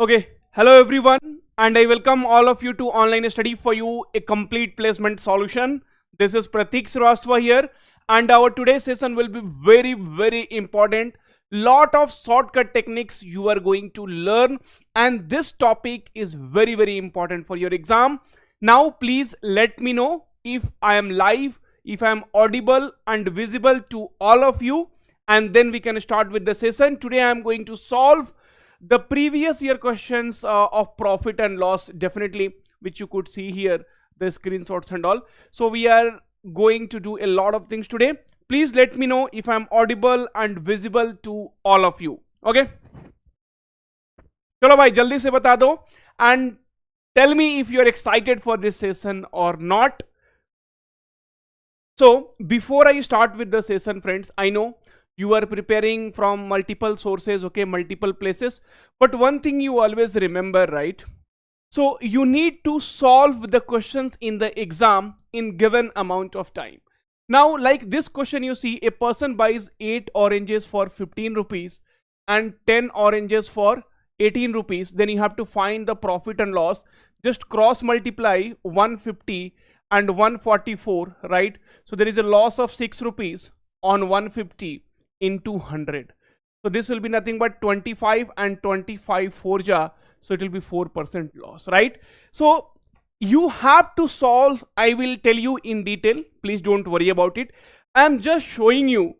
Okay, hello everyone, and I welcome all of you to online study for you, a complete placement solution. This is Pratik Srivastava here, and our today's session will be very important. Lot of shortcut techniques you are going to learn, and this topic is very important for your exam. Now, please let me know if I am live, if I am audible and visible to all of you, and then we can start with the session. Today, I am going to solve the previous year questions of profit and loss, definitely, which you could see here, the screenshots and all. So we are going to do a lot of things today. Please let me know if I'm audible and visible to all of you. Okay, चलो भाई जल्दी से बता दो and tell me if you're excited for this session or not. So before I start with the session, friends, I know you are preparing from multiple sources, okay, multiple places, but one thing you always remember, right? So you need to solve the questions in the exam in given amount of time. Now, like this question, you see a person buys 8 oranges for 15 rupees and 10 oranges for 18 rupees. Then you have to find the profit and loss. Just cross multiply 150 and 144, right? So there is a loss of 6 rupees on 150 into 100. So this will be nothing but 25 and 25 4 so it will be 4% loss, right? So you have to solve. I will tell you in detail, please don't worry about it. I am just showing you,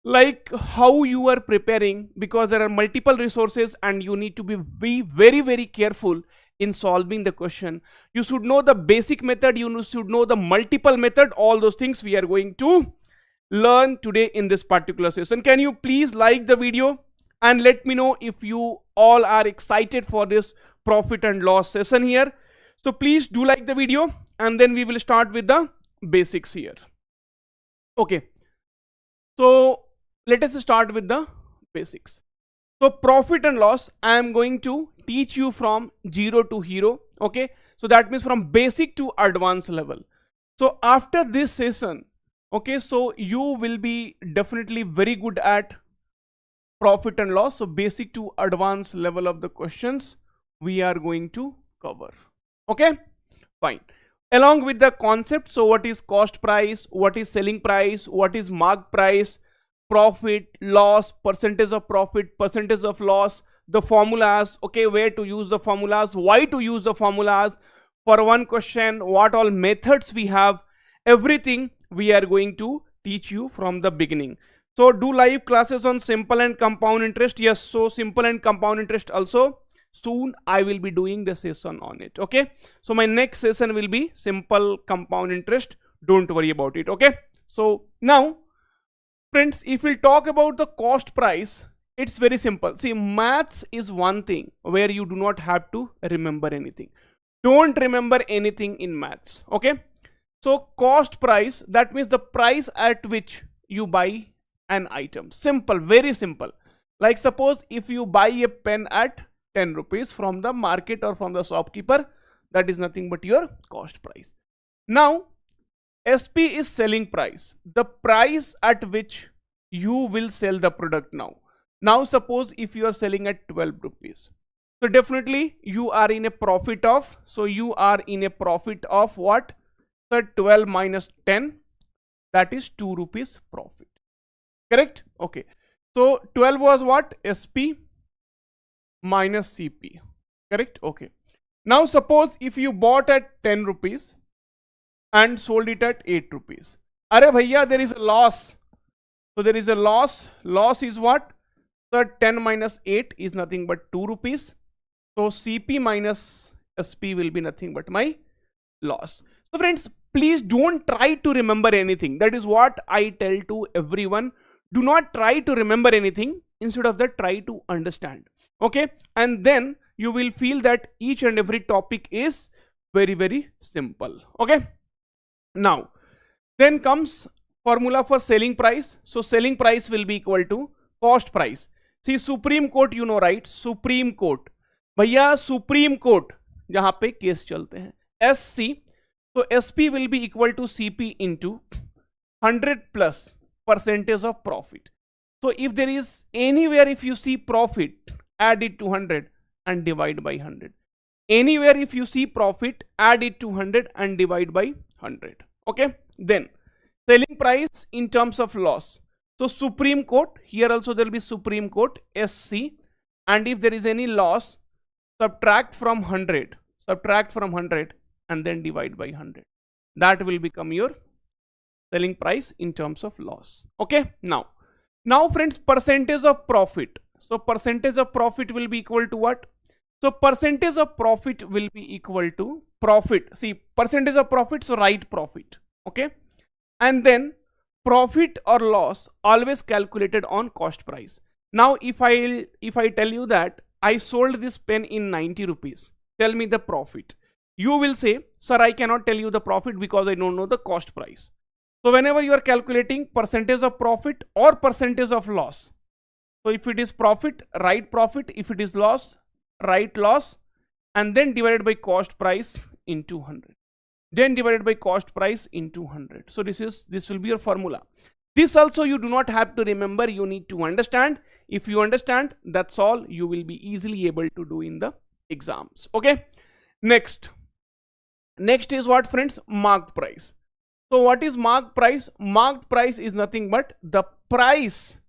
like how you are preparing, because there are multiple resources and you need to be very careful in solving the question. You should know the basic method, you should know the multiple method. All those things we are going to learn today in this particular session. Can you please like the video and let me know if you all are excited for this profit and loss session here. So please do like the video and then we will start with the basics here. Okay, so let us start with the basics. So profit and loss, I am going to teach you from 0 to hero. Okay, so that means from basic to advanced level. So after this session, okay, so you will be definitely very good at profit and loss. So basic to advanced level of the questions we are going to cover. Okay, fine. Along with the concept, so what is cost price, what is selling price, what is mark price, profit, loss, percentage of profit, percentage of loss, the formulas, okay, where to use the formulas, why to use the formulas, for one question, what all methods we have, everything we are going to teach you from the beginning. So do live classes on simple and compound interest. Yes, so simple and compound interest also soon I will be doing the session on it. Okay, so my next session will be simple compound interest. Don't worry about it. Okay, so now friends, if we talk about the cost price, it's very simple. See, maths is one thing where you do not have to remember anything. Don't remember anything in maths. Okay, so cost price, that means the price at which you buy an item. Simple, very simple. Like suppose if you buy a pen at 10 rupees from the market or from the shopkeeper, that is nothing but your cost price. Now SP is selling price, the price at which you will sell the product now. Now suppose if you are selling at 12 rupees. So definitely you are in a profit of, so you are in a profit of what? So 12 minus 10, that is 2 rupees profit. Correct? Okay. So 12 was what? SP minus CP. Correct? Okay. Now suppose if you bought at 10 rupees and sold it at 8 rupees. Arey bhaiya, there is a loss. So there is a loss. Loss is what? So 10 minus 8 is nothing but 2 rupees. So CP minus SP will be nothing but my loss. So friends, please don't try to remember anything. That is what I tell to everyone. Do not try to remember anything. Instead of that, try to understand. Okay, and then you will feel that each and every topic is very simple. Okay, now then comes formula for selling price. So selling price will be equal to cost price. See, Supreme Court, you know, right? Supreme Court, भैया Supreme Court जहां पे case चलते हैं, SC. So SP will be equal to CP into 100 plus percentage of profit. So if there is anywhere, if you see profit, add it to 100, and divide by 100. Anywhere if you see profit, add it to 100 and divide by 100. Okay. Then selling price in terms of loss. So Supreme Court, here also there will be Supreme Court SC, and if there is any loss, subtract from 100 and then divide by 100. That will become your selling price in terms of loss. Okay. Now friends, percentage of profit. So percentage of profit will be equal to what? So percentage of profit will be equal to profit. See, percentage of profit, so write profit. Okay. And then profit or loss always calculated on cost price. Now if I tell you that I sold this pen in 90 rupees, tell me the profit. You will say, sir, I cannot tell you the profit because I don't know the cost price. So whenever you are calculating percentage of profit or percentage of loss, so if it is profit, write profit. If it is loss, write loss, and then divided by cost price into 100. Then divided by cost price into 100. So this will be your formula. This also you do not have to remember, you need to understand. If you understand, that's all you will be easily able to do in the exams. Okay. Next is what, friends? Marked price. So what is marked price? Marked price is nothing but the price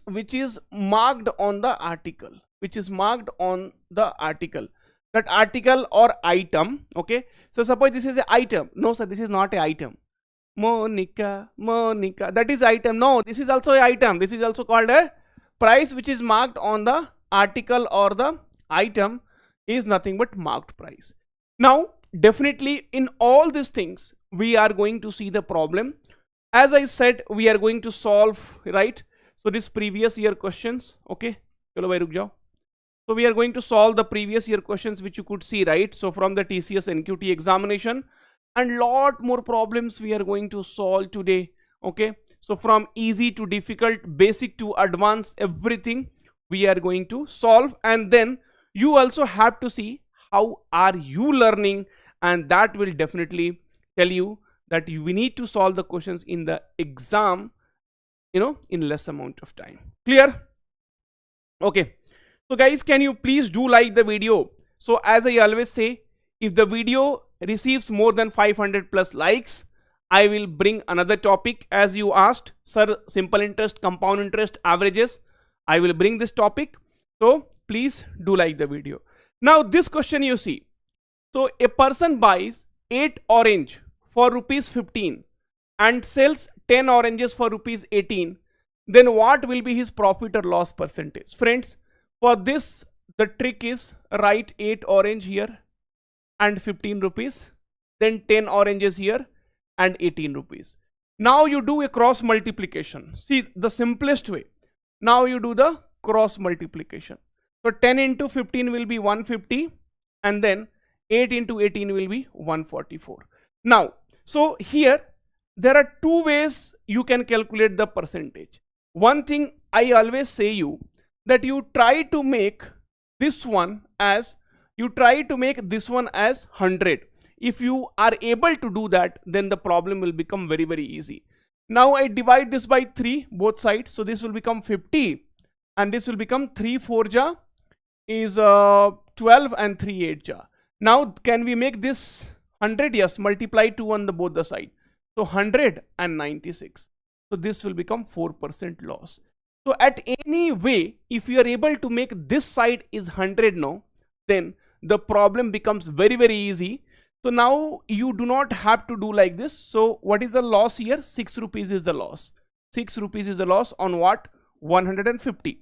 which is marked on the article, that article or item. Okay. So suppose this is an item. No sir, this is not an item. Monica, that is item. No, this is also an item. This is also called a price which is marked on the article or the item is nothing but marked price. Now definitely in all these things we are going to see the problem. As I said, we are going to solve, right? So this previous year questions. Okay, chalo bhai ruk jao. So we are going to solve the previous year questions which you could see, right? So from the TCS NQT examination, and lot more problems we are going to solve today. Okay, so from easy to difficult, basic to advanced, everything we are going to solve. And then you also have to see how are you learning, and that will definitely tell you that we need to solve the questions in the exam, in less amount of time. Clear? Okay. So guys, can you please do like the video? So as I always say, if the video receives more than 500 plus likes, I will bring another topic. As you asked, sir, simple interest, compound interest, averages, I will bring this topic. So please do like the video. Now this question you see. So a person buys 8 orange for rupees 15 and sells 10 oranges for rupees 18. Then what will be his profit or loss percentage? Friends, for this, the trick is write 8 orange here and 15 rupees, then 10 oranges here and 18 rupees. Now you do a cross multiplication. See the simplest way. Now you do the cross multiplication. So 10 into 15 will be 150 and then 8 into 18 will be 144. Now, so here there are two ways you can calculate the percentage. One thing I always say you, that you try to make this one as 100. If you are able to do that, then the problem will become very, very easy. Now I divide this by 3 both sides, so this will become 50 and this will become 3 4 ja is 12 and 3 8 ja. Now can we make this 100? Yes, multiply 2 on the both the side, so 100 and 96. So this will become 4% loss. So at any way, if you are able to make this side is 100 now, then the problem becomes very, very easy. So now you do not have to do like this. So what is the loss here? 6 rupees is the loss. 6 rupees is the loss on what? 150.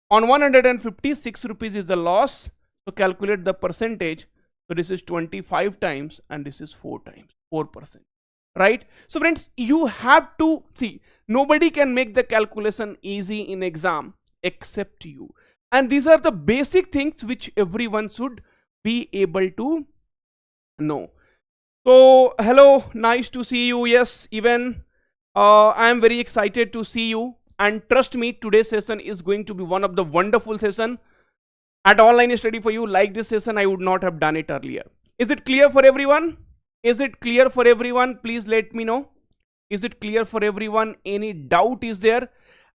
On 150, 6 rupees is the loss. So calculate the percentage. So this is 25 times and this is 4 times, 4%. Right? So friends, you have to see, nobody can make the calculation easy in exam except you. And these are the basic things which everyone should be able to know. So hello, nice to see you. Yes, even I am very excited to see you, and trust me, today's session is going to be one of the wonderful session at online study for you. Like this session, I would not have done it earlier. Is it clear for everyone? Is it clear for everyone? Please let me know. Is it clear for everyone? Any doubt is there?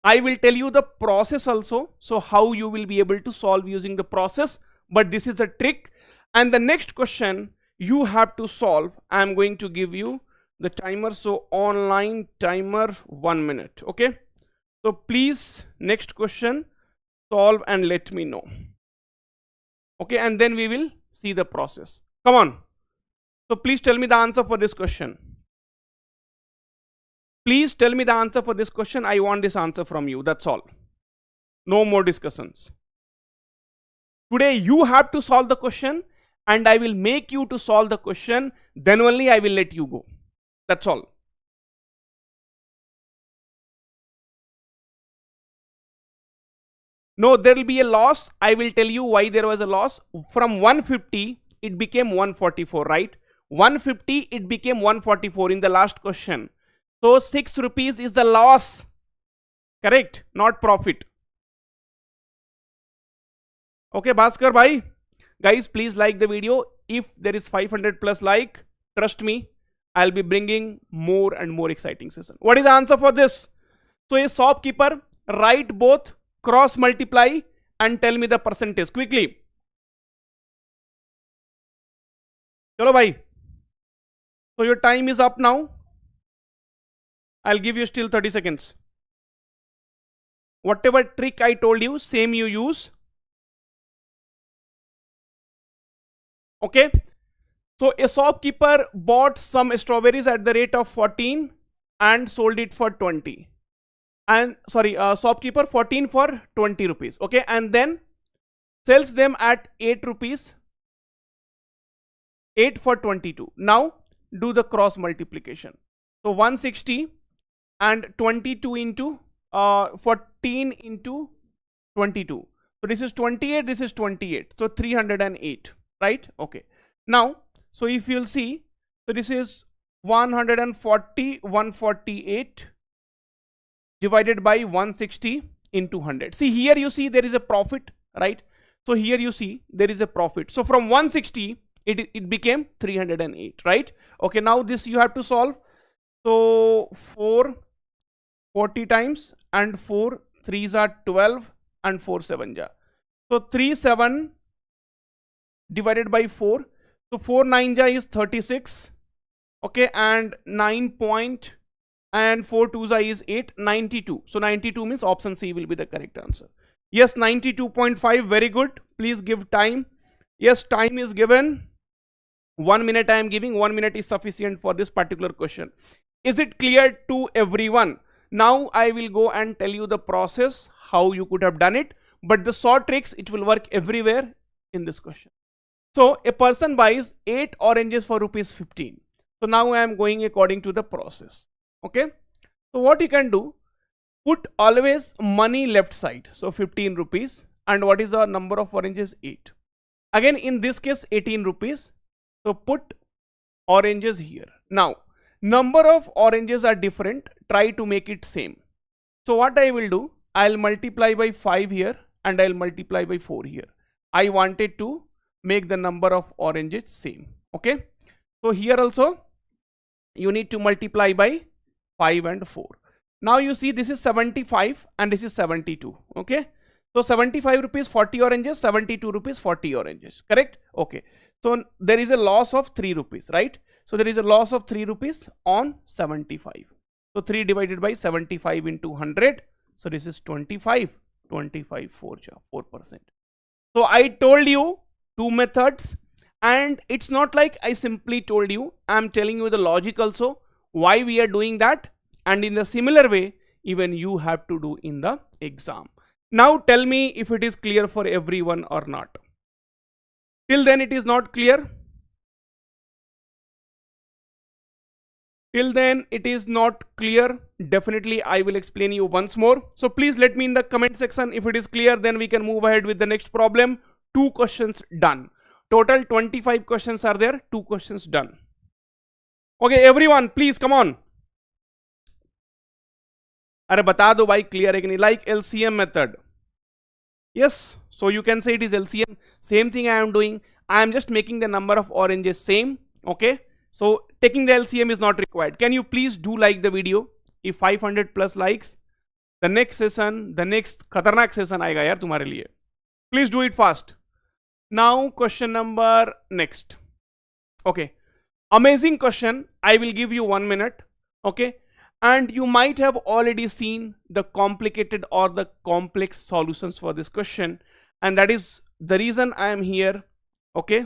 I will tell you the process also, so how you will be able to solve using the process, but this is a trick. And the next question you have to solve, I am going to give you the timer. So online timer 1 minute. Okay, so please, next question, solve and let me know. Okay, and then we will see the process. Come on. So please tell me the answer for this question. Please tell me the answer for this question. I want this answer from you. That's all. No more discussions. Today you have to solve the question, and I will make you to solve the question. Then only I will let you go. That's all. No, there will be a loss. I will tell you why there was a loss. From 150, it became 144, right? 150, it became 144 in the last question. So 6 rupees is the loss. Correct? Not profit. Okay, Bhaskar bhai. Guys, please like the video. If there is 500 plus like, trust me, I'll be bringing more and more exciting session. What is the answer for this? So a shopkeeper, write both, cross multiply and tell me the percentage quickly. Chalo bhai. So your time is up now. I'll give you still 30 seconds. Whatever trick I told you, same you use. Okay. So a shopkeeper bought some strawberries at the rate of 14 and sold it for 20. And sorry, shopkeeper 14 for 20 rupees. Okay. And then sells them at 8 rupees. 8 for 22. Now do the cross multiplication. So 160 and 22 into 14 into 22. So this is 28, this is 28. So 308, right? Okay. Now, so if you'll see, so this is 140, 148 divided by 160 into 100. See here you see there is a profit, right? So here you see there is a profit. So from 160, it became 308, right? Okay, now this you have to solve. So 4 40 times and 4 3s are 12 and 4 7 ja. So 3 7 divided by 4. So 4 9 ja is 36. Okay, and 9 point and 4 2s is 8, 92. So 92 means option C will be the correct answer. Yes, 92.5, very good. Please give time. Yes, time is given. 1 minute I am giving. 1 minute is sufficient for this particular question. Is it clear to everyone? Now I will go and tell you the process, how you could have done it. But the short tricks, it will work everywhere in this question. So a person buys 8 oranges for rupees 15. So now I am going according to the process. Okay. So what you can do, put always money left side. So 15 rupees. And what is the number of oranges? 8. Again, in this case, 18 rupees. So put oranges here. Now, number of oranges are different. Try to make it same. So what I will do, I'll multiply by 5 here and I'll multiply by 4 here. I wanted to make the number of oranges same. Okay. So here also, you need to multiply by 5 and 4. Now you see this is 75 and this is 72. Okay. So 75 rupees 40 oranges, 72 rupees 40 oranges. Correct? Okay. So there is a loss of 3 rupees, right? So there is a loss of 3 rupees on 75. So 3 divided by 75 into 100. So this is 25, 25, 4%. So I told you 2 methods, and it's not like I simply told you. I'm telling you the logic also, why we are doing that. And in the similar way, even you have to do in the exam. Now tell me if it is clear for everyone or not. Till then it is not clear. Till then it is not clear. Definitely I will explain you once more. So please let me in the comment section if it is clear, then we can move ahead with the next problem. 2 questions done. Total 25 questions are there. 2 questions done. Okay, everyone, please come on. अरे बता दो भाई clear है कि नहीं? Like LCM method. Yes, so you can say it is LCM. Same thing I am doing. I am just making the number of oranges same. Okay, so taking the LCM is not required. Can you please do like the video? If 500 plus likes, the next session, the next खतरनाक session आएगा यार तुम्हारे लिए. Please do it fast. Now question number next. Okay, amazing question. I will give you 1 minute. Okay, and you might have already seen the complicated or the complex solutions for this question, and that is the reason I am here. Okay,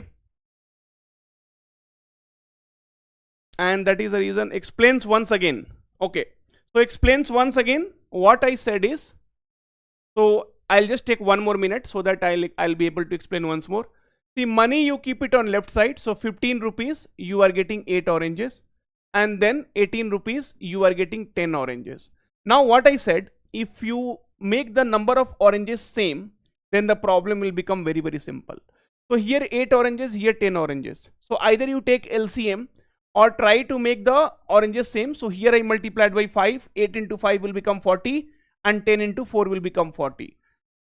and that is the reason. Explains once again. Okay, so explains once again. What I said is, so I'll just take 1 more minute so that I'll be able to explain once more. The money, you keep it on left side. So 15 rupees you are getting 8 oranges, and then 18 rupees you are getting 10 oranges. Now what I said, if you make the number of oranges same, then the problem will become very, very simple. So here 8 oranges, here 10 oranges. So either you take LCM or try to make the oranges same. So here I multiplied by 5, 8 into 5 will become 40, and 10 into 4 will become 40.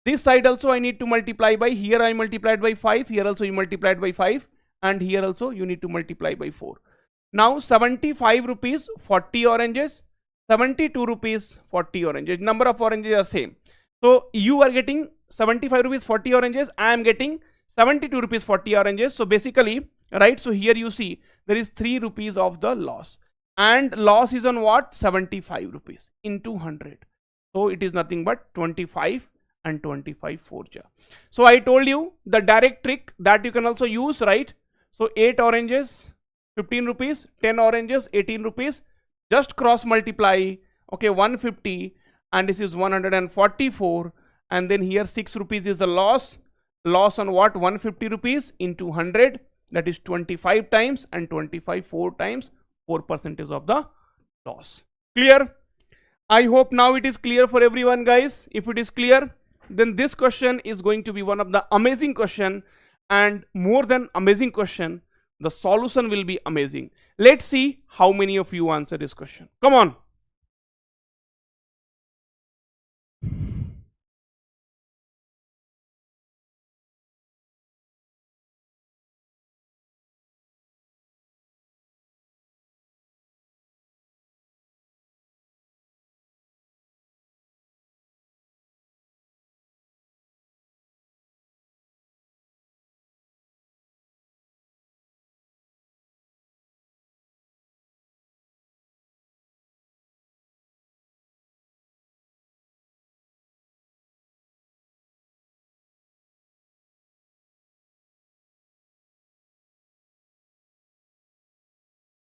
This side also I need to multiply by, here I multiplied by 5, here also you multiplied by 5, and here also you need to multiply by 4. Now 75 rupees 40 oranges, 72 rupees 40 oranges, number of oranges are same. So you are getting 75 rupees 40 oranges, I am getting 72 rupees 40 oranges. So basically, right, so here you see there is 3 rupees of the loss, and loss is on what? 75 rupees into 100. So it is nothing but 25 and 25 4 ja. So I told you the direct trick that you can also use, right? So 8 oranges 15 rupees, 10 oranges 18 rupees, just cross multiply. Okay, 150, and this is 144, and then here 6 rupees is the loss. Loss on what? 150 rupees into 100, that is 25 times, and 25 4 times, 4% of the loss. Clear? I hope now it is clear for everyone, guys. If it is clear, then this question is going to be one of the amazing question, and more than amazing question, the solution will be amazing. Let's see how many of you answer this question. Come on.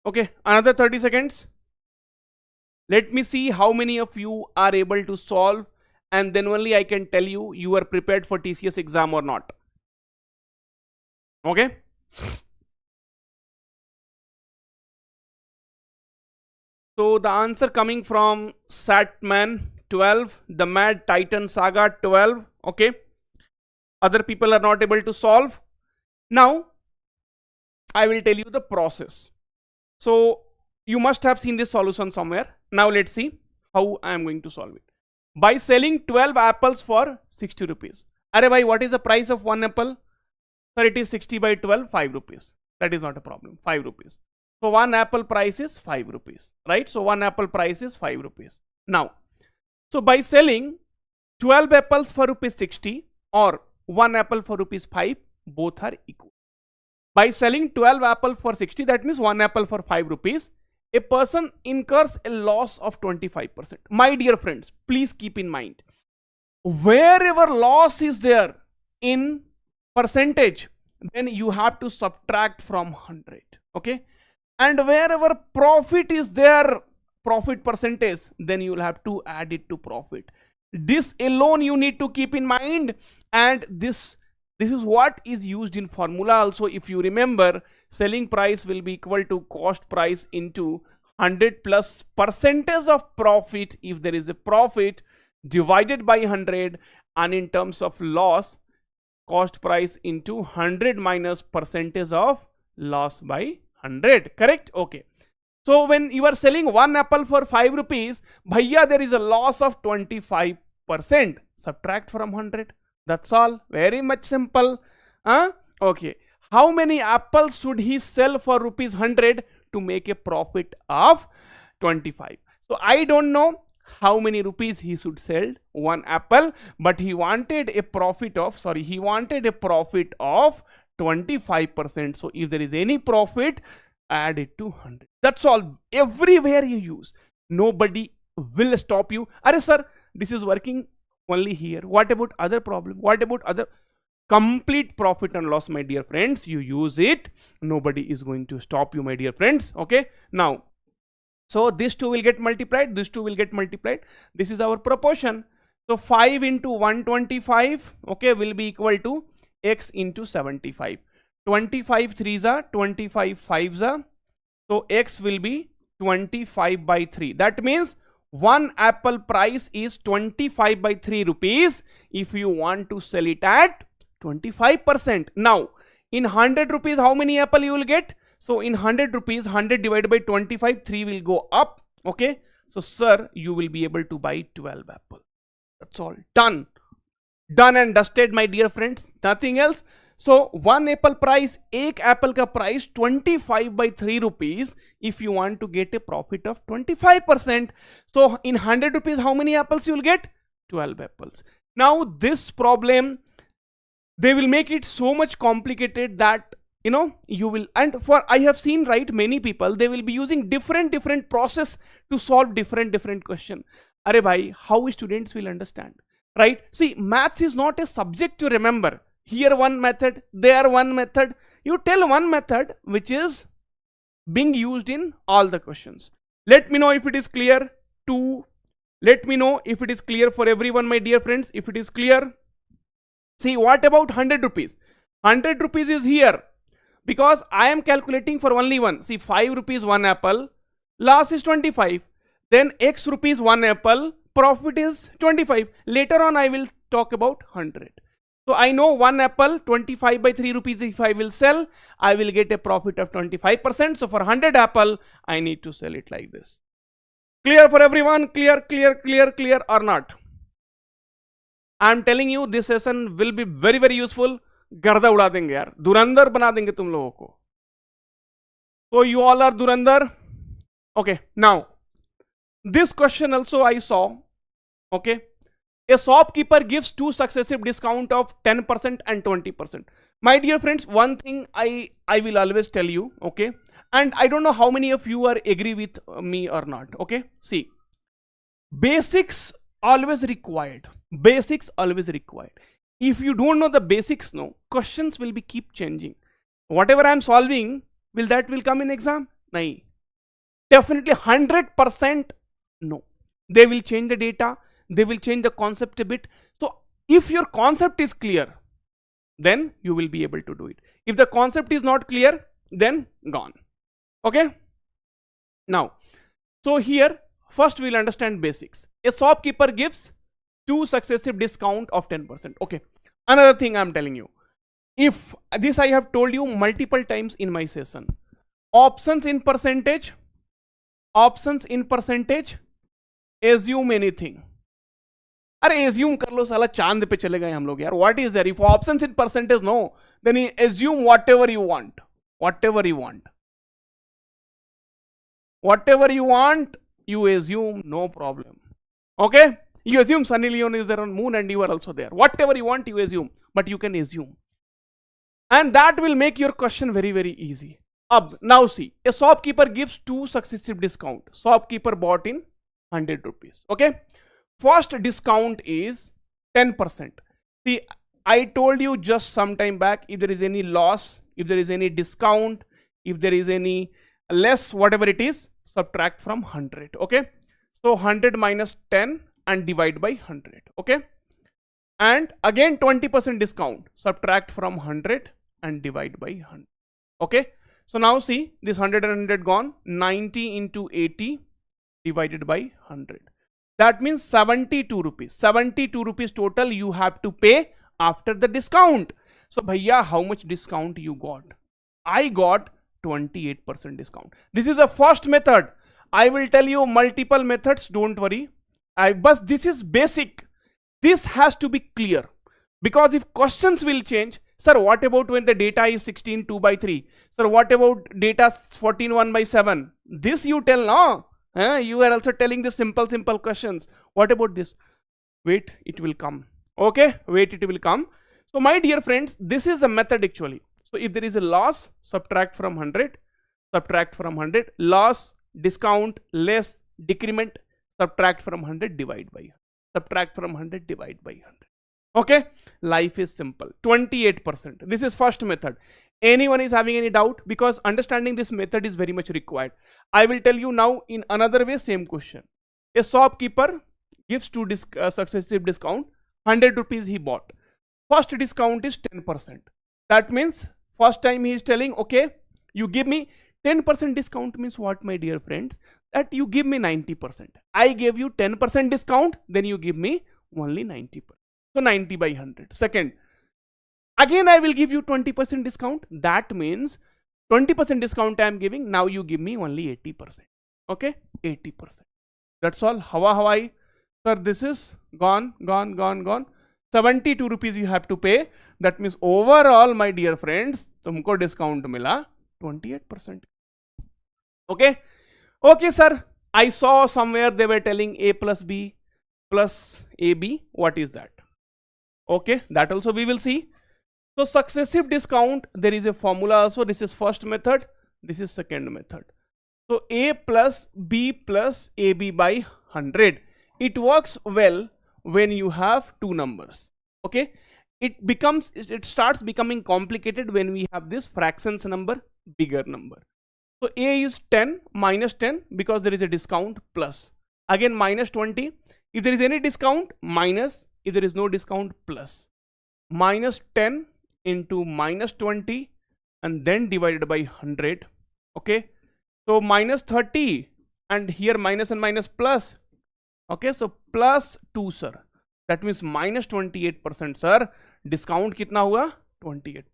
Okay, another 30 seconds. Let me see how many of you are able to solve, and then only I can tell you you are prepared for TCS exam or not. Okay. So the answer coming from Satman 12, the Mad Titan Saga 12. Okay. Other people are not able to solve. Now I will tell you the process. So you must have seen this solution somewhere. Now let's see how I am going to solve it. By selling 12 apples for 60 rupees. Arey bhai, what is the price of one apple? Sir, it is 60 by 12, 5 rupees. That is not a problem, 5 rupees. So one apple price is 5 rupees, right? So one apple price is 5 rupees. Now, so by selling 12 apples for rupees 60 or one apple for rupees 5, both are equal. By selling 12 apples for 60, that means one apple for 5 rupees, a person incurs a loss of 25%. My dear friends, please keep in mind, wherever loss is there in percentage, then you have to subtract from 100. Okay, and wherever profit is there, profit percentage, then you will have to add it to profit. This alone you need to keep in mind, and this is what is used in formula also. If you remember, selling price will be equal to cost price into 100 plus percentage of profit if there is a profit, divided by 100, and in terms of loss, cost price into 100 minus percentage of loss by 100. Correct? Okay. So when you are selling one apple for 5 rupees, bhaiya, there is a loss of 25%. Subtract from 100. That's all. Very much simple. Okay. How many apples should he sell for rupees 100 to make a profit of 25? So I don't know how many rupees he should sell one apple, but he wanted a profit of 25%. So if there is any profit, add it to 100. That's all. Everywhere you use, nobody will stop you. Arey sir, this is working only here. What about other problem? What about other? Complete profit and loss, my dear friends. You use it, nobody is going to stop you, my dear friends. Okay, now, so this two will get multiplied, this two will get multiplied. This is our proportion. So 5 into 125, okay, will be equal to x into 75. 25 3s are 25 5s are, so x will be 25 by 3. That means one apple price is 25 by 3 rupees if you want to sell it at 25%. Now in 100 rupees, how many apple you will get? So in 100 rupees, 100 divided by 25, 3 will go up. Okay, so sir, you will be able to buy 12 apple. That's all. Done and dusted, my dear friends. Nothing else. So one apple price, एक apple का price 25 by 3 rupees if you want to get a profit of 25%. So in 100 rupees, how many apples you will get? 12 apples. Now this problem, they will make it so much complicated that you will, and for I have seen, right, many people, they will be using different process to solve different question. Arey bhai, how students will understand, right? See, maths is not a subject to remember. Here one method, there one method. You tell one method which is being used in all the questions. Let me know if it is clear. Let me know if it is clear for everyone, my dear friends. If it is clear, see, what about 100 rupees? 100 rupees is here because I am calculating for only one. See, 5 rupees one apple, loss is 25. Then x rupees one apple, profit is 25. Later on I will talk about 100. So I know one apple 25 by 3 rupees, if I will sell, I will get a profit of 25%. So for 100 apple, I need to sell it like this. Clear for everyone? Clear or not? I am telling you, this session will be very useful. गर्दा उड़ा देंगे यार, धुरंधर बना देंगे तुम लोगों को. So you all are Dhurandhar. Okay, now this question also I saw. Okay, a shopkeeper gives two successive discount of 10% and 20%. My dear friends, one thing I will always tell you, okay, and I don't know how many of you are agree with me or not. Okay, see, basics always required. If you don't know the basics, no, questions will be keep changing. Whatever I am solving, will come in exam? Nahi. Definitely 100% no. They will change the data, they will change the concept a bit. So if your concept is clear, then you will be able to do it. If the concept is not clear, then gone. Okay. Now, so here first we will understand basics. A shopkeeper gives two successive discount of 10%. Okay, another thing I am telling you, if this I have told you multiple times in my session, options in percentage, assume anything. अरे assume कर लो साला, चांद पे चले गए हम लोग यार. What is there? If options in percentage no, then you assume whatever you want, you assume, no problem. Okay, you assume Sunny Leone is there on moon and you are also there. Whatever you want, you assume, but you can assume, and that will make your question very easy. Now see, a shopkeeper gives two successive discount. Shopkeeper bought in 100 rupees. Okay, first discount is 10%. See, I told you just some time back, if there is any loss, if there is any discount, if there is any less, whatever it is, subtract from 100. Okay, so 100 minus 10 and divide by 100. Okay, and again 20% discount, subtract from 100 and divide by 100. Okay, so now see, this 100 and 100 gone. 90 into 80 divided by 100, that means 72 rupees. 72 rupees total you have to pay after the discount. So bhaiya, how much discount you got? I got 28% discount. This is the first method. I will tell you multiple methods, don't worry. But this is basic. This has to be clear, because if questions will change, sir, what about when the data is 16 2 by 3? Sir, what about data 14 1 by 7? This you tell, no? You are also telling the simple questions. What about this? Wait, it will come. Okay, wait, it will come. So my dear friends, this is the method actually. So if there is a loss, subtract from 100, subtract from 100, loss, discount, less, decrement, subtract from 100, divide by 100. Subtract from 100, divide by 100. Okay, life is simple. 28%. This is first method. Anyone is having any doubt? Because understanding this method is very much required. I will tell you now in another way, same question. A shopkeeper gives two successive discount. 100 rupees he bought. First discount is 10%. That means first time he is telling, okay, you give me 10% discount. Means what, my dear friends? That you give me 90%. I gave you 10% discount, then you give me only 90%. So 90 by 100. Second, again I will give you 20% discount. That means 20% discount I am giving. Now you give me only 80%. Okay, 80%. That's all. Hawa. Sir, this is gone. 72 rupees you have to pay. That means overall, my dear friends, tumko discount mila 28%. Okay. Okay, sir. I saw somewhere they were telling A plus B plus AB. What is that? Okay, that also we will see. So successive discount, there is a formula also. This is first method. This is second method. So A plus B plus AB by 100. It works well when you have two numbers. Okay. It starts becoming complicated when we have this fractions number, bigger number. So A is 10 minus 10 because there is a discount, plus. Again minus 20. If there is any discount, minus. If there is no discount, plus. Minus 10 into minus 20 and then divided by 100. Okay. So minus 30 and here minus and minus plus. Okay. So plus 2, sir. That means minus 28%, sir. Discount kitna hua? 28%.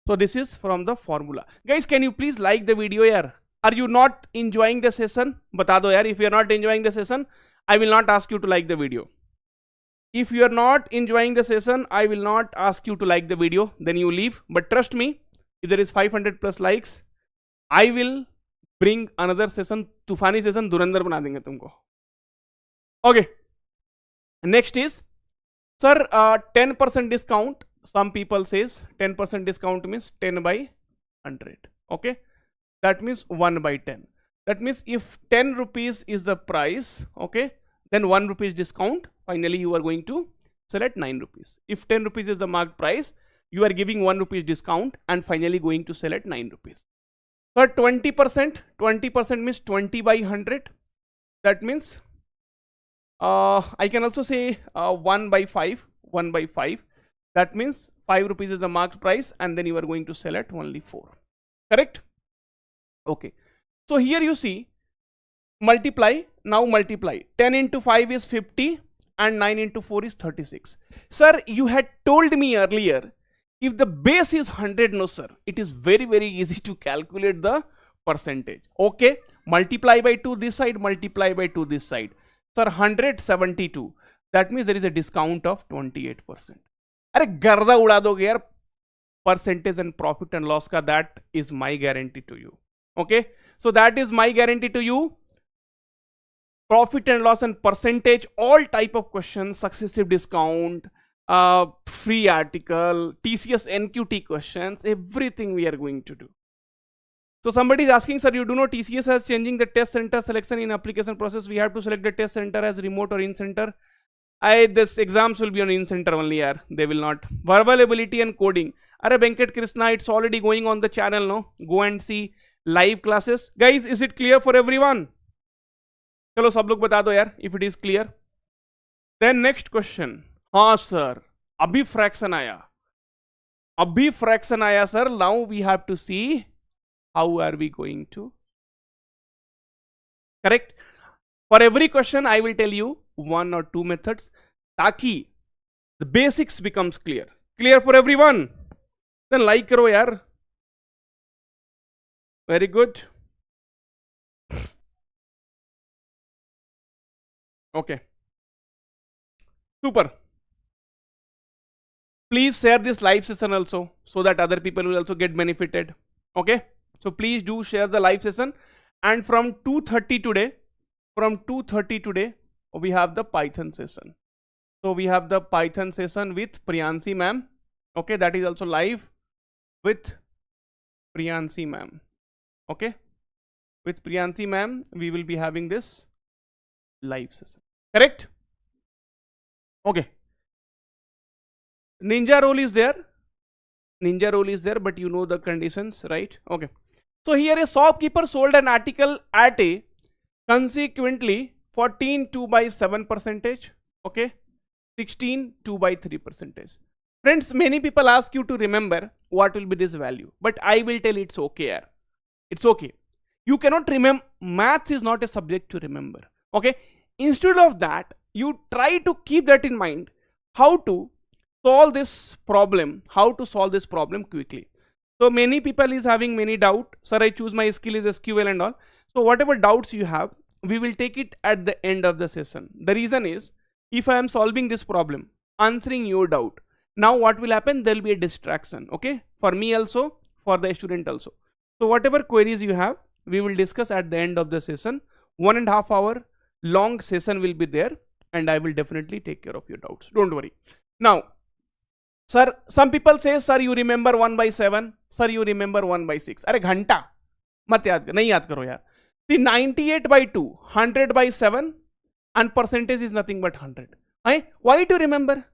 So this is from the formula. Guys, can you please like the video yaar? Are you not enjoying the session? Bata do yaar. If you are not enjoying the session, I will not ask you to like the video. If you are not enjoying the session, I will not ask you to like the video. Then you leave. But trust me, if there is 500 plus likes, I will bring another session. Tufani session, Durandar bana denge tumko. Okay. Next is, sir, 10% discount. Some people says 10% discount means 10 by 100. Okay. That means 1 by 10. That means if 10 rupees is the price, okay, then 1 rupees discount. Finally, you are going to sell at 9 rupees. If 10 rupees is the marked price, you are giving 1 rupees discount and finally going to sell at 9 rupees. So 20% means 20 by 100. That means I can also say 1 by 5. That means 5 rupees is the marked price and then you are going to sell at only 4. Correct? Okay. So here you see, multiply. Now multiply. 10 into 5 is 50 and 9 into 4 is 36. Sir, you had told me earlier, if the base is 100, no sir, it is very easy to calculate the percentage. Okay, multiply by 2 this side, multiply by 2 this side. Sir, 172. That means there is a discount of 28%. अरे गर्दा उड़ा दोगे यार, percentage and profit and loss का, that is my guarantee to you. Okay, so that is my guarantee to you. Profit and loss and percentage, all type of questions, successive discount, free article, TCS NQT questions, everything we are going to do. So somebody is asking, sir, you do know TCS has changing the test center selection in application process. We have to select the test center as remote or in center. This exams will be on in center only, yaar. They will not. Verbal ability and coding. Arre Venkat Krishna, it's already going on the channel, no? Go and see live classes. Guys, is it clear for everyone? चलो सब लोग बता दो यार, if it is clear. Then next question. हाँ sir, अभी fraction आया sir. Now we have to see how are we going to correct. For every question I will tell you 1 or 2 methods ताकि the basics becomes clear. Clear for everyone? Then like करो यार. Very good. Okay. Super. Please share this live session also so that other people will also get benefited. Okay. So please do share the live session And from 2:30 today, we have the Python session. So we have the Python session with Priyansi ma'am. Okay, that is also live with Priyansi ma'am. Okay, with Priyansi ma'am, we will be having this live session. Correct? Okay. Ninja role is there. Ninja role is there, but you know the conditions, right? Okay. So here a shopkeeper sold an article at a consequently 14 2 by 7 percentage. Okay. 16 2 by 3 percentage. Friends, many people ask you to remember what will be this value, but I will tell it's okay. It's okay. You cannot remember. Maths is not a subject to remember. Okay. Instead of that, you try to keep that in mind. How to solve this problem? How to solve this problem quickly? So many people is having many doubt. Sir, I choose my skill is SQL and all. So whatever doubts you have, we will take it at the end of the session. The reason is, if I am solving this problem, answering your doubt, now what will happen? There will be a distraction. Okay, for me also, for the student also. So whatever queries you have, we will discuss at the end of the session. 1.5 hour long session will be there, and I will definitely take care of your doubts. Don't worry. Now, sir, some people say, sir, you remember 1 by 7. Sir, you remember 1 by 6. अरे घंटा मत याद नहीं याद करो यार. See, 98 by 2, 100 by 7, and percentage is nothing but 100. Why to remember?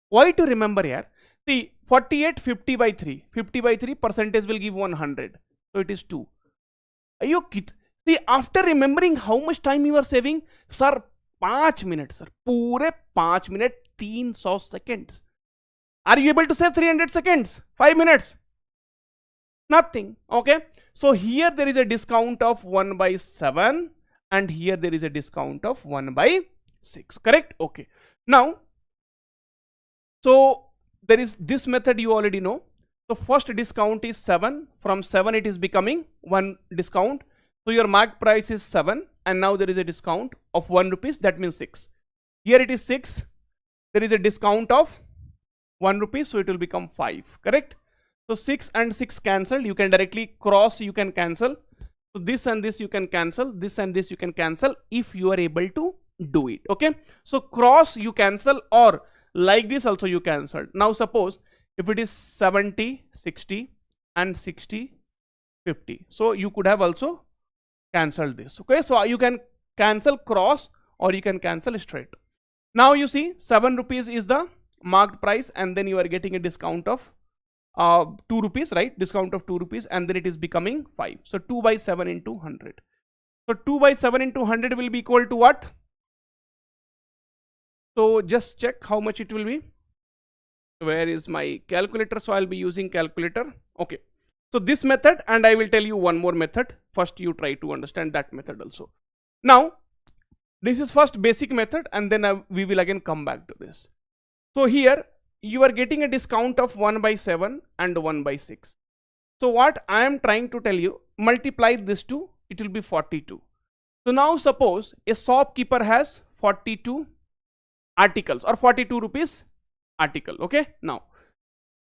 Why to remember here? See, 48 50 by 3. 50 by 3 percentage will give 100. So it is 2. Are you kidding? See, after remembering how much time you are saving, sir, 5 minutes, sir. पूरे 5 minutes, 300 seconds. Are you able to save 300 seconds? 5 minutes? Nothing. Okay. So here there is a discount of 1 by 7, and here there is a discount of 1 by 6. Correct? Okay. Now, so there is this method you already know. So first discount is 7. From 7 it is becoming 1 discount. So your marked price is 7, and now there is a discount of 1 rupees. That means 6. Here it is 6. There is a discount of 1 rupees, so it will become 5. Correct? So 6 and 6 cancel. You can directly cross. You can cancel. So this and this you can cancel. This and this you can cancel if you are able to do it. Okay. So cross you cancel, or like this also you cancel. Now suppose if it is 70 60 and 60 50. So you could have also cancelled this. Okay. So you can cancel cross, or you can cancel straight. Now you see 7 rupees is the marked price, and then you are getting a discount of 2 rupees, right? Discount of 2 rupees, and then it is becoming 5. So 2 by 7 into 100. So 2 by 7 into 100 will be equal to what? So just check how much it will be. Where is my calculator? So I'll be using calculator. Okay. So this method, and I will tell you one more method. First you try to understand that method also. Now this is first basic method, and then we will again come back to this. So here you are getting a discount of 1 by 7 and 1 by 6. So what I am trying to tell you, multiply this two, it will be 42. So now suppose a shopkeeper has 42 articles, or 42 rupees article. Okay. Now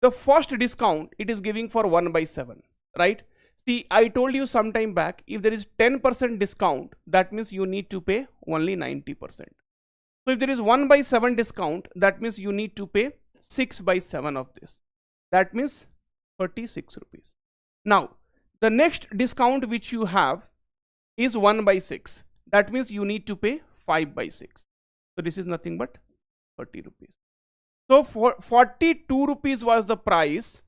the first discount it is giving for 1 by 7, right? See, I told you some time back, if there is 10% discount, that means you need to pay only 90%. So if there is 1 by 7 discount, that means you need to pay 6 by 7 of this. That means 36 rupees. Now the next discount which you have is 1 by 6. That means you need to pay 5 by 6. So this is nothing but 30 rupees. So for 42 rupees was the price,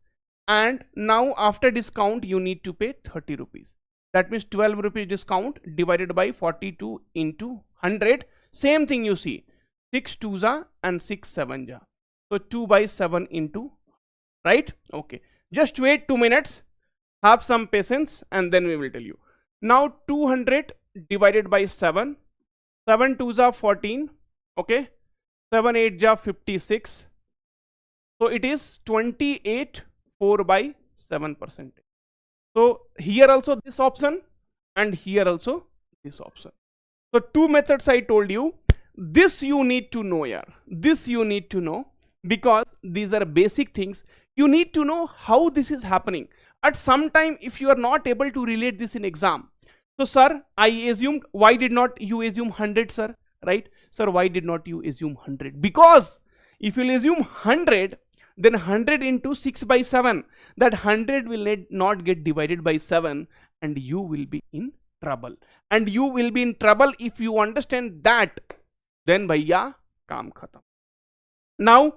and now after discount you need to pay 30 rupees. That means 12 rupees discount divided by 42 into 100. Same thing you see, 6 2s and 6 7s. So 2 by 7 into, right? Okay. Just wait 2 minutes. Have some patience, and then we will tell you. Now 200 divided by 7. 7 2s are 14. Okay. 7 8s are 56. So it is 28 4 by 7%. So here also this option, and here also this option. So 2 methods I told you. This you need to know here. This you need to know, because these are basic things. You need to know how this is happening. At some time, if you are not able to relate this in exam, So sir, I assumed, why did not you assume 100, sir? Right? Sir, why did not you assume 100? Because if you assume 100, then 100 into 6 by 7, that 100 will not get divided by 7, and you will be in trouble. And you will be in trouble if you understand that, then bhaiya, kaam khatam. Now,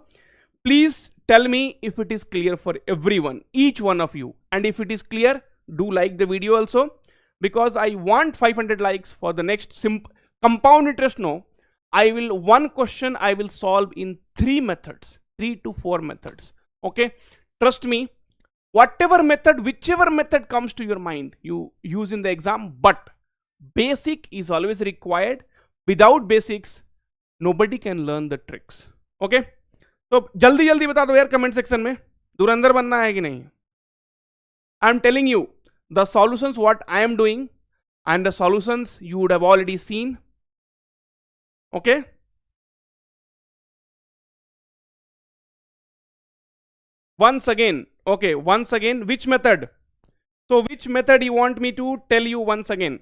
please tell me if it is clear for everyone, each one of you. And if it is clear, do like the video also, because I want 500 likes for the next compound interest. No, one question I will solve in 3 methods, 3 to 4 methods. Okay, trust me, whatever method, whichever method comes to your mind, you use in the exam, but basic is always required. Without basics, nobody can learn the tricks. Okay, तो जल्दी जल्दी बता दो यार comment section में, धुरंधर बनना है कि नहीं? I am telling you the solutions what I am doing, and the solutions you would have already seen. Okay, once again, okay, once again, which method? So which method you want me to tell you once again?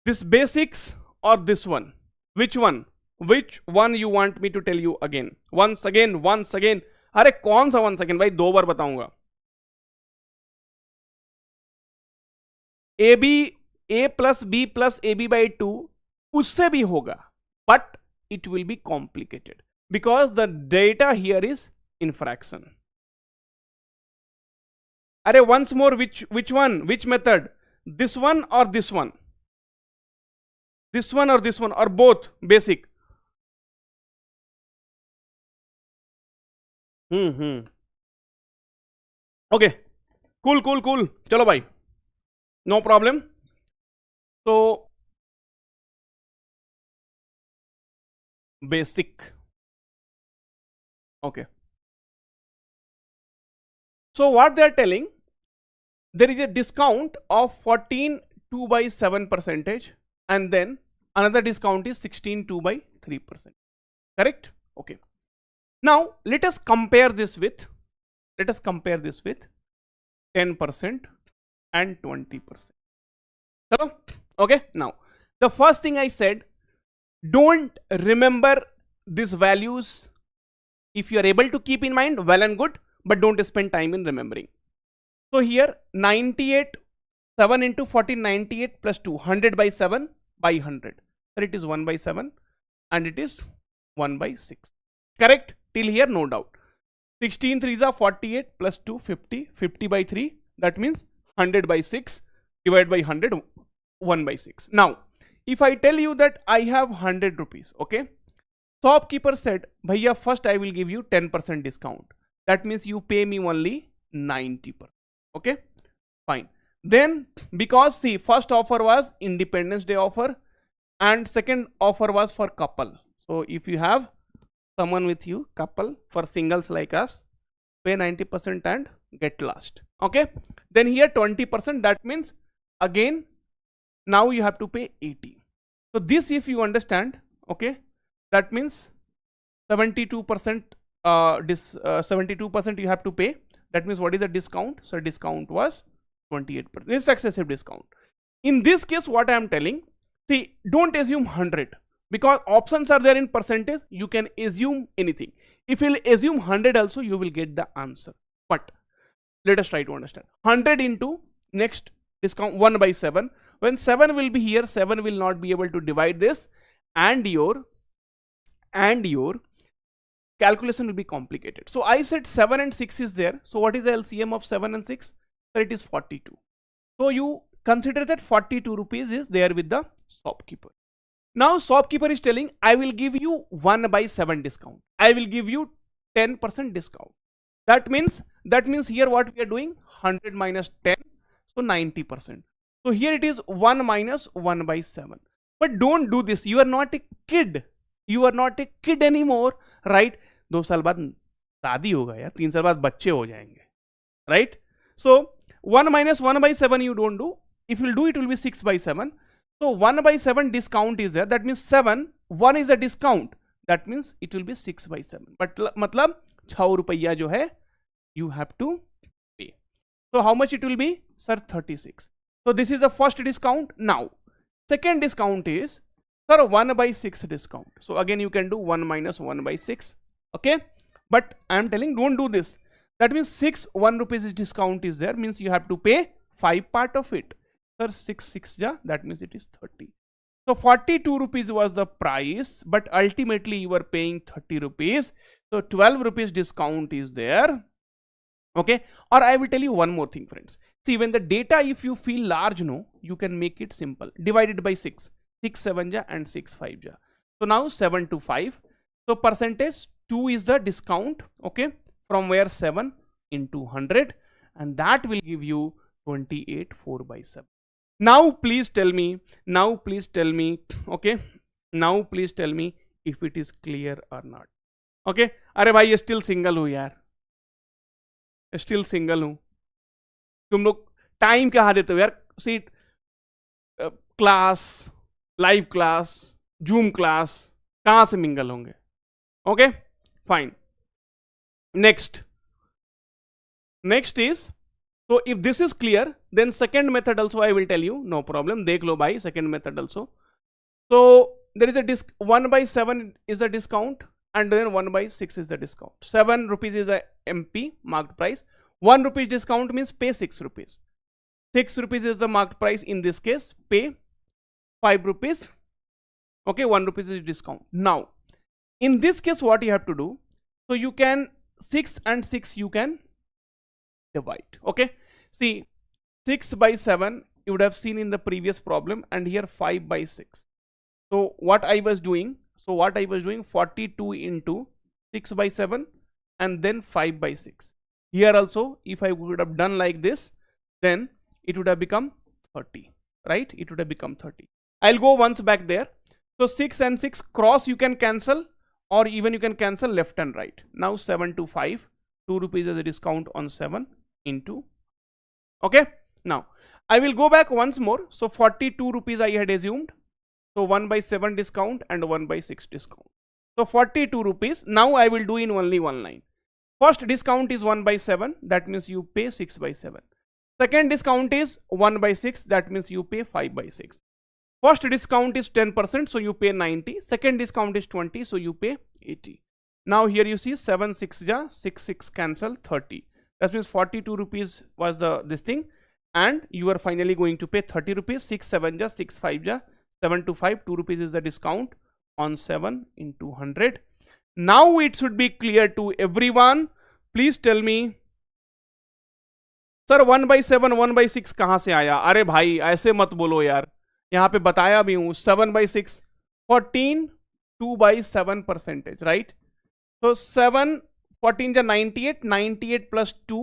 This basics or this one? Which one? Which one you want me to tell you again? Once again, once again. अरे कौन सा once again भाई, 2 बार बताऊंगा. AB A plus B plus AB by 2 उससे भी होगा, but it will be complicated because the data here is in fraction. अरे once more, which one, which method? This one or this one? This one or this one, or both basic? Okay, cool, चलो भाई, no problem. So basic, okay. So what they are telling, there is a discount of 14 2 by 7 percentage, and then another discount is 16 2 by 3%. Correct? Okay. Now let us compare this with 10% and 20%. Hello? Okay. Now the first thing I said, don't remember these values. If you are able to keep in mind, well and good, but don't spend time in remembering. So here 98, 7 into 14, 98 plus 2, 100 by 7 by 100. So it is 1 by 7 and it is 1 by 6. Correct? Till here, no doubt. 16 3s are 48 plus 2, 50, 50 by 3. That means 100 by 6 divided by 100, 1 by 6. Now, if I tell you that I have 100 rupees, okay? Shopkeeper said, Bhaiya, first I will give you 10% discount. That means you pay me only 90%. Okay? Fine. Then, because see, first offer was Independence Day offer and second offer was for couple. So, if you have someone with you, couple, for singles like us, pay 90% and get last. Okay? Then here 20%, that means again, now you have to pay 80. So, this if you understand, okay, that means 72%, 72% you have to pay. That means what is the discount? So discount was 28%. This is successive discount. In this case, what I am telling, see, don't assume 100 because options are there in percentage. You can assume anything. If you assume 100 also, you will get the answer. But let us try to understand. 100 into next discount 1 by 7. When 7 will be here, 7 will not be able to divide this, and your calculation will be complicated. So I said 7 and 6 is there. So what is the LCM of 7 and 6? So it is 42. So you consider that 42 rupees is there with the shopkeeper. Now shopkeeper is telling, I will give you 1 by 7 discount. I will give you 10% discount. That means here what we are doing, 100 minus 10, so 90%. So here it is 1 minus 1 by 7. But don't do this. You are not a kid. You are not a kid anymore, right? 2 साल बाद शादी होगा यार, 3 साल बाद बच्चे हो जाएंगे, right? So 1 minus 1 by 7 you don't do. If you do, it will be 6 by 7. So 1 by 7 discount is there. That means 7, 1 is a discount. That means it will be 6 by 7. But मतलब 6 रुपया जो है, you have to pay. So how much it will be? Sir, 36. So this is the first discount. Now second discount is, sir, 1 by 6 discount. So again you can do 1 minus 1 by 6. Okay, but I am telling, don't do this. That means 6 1 rupees discount is there, means you have to pay 5 part of it. Sir, 6 ja, that means it is 30. So 42 rupees was the price, but ultimately you were paying 30 rupees. So 12 rupees discount is there. Okay, or I will tell you one more thing, friends. See, when the data, if you feel large, no, you can make it simple. Divide it by 6. 6 7 ja and 6 5 ja. So now 7 to 5. So percentage 2 is the discount. Okay, from where 7 into 100, and that will give you 28 4 by 7. Now please tell me, okay, now please tell me if it is clear or not. Okay, अरे भाई still single हूँ यार, still single हूँ. तुम लोग time कहाँ देते हो यार? Seat class, live class, zoom class, कहाँ से मिंगल होंगे? Okay fine. Next is, so if this is clear, then second method also I will tell you, no problem. देख लो भाई second method also. So there is a 1 by 7 is the discount, and then 1 by 6 is the discount. 7 rupees is a MP marked price. 1 rupees discount means pay 6 rupees. 6 rupees is the marked price. In this case, pay 5 rupees. Okay, 1 rupees is discount. Now in this case, what you have to do, so you can 6 and 6 you can divide. Okay, see, 6 by 7 you would have seen in the previous problem, and here 5 by 6. So what I was doing, 42 into 6 by 7 and then 5 by 6. Here also, if I would have done like this, then it would have become 30, right? It would have become 30. I'll go once back there. So 6 and 6 cross you can cancel, or even you can cancel left and right. Now 7 to 5, 2 rupees is a discount on 7 into. Okay, now I will go back once more. So 42 rupees I had assumed. So 1 by 7 discount and 1 by 6 discount. So 42 rupees. Now I will do in only one line. First discount is 1 by 7. That means you pay 6 by 7. Second discount is 1 by 6. That means you pay 5 by 6. First discount is 10%. So you pay 90. Second discount is 20. So you pay 80. Now here you see 7 6 ja, 6 6 cancel, 30. That means 42 rupees was this thing. And you are finally going to pay 30 rupees. 6 7 ja, 6 5 ja. 7 to 5, 2 rupees is the discount on 7 into 100. Now it should be clear to everyone. Please tell me, sir, 1 by 7, 1 by 6 कहाँ से आया? अरे भाई ऐसे मत बोलो यार, यहाँ पे बताया भी हूँ. 7 by 6, 14, 2 by 7 percentage, right? So 7, 14 is 98, 98 plus 2,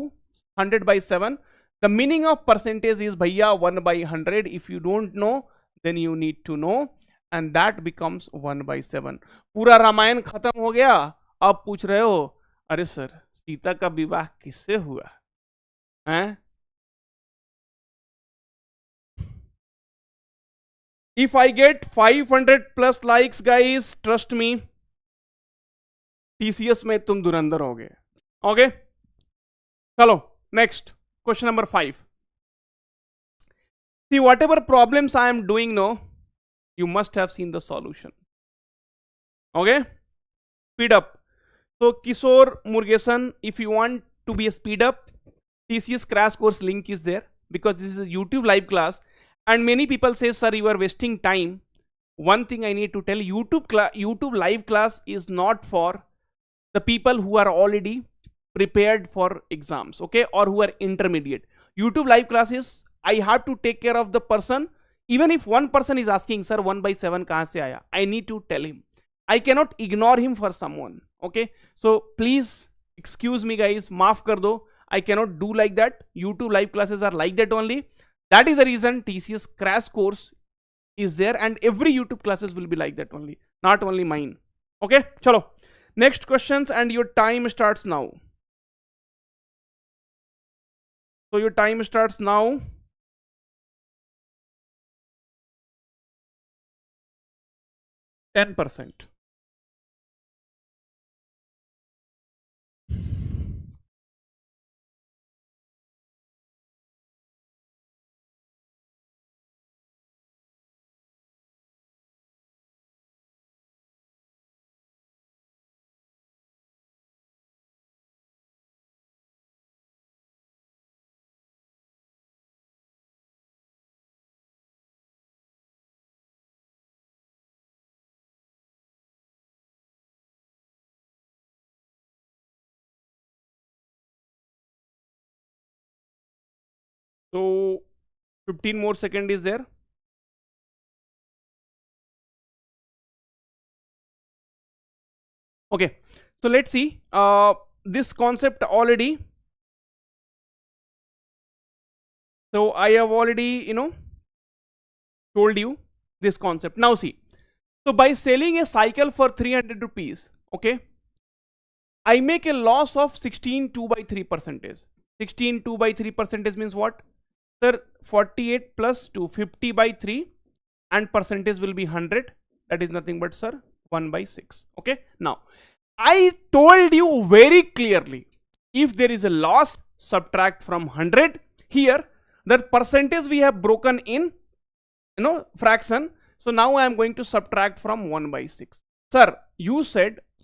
100 by 7. The meaning of percentage is भैया 1 by 100. If you don't know, then you need to know, and that becomes 1 by 7. पूरा रामायण खत्म हो गया. अब पूछ रहे हो, अरे सर सीता का विवाह किससे हुआ हैं? If I get 500 plus likes, guys, trust me, TCS में तुम धुरंधर हो गए. ओके, चलो next question number 5. See, whatever problems I am doing now, you must have seen the solution. Okay, speed up. So Kishore Murugesan, if you want to be a speed up, TCS crash course link is there, because this is a YouTube live class, and many people say, sir, you are wasting time. One thing I need to tell you, YouTube live class is not for the people who are already prepared for exams, okay, or who are intermediate. YouTube live class is, I have to take care of the person. Even if one person is asking, sir, 1 by 7 कहाँ से आया, I need to tell him. I cannot ignore him for someone. Okay, so please excuse me, guys. माफ कर दो. I cannot do like that. YouTube live classes are like that only. That is the reason TCS crash course is there, and every YouTube classes will be like that only, not only mine. Okay, chalo. Next questions, and your time starts now. So your time starts now. 10%. So 15 more second is there. Okay, so let's see this concept already. So I have already, told you this concept. Now see, so by selling a cycle for 300 rupees, okay, I make a loss of 16 by 3 percentage. 16 by 3 percentage means what? Sir, 48 plus 2, 50 by 3, and percentage will be 100. That is nothing but, sir, 1 by 6. Okay, now I told you very clearly, if there is a loss, subtract from 100. Here the percentage we have broken in, fraction. So now I am going to subtract from 1 by 6. Sir,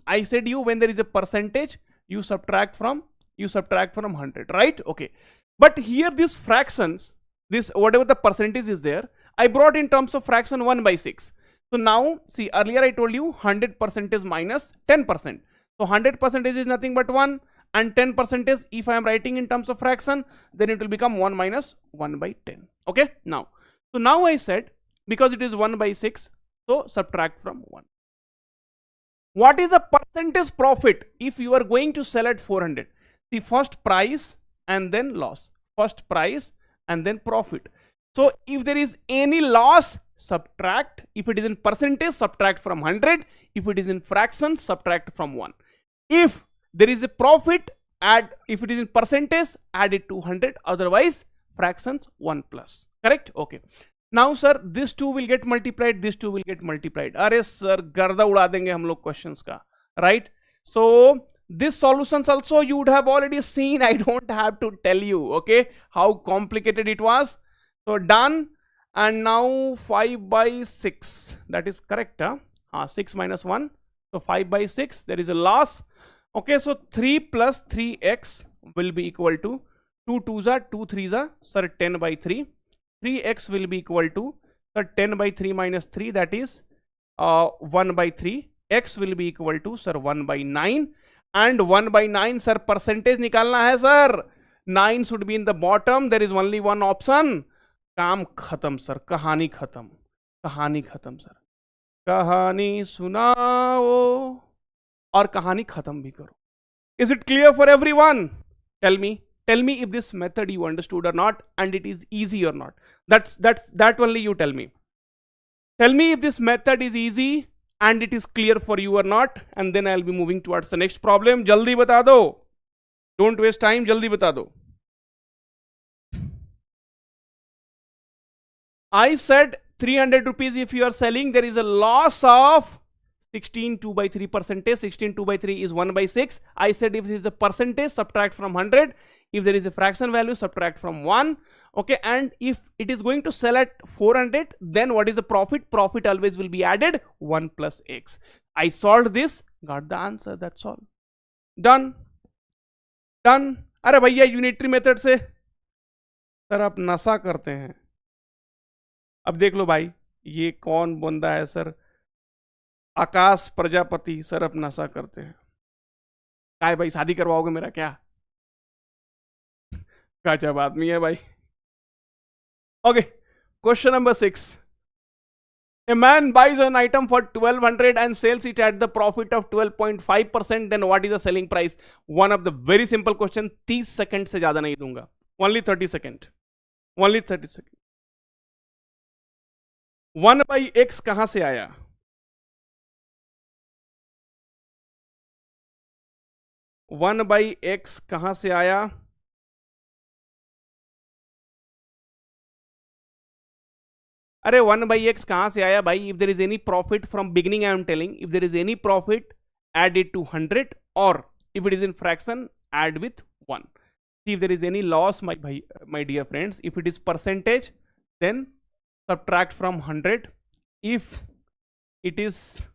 I said you, when there is a percentage, you subtract from 100, right? Okay, but here these fractions, this whatever the percentage is there, I brought in terms of fraction 1 by 6. So now see, earlier I told you 100% is minus 10%. So 100% is nothing but 1, and 10% if I am writing in terms of fraction, then it will become 1 minus 1 by 10. Okay, now, so now I said, because it is 1 by 6, so subtract from 1. What is the percentage profit if you are going to sell at 400? The first price and then loss, first price and then profit. So if there is any loss, subtract. If it is in percentage, subtract from 100. If it is in fractions, subtract from 1. If there is a profit, add. If it is in percentage, add it to 100. Otherwise, fractions 1 plus. Correct? Okay. Now sir, this 2 will get multiplied, this 2 will get multiplied. Arey sir, garda उड़ा देंगे हम लोग questions का, right? So this solutions also you would have already seen. I don't have to tell you, okay, how complicated it was. So done. And now 5 by 6, that is correct, huh? 6 minus 1, so 5 by 6, there is a loss. Okay, so 3 plus 3x will be equal to 2 2s are 2 3s are, sir, 10 by 3. 3x will be equal to, sir, 10 by 3 minus 3, that is 1 by 3. X will be equal to, sir, 1 by 9. And 1 by 9, sir, percentage निकालना है, sir. 9 should be in the bottom. There is only one option. काम खत्म sir, कहानी खत्म, कहानी खत्म sir, कहानी सुनाओ और कहानी खत्म भी करो. Is it clear for everyone? Tell me if this method you understood or not, and it is easy or not. That only you tell me. Tell me if this method is easy and it is clear for you or not, and then I'll be moving towards the next problem. Jaldi bata do. Don't waste time, jaldi bata do. I said 300 rupees if you are selling, there is a loss of 16 2 by 3 percentage. 16 2 by 3 is 1 by 6. I said if it is a percentage, subtract from 100. If there is a fraction value, subtract from 1. Okay, and if it is going to sell at 400, then what is the profit? Profit always will be added 1 plus x. I solved this, got the answer, that's all. Done. Done. अरे भैया unitary method से sir आप नशा करते हैं. अब देख लो भाई, ये कौन बंदा है सर? आकाश प्रजापति सर, अब नशा करते हैं. काय भाई, शादी करवाओगे मेरा क्या? गजब आदमी है भाई. Okay, question number 6. A man buys an item for 1200 and sells it at the profit of 12.5%. Then what is the selling price? One of the very simple question. 30 second से ज्यादा नहीं दूंगा. Only 30 second. Only 30 second. 1 by x कहां से आया? One by x कहां से आया? अरे 1 by x कहां से आया भाई? If there is any profit from beginning, I am telling, if there is any profit, add it to 100, or if it is in fraction, add with 1. See, if there is any loss, my dear friends, if it is percentage, then subtract from 100. If it is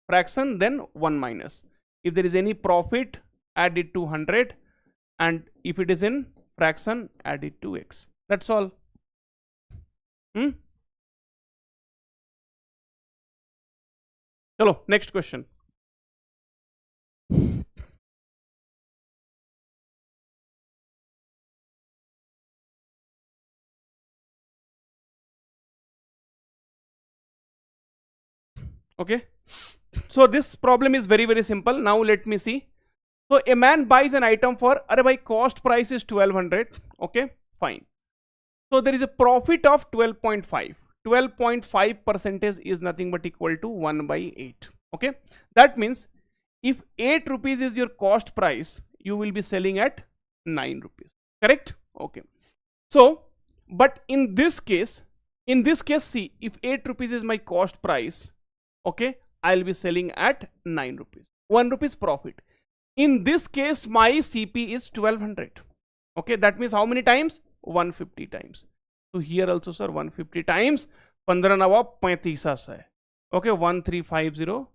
fraction, then 1 minus. If there is any profit, add it to 100, and if it is in fraction, add it to x. That's all. Chalo, next question. Okay, so this problem is very very simple. Now let me see. So a man buys an item for, अरे भाई cost price is 1200. Okay, fine. So there is a profit of 12.5. 12.5 percentage is nothing but equal to 1 by 8. Okay, that means if 8 rupees is your cost price, you will be selling at 9 rupees. Correct? Okay. So, but in this case, see, if 8 rupees is my cost price, okay, I'll be selling at 9 rupees. 1 rupees profit. In this case, my CP is 1200. Okay, that means how many times? 150 times. So here also, sir, 150 times 15 नवा 35 है. Okay, 1350.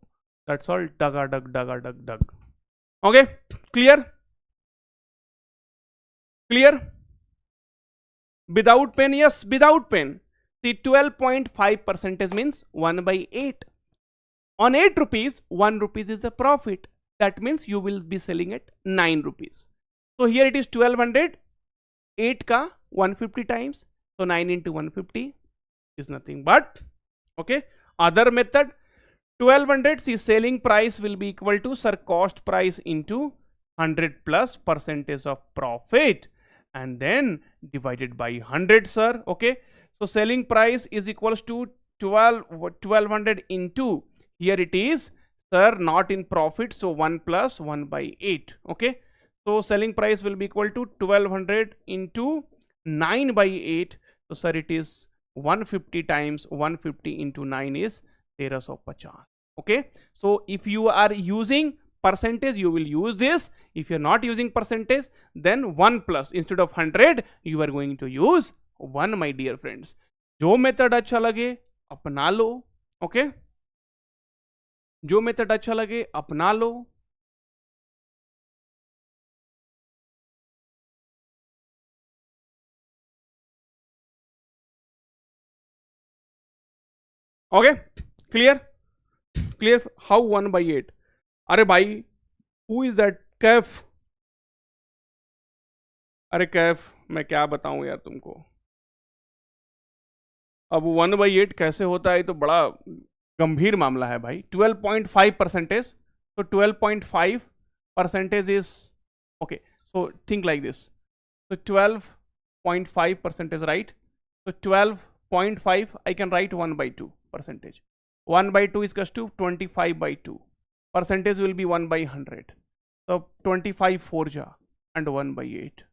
That's all. Dug. Okay, clear? Clear? Without pen? Yes, without pen. See, 12.5 percentage means 1 by 8. On 8 rupees, 1 rupees is a profit. That means you will be selling at 9 rupees. So here it is 1200. 8 ka 150 times. So 9 into 150 is nothing but, okay, other method, 1200, see, selling price will be equal to, sir, cost price into 100 plus percentage of profit, and then divided by 100, sir. Okay, so selling price is equals to 1200 into, here it is, sir, not in profit, so 1 plus 1 by 8. Okay, so selling price will be equal to 1200 into 9 by 8. So sir, it is 150 times 150 into 9 is 1350. Okay, so if you are using percentage, you will use this. If you are not using percentage, then 1 plus, instead of 100 you are going to use 1, my dear friends. जो method अच्छा लगे अपना लो. Okay, जो method अच्छा लगे अपना लो. Okay, clear? Clear? How 1 by 8? अरे भाई, हु इज दैट? कैफ. अरे कैफ, मैं क्या बताऊं यार तुमको. अब 1 by 8 कैसे होता है, तो बड़ा गंभीर मामला है भाई. 12.5 परसेंटेज. तो 12.5 percentage is, okay, so think like this. So 12.5 percentage, right? So 12.5 I can write 1 by 2 percentage. 1 by 2 is equals to 25 by 2. Percentage will be 1 by 100. So 25 4 ja and 1 by 8.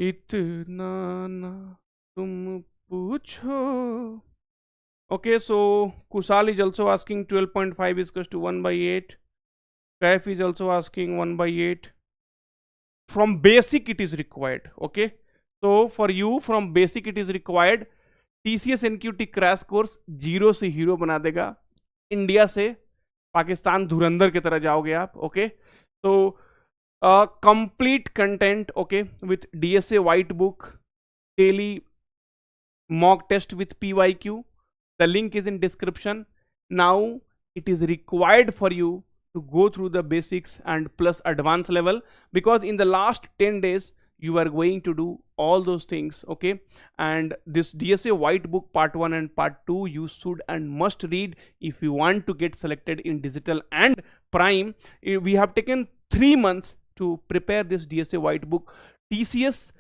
इतना ना तुम पूछो. Okay, so Kusal is also asking 12.5 is equals to 1 by 8. Kaif is also asking 1 by 8. From basic it is required. Okay, so for you from basic it is required. TCS NQT crash course 0 से hero बना देगा. India से पाकिस्तान धुरंधर की तरह जाओगे आप. Okay, तो complete content, okay, with DSA white book, daily mock test with PYQ. The link is in description. Now it is required for you to go through the basics and plus advanced level, because in the last 10 days you are going to do all those things. Okay, and this DSA white book part 1 and part 2 you should and must read if you want to get selected in digital and prime. We have taken 3 months to prepare this DSA white book. TCS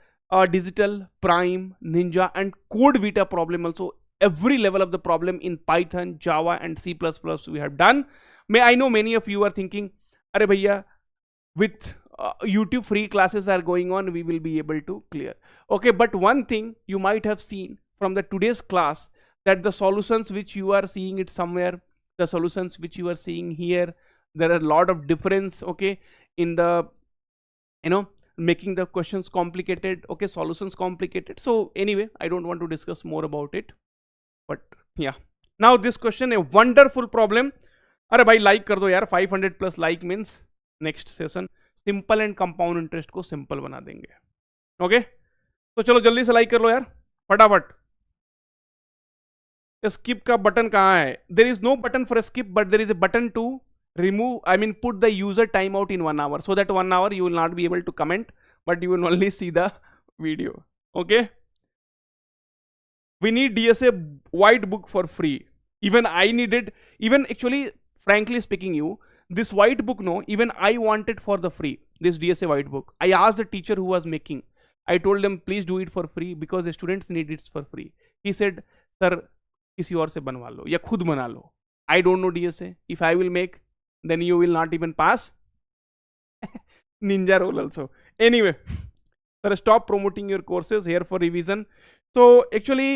digital, prime, ninja and code vita problem also. Every level of the problem in Python, Java and C++ we have done. I know many of you are thinking, "Arey bhaiya, with YouTube free classes are going on, we will be able to clear." Okay, but one thing you might have seen from the today's class, that the solutions which you are seeing it somewhere, the solutions which you are seeing here, there are a lot of difference, okay, in the, making the questions complicated, okay, solutions complicated. So anyway, I don't want to discuss more about it, but yeah. Now this question, a wonderful problem. अरे भाई like कर दो यार, 500 plus like means next session simple and compound interest को simple बना देंगे. Okay, तो चलो जल्दी से लाइक कर लो यार फटाफट. स्किप का बटन कहाँ है? There is no button for skip, but there is a button to remove, I mean put the user timeout in 1 hour, so that 1 hour you will not be able to comment, but you will only see the video. Okay, we need DSA white book for free. Even I needed, even actually frankly speaking you, this white book, no, even I wanted for the free, this DSA white book. I asked the teacher who was making, I told them please do it for free because the students need it for free. He said, sir किसी और से बनवा लो या खुद बना लो. I don't know DSA. If I will make, then you will not even pass. Ninja roll also. Anyway, sir, stop promoting your courses here for revision. So actually,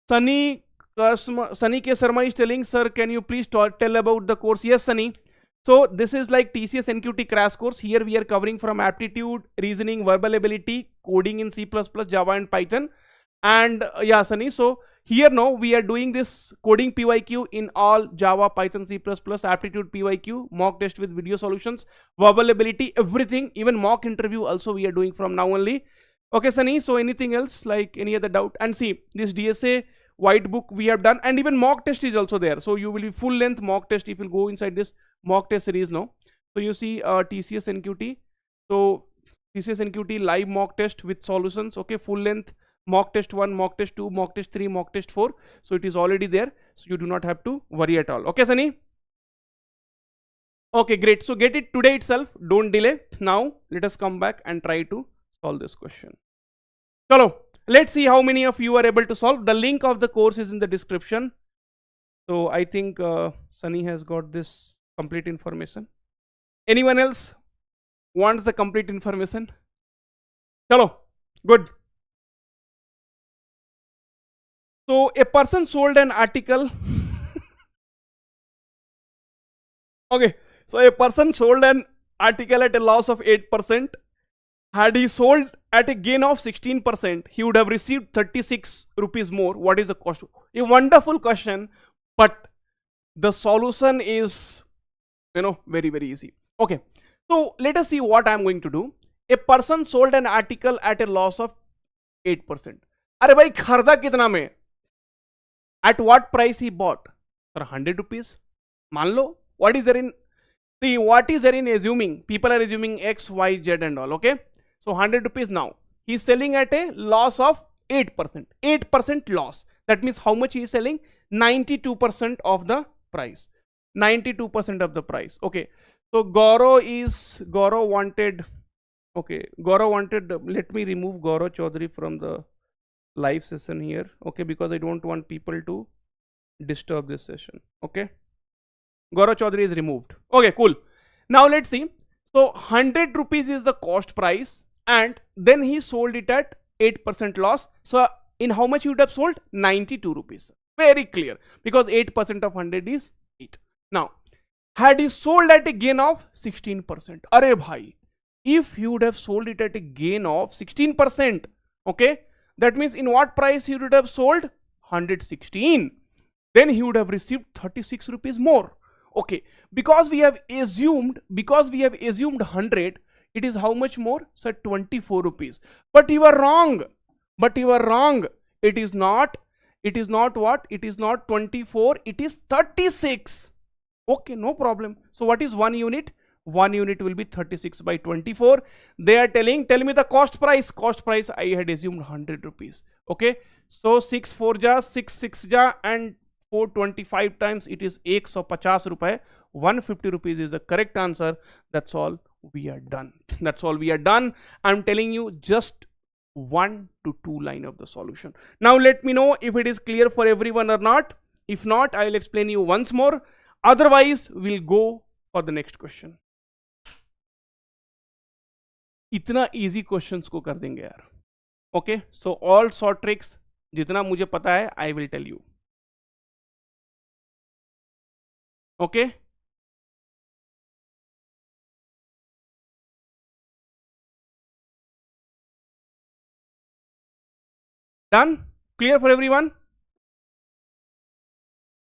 Sunny K. Sharma is telling, sir, can you please tell about the course? Yes, Sunny. So this is like TCS NQT crash course. Here we are covering from aptitude, reasoning, verbal ability, coding in C++, Java and Python. And yeah, Sunny. So here now we are doing this coding PYQ in all Java, Python, C++, aptitude PYQ, mock test with video solutions, verbal ability, everything, even mock interview also we are doing from now only. Okay, Sunny. So anything else, like any other doubt? And see, this DSA white book we have done, and even mock test is also there. So you will be full length mock test if you go inside this mock test series now. So you see TCS NQT. So TCS NQT live mock test with solutions. Okay, full length mock test 1, mock test 2, mock test 3, mock test 4. So it is already there. So you do not have to worry at all. Okay, Sunny? Okay, great. So get it today itself. Don't delay. Now let us come back and try to solve this question. Chalo. Let's see how many of you are able to solve. The link of the course is in the description. So I think Sunny has got this complete information. Anyone else wants the complete information? Chalo, good. So a person sold an article. Okay, so a person sold an article at a loss of 8%. Had he sold at a gain of 16%, he would have received 36 rupees more. What is the cost? A wonderful question, but the solution is, very, very easy. Okay, so let us see what I am going to do. A person sold an article at a loss of 8%. अरे भाई खरीदा कितना में? At what price he bought? Sir, 100 rupees. मान लो. What is there in? See, what is there in assuming? People are assuming X, Y, Z and all. Okay. So 100 rupees now. He is selling at a loss of 8%. 8% loss. That means how much he is selling? 92% of the price. 92% of the price. Okay. So Gaurav wanted. Okay. Gaurav wanted. Let me remove Gaurav Chaudhary from the live session here. Okay. Because I don't want people to disturb this session. Okay. Gaurav Chaudhary is removed. Okay. Cool. Now let's see. So 100 rupees is the cost price. And then he sold it at 8% loss. So in how much you would have sold? 92 rupees. Very clear. Because 8% of 100 is 8. Now, had he sold at a gain of 16%. Arey bhai. If he would have sold it at a gain of 16%. Okay. That means in what price he would have sold? 116. Then he would have received 36 rupees more. Okay. Because we have assumed 100. It is how much more? Sir, 24 rupees. But you are wrong. It is not what? It is not 24. It is 36. Okay, no problem. So what is 1 unit? 1 unit will be 36 by 24. They are tell me the cost price. Cost price I had assumed 100 rupees. Okay. So 6 4 ja, 6 6 ja and 425 times it is 150 rupees. 150 rupees is the correct answer. That's all. We are done. That's all we are done. I'm telling you just 1 to 2 line of the solution. Now let me know if it is clear for everyone or not. If not, I'll explain you once more. Otherwise, we'll go for the next question. इतना easy questions को कर देंगे यार. Okay, so all short tricks जितना मुझे पता है I will tell you. Okay. Done? Clear for everyone?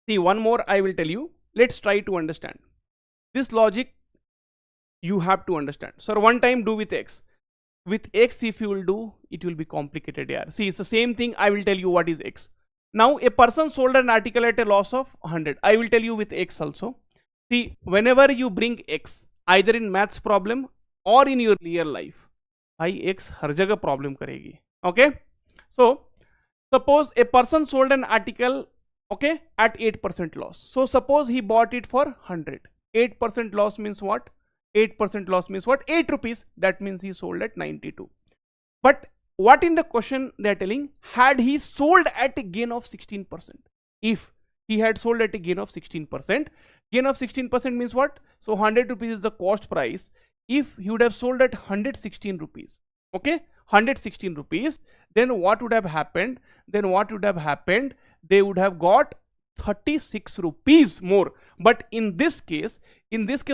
See, one more I will tell you. Let's try to understand. This logic you have to understand. So one time do with X. With X if you will do, it will be complicated here. See, it's the same thing. I will tell you what is X. Now a person sold an article at a loss of 100. I will tell you with X also. See, whenever you bring X, either in maths problem or in your real life, I X हर जगह problem करेगी. Okay? So Suppose a person sold an article, okay, at 8% loss. So suppose he bought it for 100. 8% loss means what? 8% loss means what? 8 rupees. That means he sold at 92. But what in the question they are telling? Had he sold at a gain of 16%? If he had sold at a gain of 16%, gain of 16% means what? So 100 rupees is the cost price. If he would have sold at 116 rupees, okay, 116 rupees, then what would have happened? Then what would have happened? They would have got 36 rupees more. But in this case,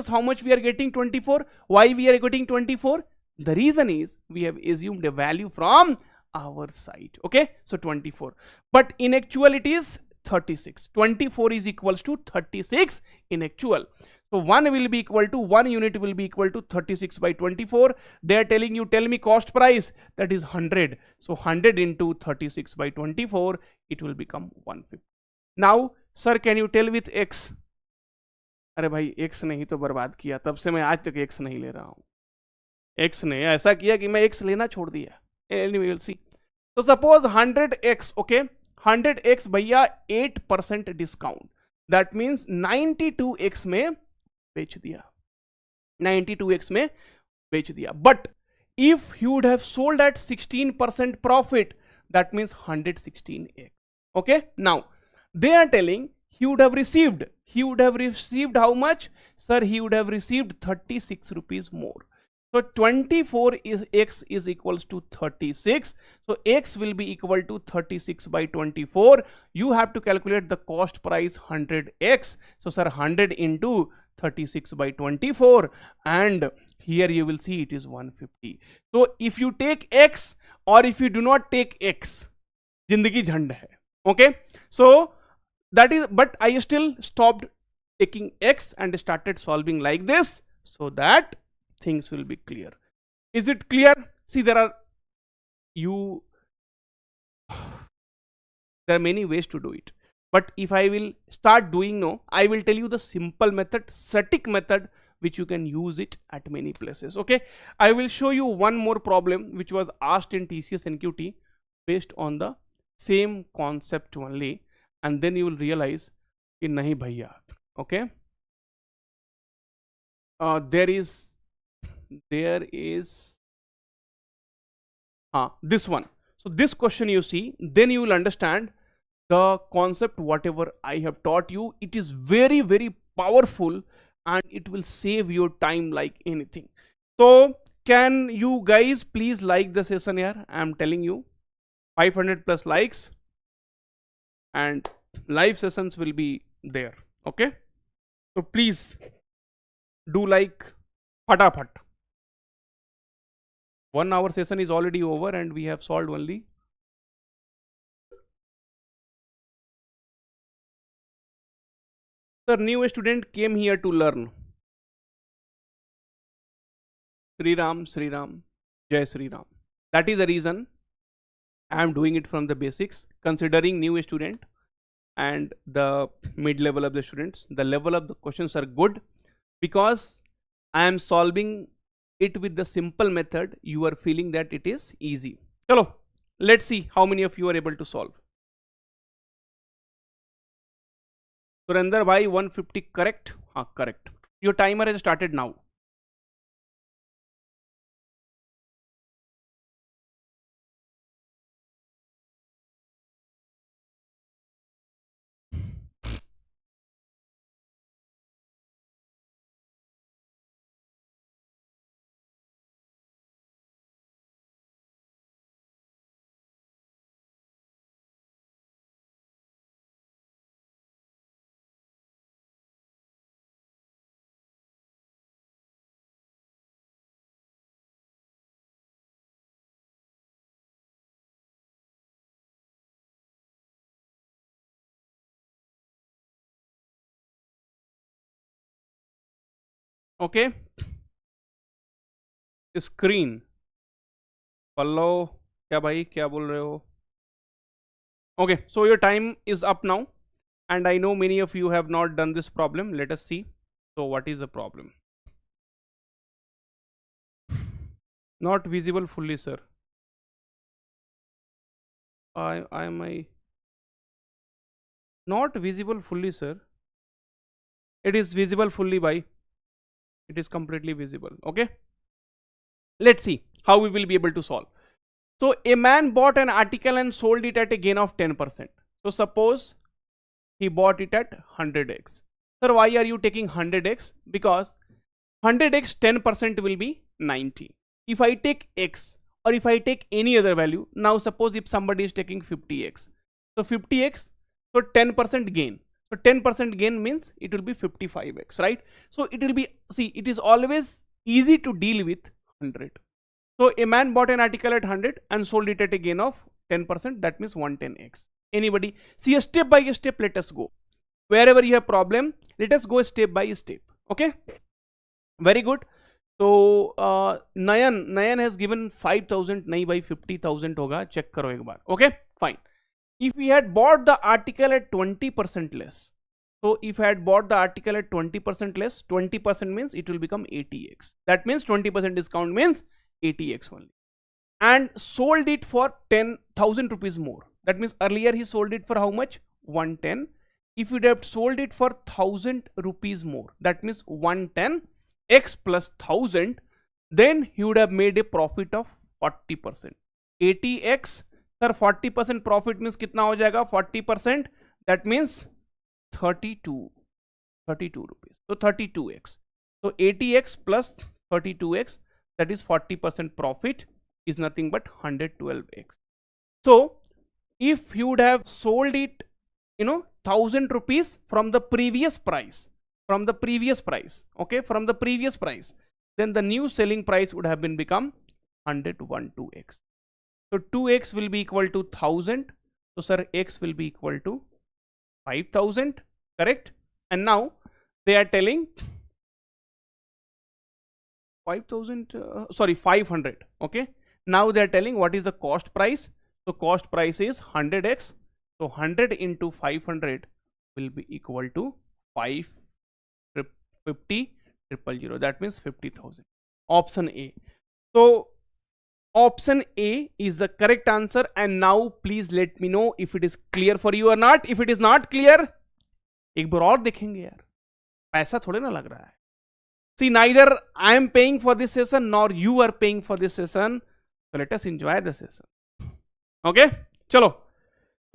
how much we are getting? 24. Why we are getting 24? The reason is we have assumed a value from our side. Okay, so 24. But in actual it is 36. 24 is equals to 36 in actual. So 1 will be equal to 1 unit will be equal to 36 by 24. They are telling you, tell me cost price, that is 100. So 100 into 36 by 24, it will become 150. Now sir, can you tell with x? अरे भाई x नहीं तो बर्बाद किया, तब से मैं आज तक x नहीं ले रहा हूँ. x ने ऐसा किया कि मैं x लेना छोड़ दिया. Anyway, we'll see. So suppose 100x, okay, 100x भैया 8% डिस्काउंट, दैट मीन्स 92x में बेच दिया, 92x में बेच दिया. But if you would have sold at 16% profit, that means 116x. okay, now they are telling he would have received how much? Sir, he would have received 36 rupees more. So 24 is x is equals to 36. So x will be equal to 36 by 24. You have to calculate the cost price 100x. So sir, 100 into 36 by 24, and here you will see it is 150. So if you take x or if you do not take x, जिंदगी झंड है. Okay, so that is, but I still stopped taking x and started solving like this so that things will be clear. Is it clear? See, there are many ways to do it, but if I will start doing now, I will tell you the simple method, static method, which you can use it at many places. Okay, I will show you one more problem which was asked in TCS NQT based on the same concept only, and then you will realize कि नहीं भैया. Okay, there is this one. So this question you see, then you will understand the concept whatever I have taught you. It is very, very powerful and it will save your time like anything. So can you guys please like the session here? I am telling you 500 plus likes and live sessions will be there. Okay, so please do like fatafat. 1 hour session is already over and we have solved only. Sir, new student came here to learn. Sri Ram, Jai Sri Ram. That is the reason I am doing it from the basics, considering new student and the mid level of the students. The level of the questions are good because I am solving it with the simple method. You are feeling that it is easy. Hello, let's see how many of you are able to solve. Surinder bhai, 150 correct? Correct. Your timer has started now. Okay, screen Pallav क्या भाई क्या बोल रहे हो? Okay, so your time is up now and I know many of you have not done this problem. Let us see. So what is the problem? Not visible fully, sir. I am I not visible fully, sir? It is visible fully by, it is completely visible. Okay, let's see how we will be able to solve. So a man bought an article and sold it at a gain of 10%. So suppose he bought it at 100x. Sir, why are you taking 100x? Because 100x 10% will be 90. If I take x, or if I take any other value, now suppose if somebody is taking 50x, so 50x, so 10% gain, so 10% gain means it will be 55x, right? So it will be, see, it is always easy to deal with 100. So a man bought an article at 100 and sold it at a gain of 10%, that means 110x. Anybody see, a step by step, let us go. Wherever you have problem, let us go step by step. Okay, very good. So Nayan has given 5,000, nahi bhai 50,000 hoga, check karo ek baar. Okay, fine. If we had bought the article at 20% less, so if I had bought the article at 20% less, 20% means it will become 80x. That means 20% discount means 80x only. And sold it for 10,000 rupees more. That means earlier he sold it for how much? 110. If you'd have sold it for 1,000 rupees more, that means 110 x plus 1,000, then he would have made a profit of 40%. 80x, sir, 40% profit means kitna ho jayega? 40%, that means 32 rupees. So 32x. So 80x plus 32x, that is 40% profit, is nothing but 112x. So if you would have sold it, 1,000 rupees from the previous price, okay, from the previous price, then the new selling price would have been become 112x. So 2x will be equal to 1,000. So sir, x will be equal to 5,000, correct? And now they are telling 500. Okay, now they are telling what is the cost price. So cost price is 100x. So 100 into 500 will be equal to 550,000. That means 50,000. Option A. So option A is the correct answer. And now please let me know if it is clear for you or not. If it is not clear, एक बार और देखेंगे यार, पैसा थोड़े ना लग रहा है. See, neither I am paying for this session nor you are paying for this session. So let us enjoy the session. Okay, chalo.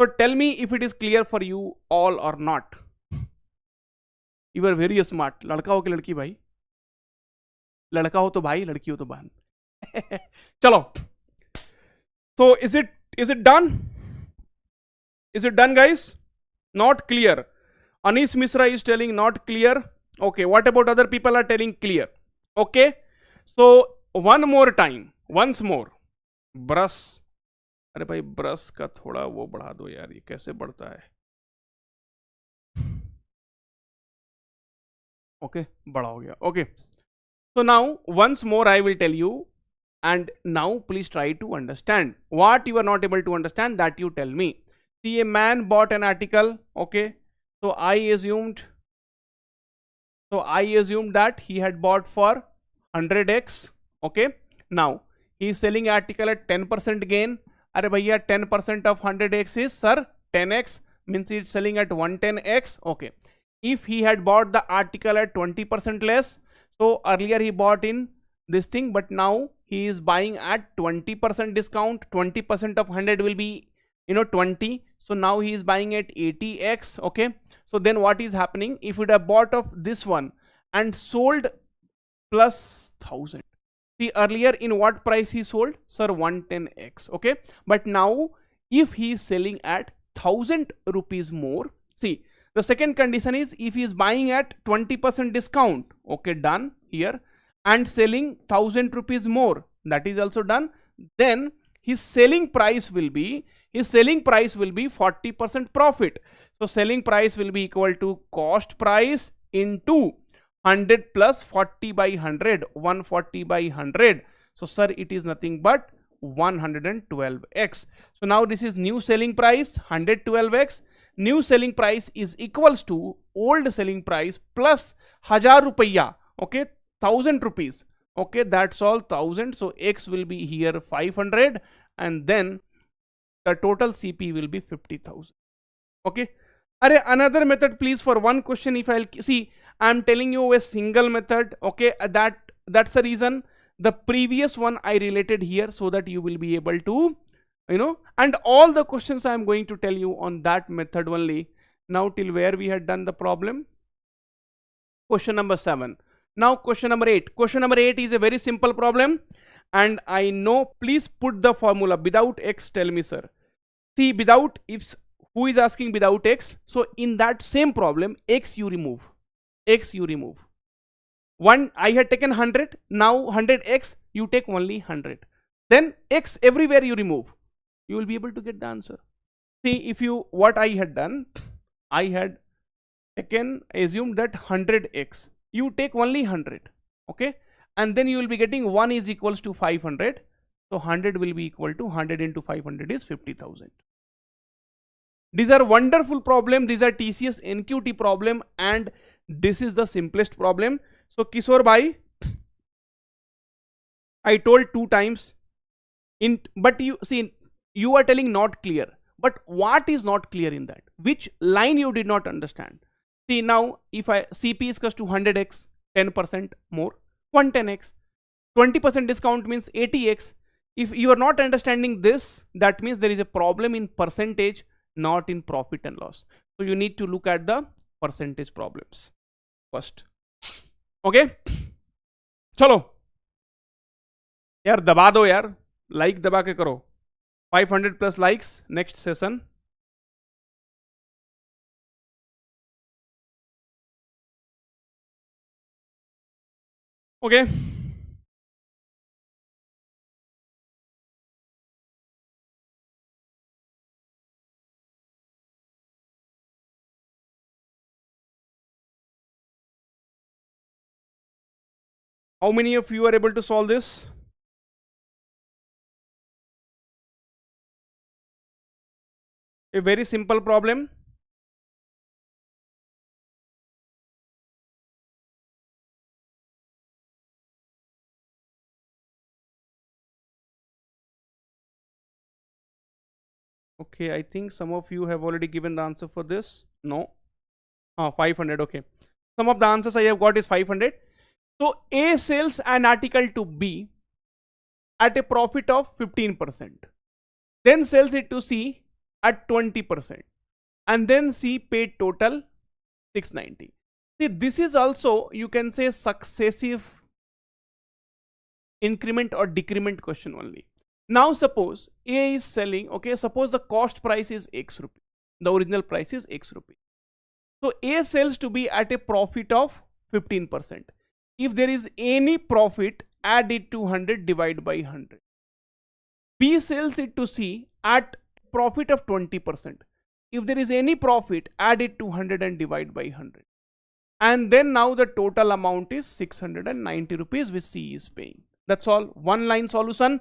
So tell me if it is clear for you all or not. You are very smart. लड़का हो कि लड़की भाई? लड़का हो तो भाई, लड़की हो तो बहन. चलो. So is it done? Is it done, guys? Not clear. Anish Misra is telling not clear. Okay, what about other people are telling clear? Okay, so one more time, once more. Brush. अरे भाई brush का थोड़ा वो बढ़ा दो यार, ये कैसे बढ़ता है? Okay, बड़ा हो गया. Okay, so now once more I will tell you, and now please try to understand. What you are not able to understand, that you tell me. See, a man bought an article. Okay, so I assumed that he had bought for 100x. Okay, now he is selling article at 10% gain. Arey bhaiya, 10% of 100x is, sir, 10x, means he is selling at 110x. Okay, if he had bought the article at 20% less, so earlier he bought in this thing, but now he is buying at 20% discount. 20% of 100 will be 20. So now he is buying at 80x. Okay, so then what is happening? If you would have bought of this one and sold plus 1,000, see, earlier in what price he sold? Sir, 110x. Okay, but now if he is selling at 1,000 rupees more, see, the second condition is if he is buying at 20% discount. Okay, done here, and selling 1,000 rupees more, that is also done. Then his selling price will be 40% profit. So selling price will be equal to cost price into 100 plus 40 by 100, 140 by 100. So sir, it is nothing but 112x. So now this is new selling price, 112x. New selling price is equals to old selling price plus 1000 rupiya. Okay, 1,000 rupees. Okay, that's all, 1,000. So x will be here 500, and then the total CP will be 50,000. Okay. Are another method, please, for one question. If I'll see, I'm telling you a single method. Okay, that's the reason the previous one I related here, so that you will be able to, and all the questions I'm going to tell you on that method only. Now till where we had done the problem? Question number 7. Now question number 8. Question number 8 is a very simple problem, and I know, please put the formula without x. Tell me, sir. See, without, if who is asking without x, so in that same problem, x you remove. One, I had taken 100, now 100x, you take only 100. Then x everywhere you remove. You will be able to get the answer. See, if you, what I had done, I had taken, assumed that 100x, you take only 100, okay, and then you will be getting 1 is equals to 500, so 100 will be equal to 100 into 500 is 50,000. These are wonderful problem, these are TCS NQT problem, and this is the simplest problem. So Kishore bhai, I told 2 times, but you see, you are telling not clear, but what is not clear in that? Which line you did not understand? See, now if I CP is equals to 100x, 10% more, 110x, 20% discount means 80x. If you are not understanding this, that means there is a problem in percentage, not in profit and loss. So you need to look at the percentage problems first. Okay, चलो यार दबा दो यार, like दबा के करो. 500 plus likes next session. Okay, how many of you are able to solve this? A very simple problem. Okay, I think some of you have already given the answer for this. No. 500. Okay. Some of the answers I have got is 500. So A sells an article to B at a profit of 15%. Then sells it to C at 20%. And then C paid total 690. See, this is also, you can say, successive increment or decrement question only. Now suppose A is selling, okay, suppose the cost price is X rupee. The original price is X rupee. So A sells to B at a profit of 15%. If there is any profit, add it to 100, divide by 100. B sells it to C at profit of 20%. If there is any profit, add it to 100 and divide by 100. And then now the total amount is 690 rupees which C is paying. That's all. One line solution.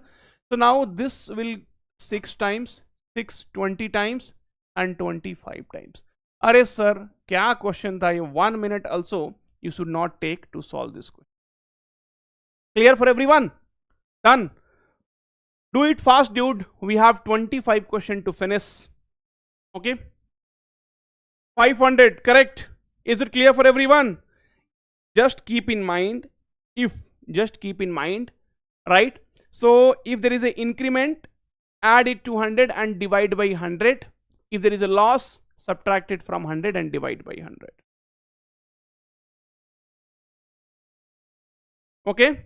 So now this will 6 times, 6, 20 times and 25 times. Arey sir, kya question tha ye? 1 minute also you should not take to solve this question. Clear for everyone? Done. Do it fast, dude. We have 25 questions to finish. Okay. 500, correct. Is it clear for everyone? Just keep in mind, right? So if there is an increment, add it to 100 and divide by 100. If there is a loss, subtract it from 100 and divide by 100. Okay?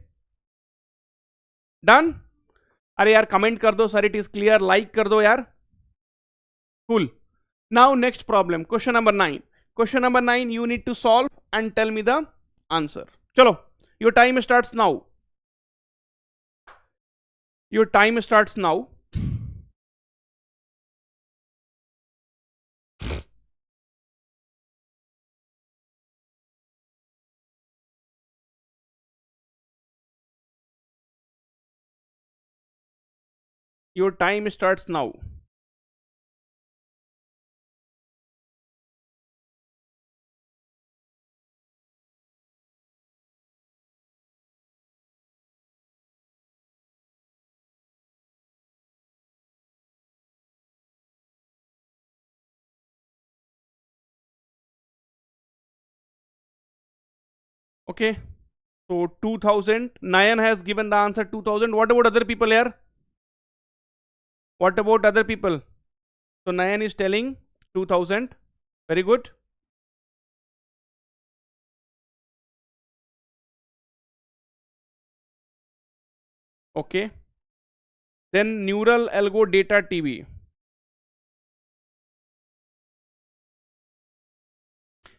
Done? अरे यार comment कर दो sir, it is clear. Like कर दो यार. Cool. Now next problem, question number 9. Question number 9 you need to solve and tell me the answer. Chalo, your time starts now. Your time starts now. Your time starts now. Okay, so 2000. Nayan has given the answer 2000. What about other people here? What about other people? So Nayan is telling 2000. Very good. Okay. Then neural algo data TV.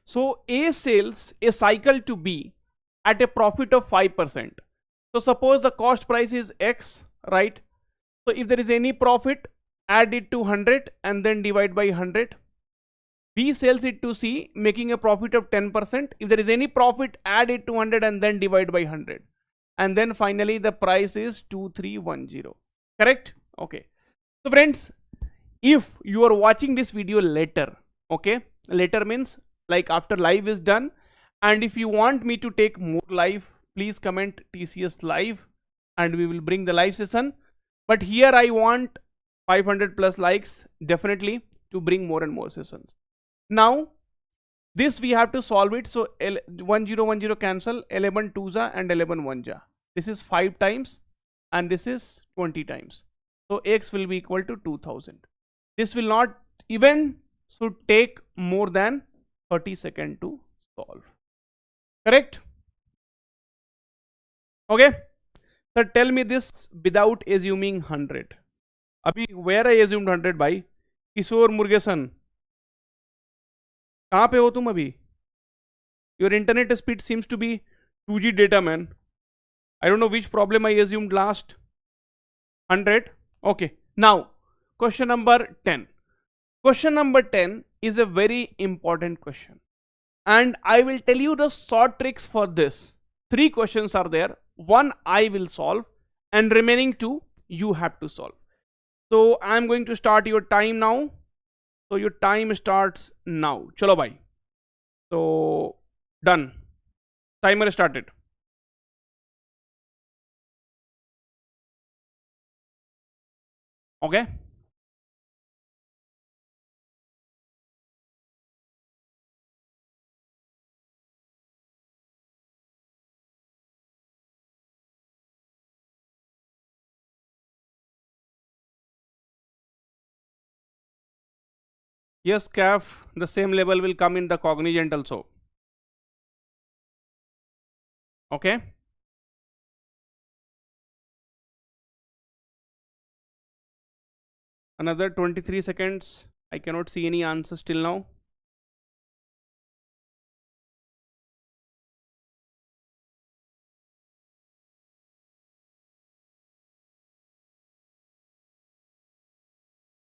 So A sells a cycle to B at a profit of 5%. So suppose the cost price is X, right? So if there is any profit, add it to 100 and then divide by 100. B sells it to C, making a profit of 10%. If there is any profit, add it to 100 and then divide by 100. And then finally the price is 2310. Correct? Okay. So friends, if you are watching this video later, okay, later means like after live is done, and if you want me to take more live, please comment TCS live and we will bring the live session. But here I want 500 plus likes definitely to bring more and more sessions. Now this we have to solve it. So 1010 cancel, 11 2ja and 11 1ja. This is 5 times and this is 20 times. So x will be equal to 2000. This will not even should take more than 30 seconds to solve. Correct? Okay. So tell me this without assuming 100. Abhi where I assumed 100 by Kishore Murugesan. कहाँ पे हो तुम अभी? Your internet speed seems to be 2G data, man. I don't know which problem I assumed last. 100. Okay. Now, question number 10. Question number 10 is a very important question. And I will tell you the short tricks for this. 3 questions are there. 1 I will solve and remaining 2 you have to solve. So I am going to start your time now. So your time starts now. Chalo bhai. So done. Timer started. Okay. Yes, CAF, the same level will come in the cognizant also. Okay. Another 23 seconds. I cannot see any answers till now.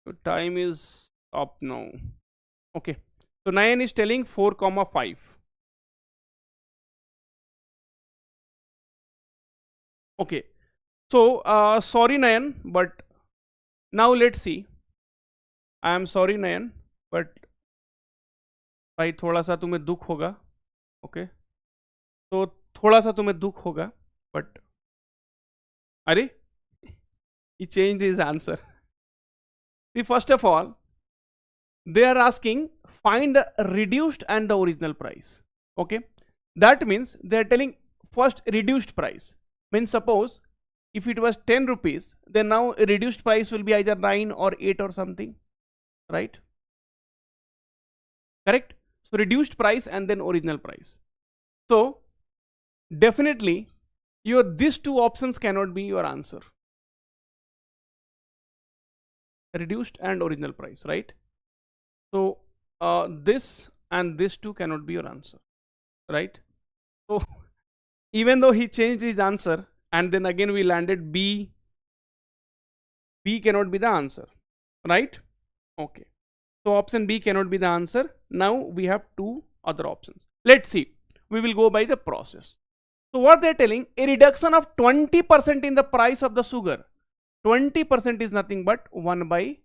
So time is up now. Okay. So Nayan is telling 4,5. Okay. So sorry Nayan, but now let's see. I am sorry Nayan, but भाई थोड़ा सा तुम्हें दुख होगा. Okay. तो थोड़ा सा तुम्हें दुख होगा, but अरे he changed his answer. See, first of all, they are asking find the reduced and the original price. Okay, that means they are telling first reduced price. Means suppose if it was 10 rupees, then now reduced price will be either 9 or 8 or something, right? Correct? So reduced price and then original price. So definitely your these 2 options cannot be your answer. Reduced and original price, right? So this and this 2 cannot be your answer, right? So even though he changed his answer and then again we landed B cannot be the answer, right? Okay, so option B cannot be the answer. Now we have 2 other options. Let's see, we will go by the process. So what they're telling, a reduction of 20% in the price of the sugar. 20% is nothing but 1 by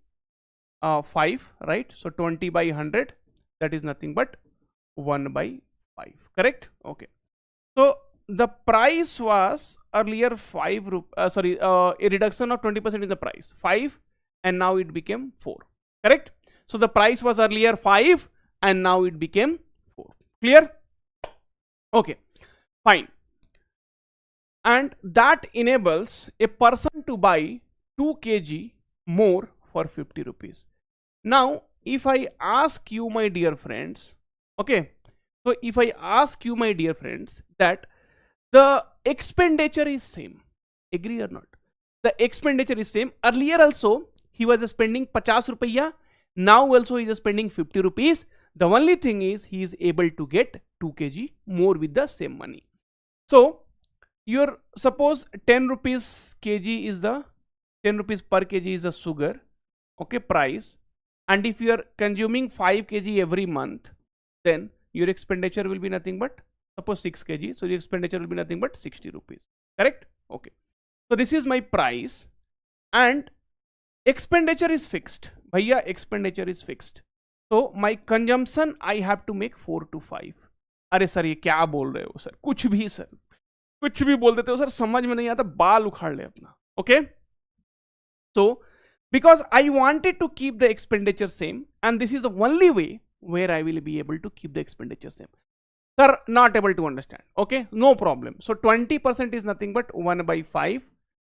5, right? So 20 by 100, that is nothing but 1 by 5, correct? Okay. So the price was earlier 5 rupees, a reduction of 20% in the price, 5, and now it became 4, correct? So the price was earlier 5 and now it became 4. Clear? Okay. Fine. And that enables a person to buy 2 kg more for 50 rupees. Now, if I ask you, my dear friends, okay, so if I ask you, my dear friends, that the expenditure is same, agree or not? The expenditure is same. Earlier also, he was spending 50 rupiya. Now also he is spending 50 rupees. The only thing is he is able to get 2 kg more with the same money. So, your suppose 10 rupees kg is the 10 rupees per kg is the sugar, okay, price. And if you are consuming 5 kg every month, then your expenditure will be nothing but, suppose 6 kg, so the expenditure will be nothing but 60 rupees, correct? Okay, so this is my price and expenditure is fixed. Bhaiya, expenditure is fixed. So my consumption I have to make 4 to 5. अरे sir ये क्या बोल रहे हो sir, कुछ भी sir, कुछ भी बोल देते हो सर, समझ में नहीं आता, बाल उखाड़ ले अपना. Okay, so because I wanted to keep the expenditure same, and this is the only way where I will be able to keep the expenditure same. Sir, not able to understand. Okay, no problem. So 20% is nothing but 1 by 5.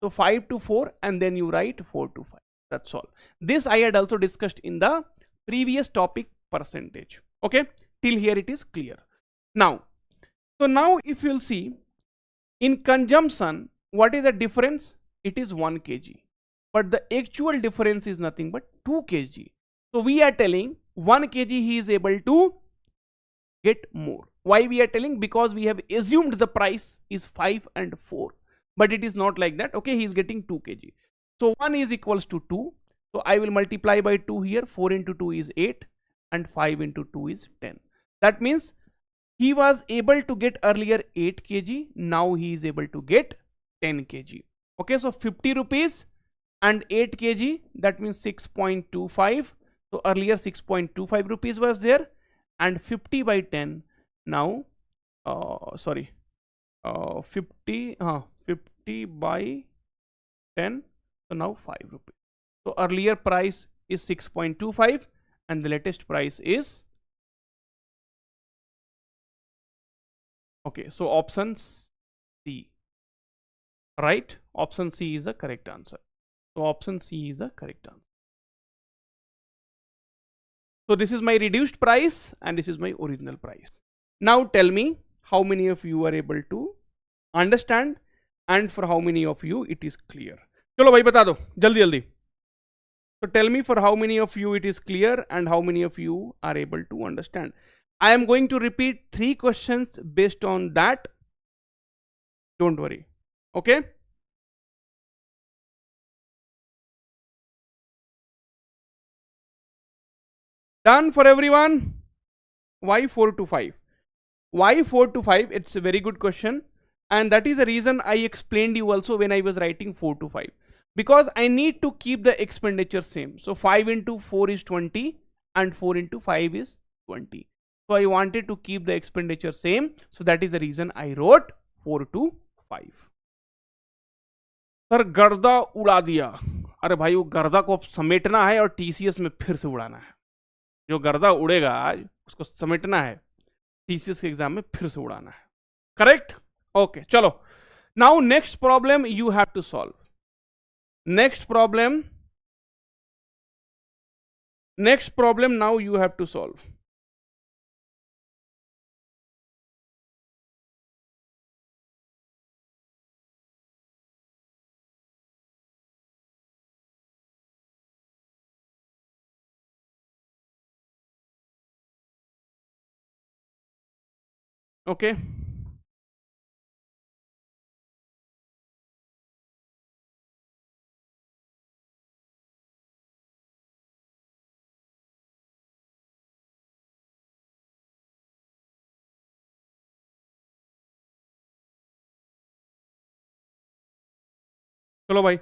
So 5 to 4, and then you write 4 to 5. That's all. This I had also discussed in the previous topic percentage. Okay, till here it is clear. Now, so now if you'll see, in consumption, what is the difference? It is 1 kg. But the actual difference is nothing but 2 kg. So we are telling 1 kg he is able to get more. Why we are telling? Because we have assumed the price is 5 and 4. But it is not like that. Okay, he is getting 2 kg. So 1 is equals to 2. So I will multiply by 2 here. 4 into 2 is 8 and 5 into 2 is 10. That means he was able to get earlier 8 kg. Now he is able to get 10 kg. Okay, so 50 rupees and 8 kg, that means 6.25. So earlier 6.25 rupees was there, and 50 by 10 now 50 by 10, so now 5 rupees. So earlier price is 6.25 and the latest price is, okay, so option C, right? Option C is the correct answer. So option C is the correct answer. So this is my reduced price and this is my original price. Now tell me how many of you are able to understand and for how many of you it is clear. चलो भाई बता दो जल्दी जल्दी. So tell me for how many of you it is clear and how many of you are able to understand. I am going to repeat 3 questions based on that. Don't worry. Okay. Done for everyone? Why 4 to 5? Why 4 to 5? It's a very good question. And that is the reason I explained you also when I was writing 4 to 5. Because I need to keep the expenditure same. So 5 into 4 is 20 and 4 into 5 is 20. So I wanted to keep the expenditure same. So that is the reason I wrote 4 to 5. Sir गर्दा उड़ा दिया. अरे भाई वो गर्दा को समेटना है और टीसीएस में फिर से उड़ाना है. जो गर्दा उड़ेगा आज उसको समेटना है, टीसीएस के एग्जाम में फिर से उड़ाना है. करेक्ट? ओके, चलो. Now next problem you have to solve. Next problem now you have to solve. Okay. चलो भाई,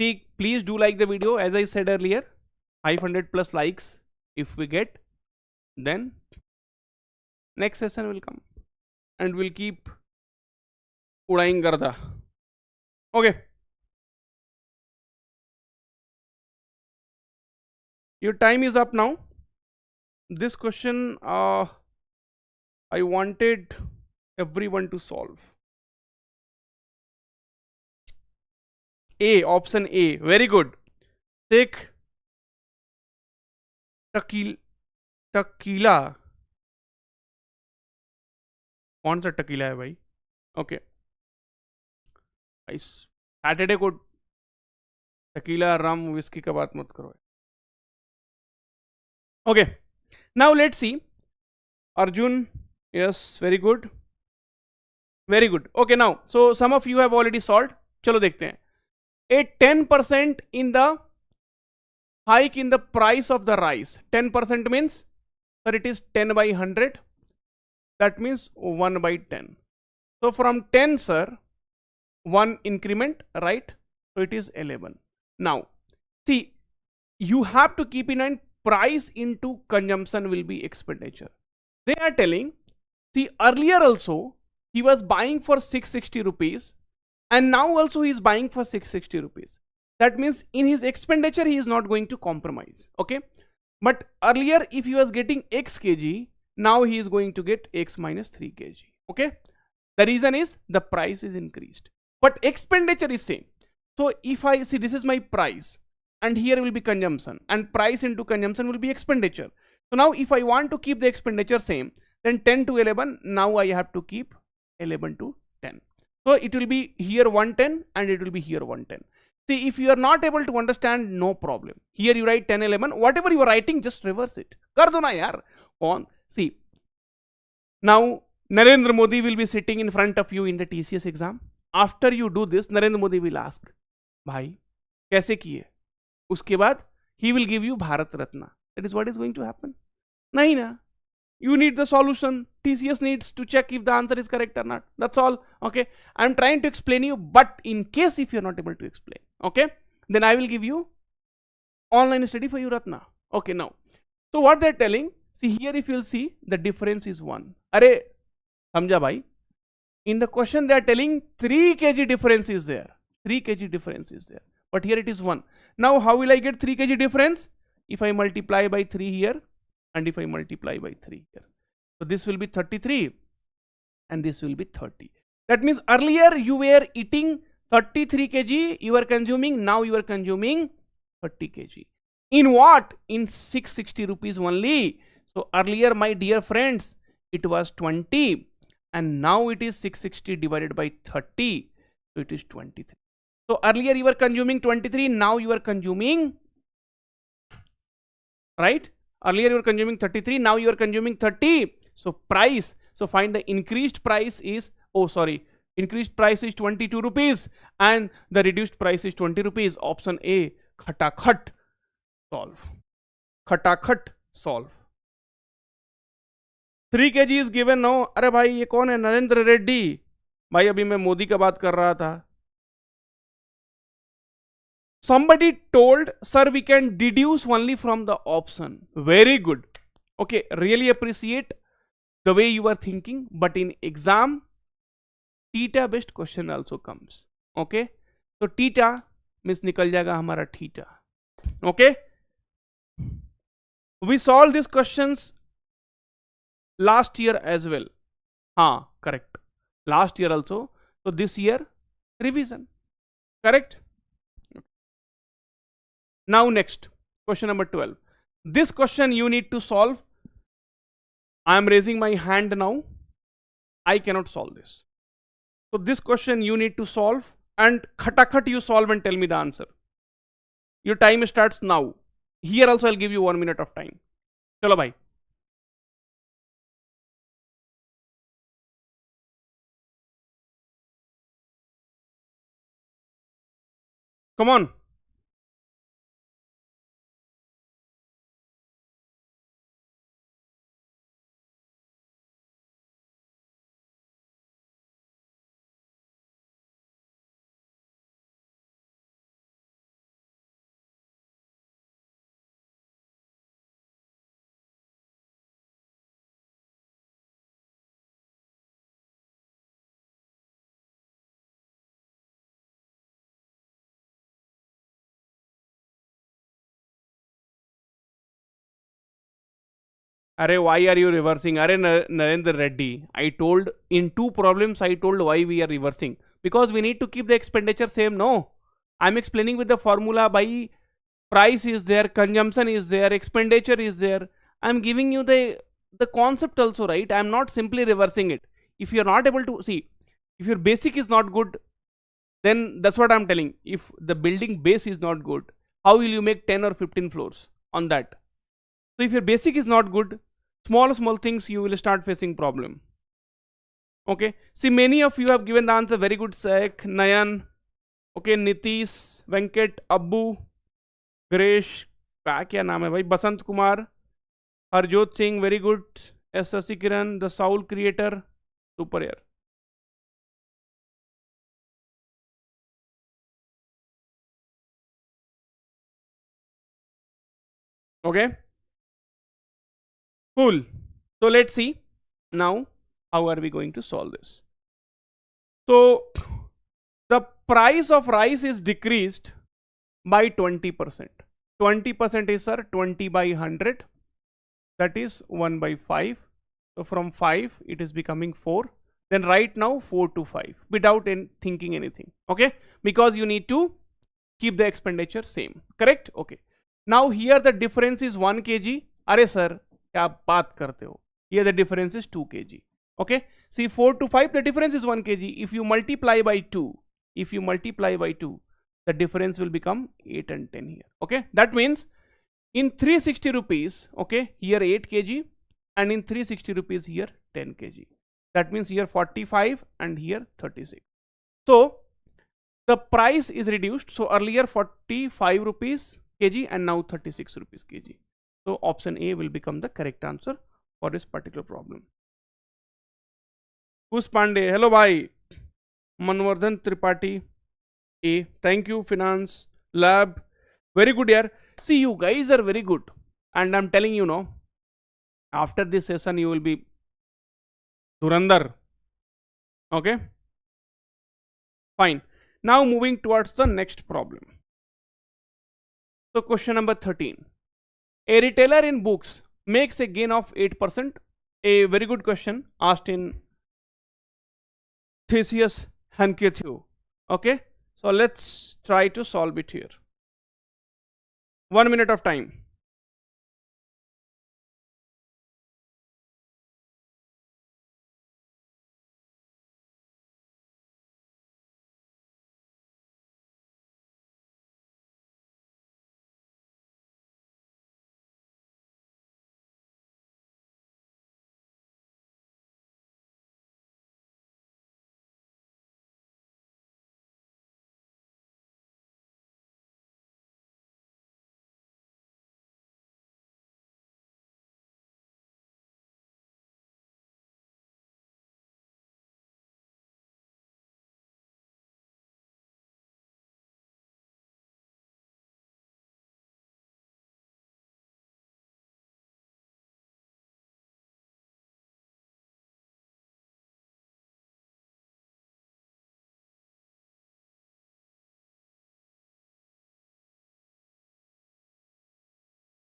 see, please do like the video. As I said earlier, 500 plus likes if we get, then next session will come and we'll keep udaing garda. Okay, your time is up now. This question I wanted everyone to solve. A, option A, very good. Take tequila, कौन सा tequila है भाई? Okay, Saturday को tequila rum whisky का बात मत करो. Okay, now let's see. Arjun, yes, very good, very good. Okay, now so some of you have already solve. चलो देखते हैं. A 10% in the hike in the price of the rice. 10% means, sir, it is 10 by 100. That means 1 by 10. So from 10, sir, 1 increment, right? So it is 11. Now, see, you have to keep in mind price into consumption will be expenditure. They are telling, see, earlier also he was buying for 660 rupees and now also he is buying for 660 rupees. That means in his expenditure he is not going to compromise. Okay, but earlier if he was getting x kg, now he is going to get x minus 3 kg. Okay, the reason is the price is increased but expenditure is same. So if I see, this is my price and here will be consumption, and price into consumption will be expenditure. So now if I want to keep the expenditure same, then 10 to 11, now I have to keep 11 to 10. So it will be here 110 and it will be here 110. See, if you are not able to understand, no problem. Here you write 10, 11, whatever you are writing, just reverse it. Kar do na yaar. On. See, now Narendra Modi will be sitting in front of you in the TCS exam. After you do this, Narendra Modi will ask, भाई कैसे किए? उसके बाद he will give you Bharat Ratna. That is what is going to happen. नहीं ना? You need the solution. TCS needs to check if the answer is correct or not. That's all. Okay, I'm trying to explain you, but in case if you're not able to explain, okay, then I will give you online study for you, Ratna. Okay, now, so what they're telling, see here, if you'll see, the difference is 1. Arey, samjha bhai? In the question they are telling 3 kg difference is there. 3 kg difference is there. But here it is 1. Now how will I get 3 kg difference? If I multiply by 3 here and if I multiply by 3 here. So this will be 33 and this will be 30. That means earlier you were eating 33 kg, you were consuming, now you are consuming 30 kg. In what? In 660 rupees only. So earlier, my dear friends, it was 20 and now it is 660 divided by 30. So it is 23. So earlier you were consuming 23, now you are consuming, right? Earlier you were consuming 33, now you are consuming 30. So price, so find the increased price is, oh sorry, increased price is 22 rupees and the reduced price is 20 rupees. Option A, khatakhat solve. Khatakhat solve. 3 kg is given now. अरे भाई ये कौन है? नरेंद्र रेड्डी. भाई अभी मैं मोदी का बात कर रहा था. Somebody told, sir, we can deduce only from the option. Very good. Okay, really appreciate the way you are thinking, but in exam, theta based question also comes. Okay, so theta means निकल जाएगा हमारा theta. Okay, we solved these questions last year as well. हाँ, correct. Last year also. So this year revision. Correct. Now next, question number 12. This question you need to solve. I am raising my hand now. I cannot solve this. So this question you need to solve, and khatakhat you solve and tell me the answer. Your time starts now. Here also I'll give you 1 minute of time. Chalo bhai. Come on. Arey, why are you reversing? Arey, Narendra Reddy, I told in two problems, I told why we are reversing. Because we need to keep the expenditure same. No, I'm explaining with the formula by price is there, consumption is there, expenditure is there. I'm giving you the concept also, right? I'm not simply reversing it. If you're not able to see, if your basic is not good, then that's what I'm telling. If the building base is not good, how will you make 10 or 15 floors on that? So if your basic is not good, small things you will start facing problem. Okay, see, many of you have given the answer. Very good, Sek, Nayan, okay, Nitish, Venkat, Abbu, Gresh, क्या नाम है भाई, Basant Kumar, Harjot Singh, very good, S Shashi Kiran, the soul creator, super यार. Okay, cool. So let's see now how are we going to solve this. So the price of rice is decreased by 20%. 20% is, sir, 20 by 100, that is 1 by 5. So from 5 it is becoming 4. Then right now 4 to 5 without thinking anything. Okay, because you need to keep the expenditure same, correct? Okay, now here the difference is 1 kg. Arey sir, kya baat karte ho? Here the difference is 2 kg. Okay, see, 4 to 5 the difference is 1 kg. If you multiply by 2, the difference will become 8 and 10 here. Okay, that means in 360 rupees, okay, here 8 kg, and in 360 rupees here 10 kg. That means here 45 and here 36. So the price is reduced. So earlier 45 rupees kg and now 36 rupees kg. So option A will become the correct answer for this particular problem. Kush Pandey, hello bhai. Manvardhan Tripathi, A, thank you. Finance Lab, very good yaar. See, you guys are very good, and I'm telling you, no, after this session you will be Durandar. Okay, fine. Now moving towards the next problem. So question number 13. A retailer in books makes a gain of 8%. A very good question asked in TCS NQT. Okay, so let's try to solve it here. 1 minute of time.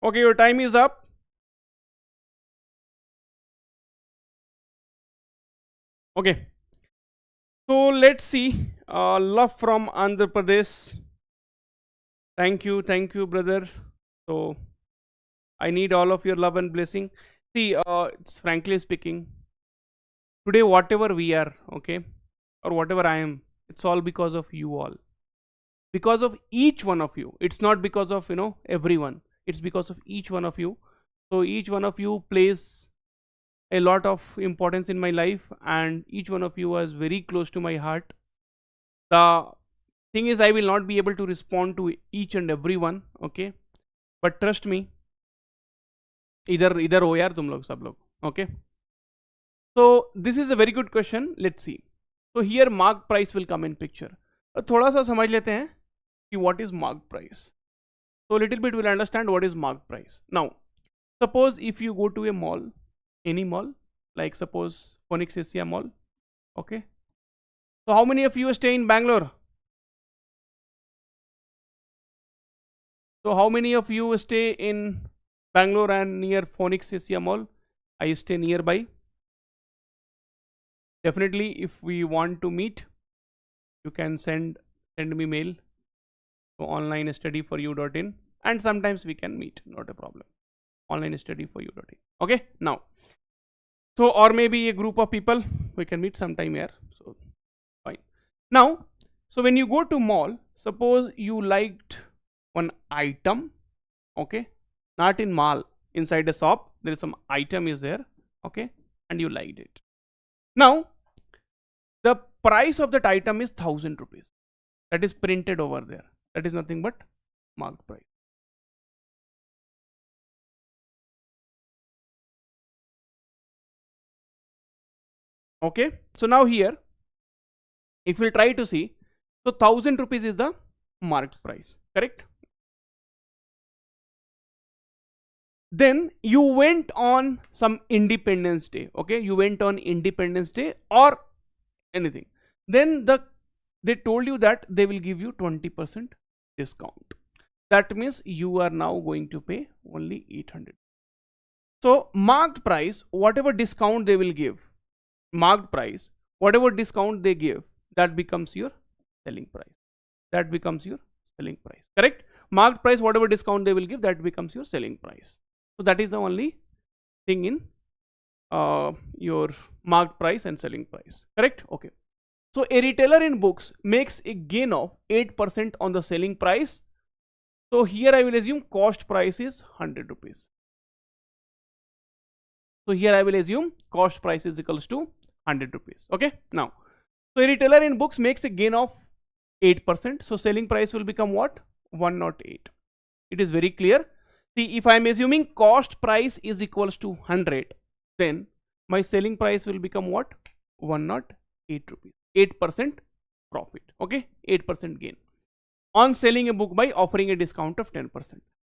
Okay, your time is up. Okay, so let's see. Love from Andhra Pradesh. Thank you, brother. So I need all of your love and blessing. See, it's frankly speaking, today whatever we are, okay, or whatever I am, it's all because of you all. Because of each one of you. It's not because of, everyone. It's because of each one of you. So each one of you plays a lot of importance in my life, and each one of you was very close to my heart. The thing is, I will not be able to respond to each and every one, okay, but trust me, इधर इधर हो यार तुम लोग सब लोग. Okay, so this is a very good question. Let's see. So here mark price will come in picture. थोड़ा सा समझ लेते हैं कि what is mark price. So little bit we'll understand what is mark price. Now suppose if you go to a mall, any mall, like suppose Phoenix Asia Mall, okay, so how many of you stay in Bangalore? So how many of you stay in Bangalore and near Phoenix Asia Mall? I stay nearby. Definitely, if we want to meet, you can send me mail to onlinestudyforyou.in, and sometimes we can meet, not a problem. Onlinestudyforyou.in. Okay, now, so or maybe a group of people we can meet sometime here. So fine. Now, so when you go to mall, suppose you liked one item, okay, not in mall, inside a shop there is some item is there, okay, and you liked it. Now the price of that item is 1000 rupees. That is printed over there. That is nothing but marked price. Okay, so now here if we try to see, so 1000 rupees is the marked price, correct? Then you went on some Independence Day, okay, you went on Independence Day or anything, then they told you that they will give you 20% discount. That means you are now going to pay only 800. So marked price, whatever discount they will give, marked price, whatever discount they give, that becomes your selling price. That becomes your selling price, correct? Marked price, whatever discount they will give, that becomes your selling price. So that is the only thing in your marked price and selling price, correct? Okay. So a retailer in books makes a gain of 8% on the selling price. So here I will assume cost price is 100 rupees. So here I will assume cost price is equals to 100 rupees. Okay. Now, so a retailer in books makes a gain of 8%. So selling price will become what? 108. It is very clear. See, if I am assuming cost price is equals to 100, then my selling price will become what? 108 rupees. 8% profit. Okay. 8% gain on selling a book by offering a discount of 10%.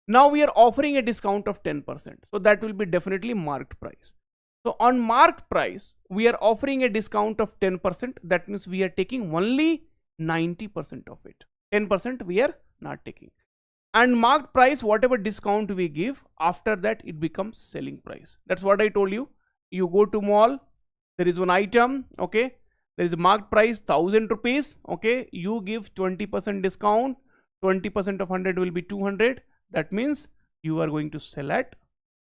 Now we are offering a discount of 10%. So that will be definitely marked price. So on marked price, we are offering a discount of 10%. That means we are taking only 90% of it. 10% we are not taking. And marked price, whatever discount we give, after that it becomes selling price. That's what I told you. You go to mall, there is one item, okay, there is a marked price 1000 rupees, okay, you give 20% discount, 20% of 100 will be 200. That means you are going to sell at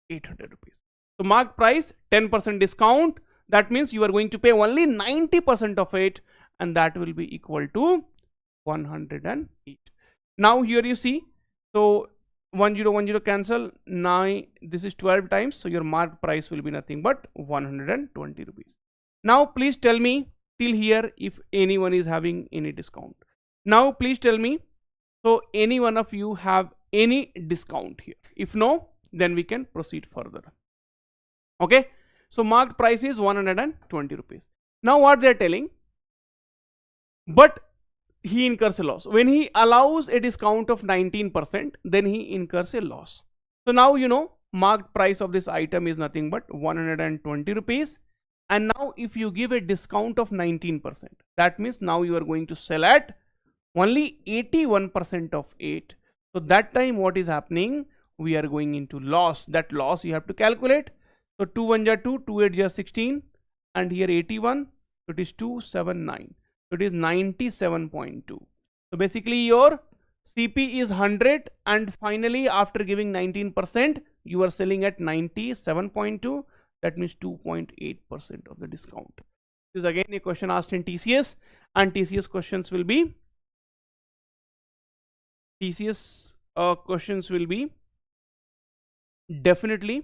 800 rupees. So marked price, 10% discount, that means you are going to pay only 90% of it, and that will be equal to 108. Now here you see, so 1010 cancel, 9, this is 12 times, so your marked price will be nothing but 120 rupees. Now please tell me till here if anyone is having any discount. Now please tell me, so any one of you have any discount here? If no, then we can proceed further. Okay, so marked price is 120 rupees. Now what they are telling, but he incurs a loss. When he allows a discount of 19%, then he incurs a loss. So now you know marked price of this item is nothing but 120 rupees. And now if you give a discount of 19%, that means now you are going to sell at only 81% of it. So that time what is happening? We are going into loss. That loss you have to calculate. So 2 1 are 2, 2 8 are 16, and here 81, so it is 279. So it is 97.2. So basically your CP is 100, and finally after giving 19%, you are selling at 97.2. That means 2.8% of the discount. This is again a question asked in TCS, and TCS questions will be definitely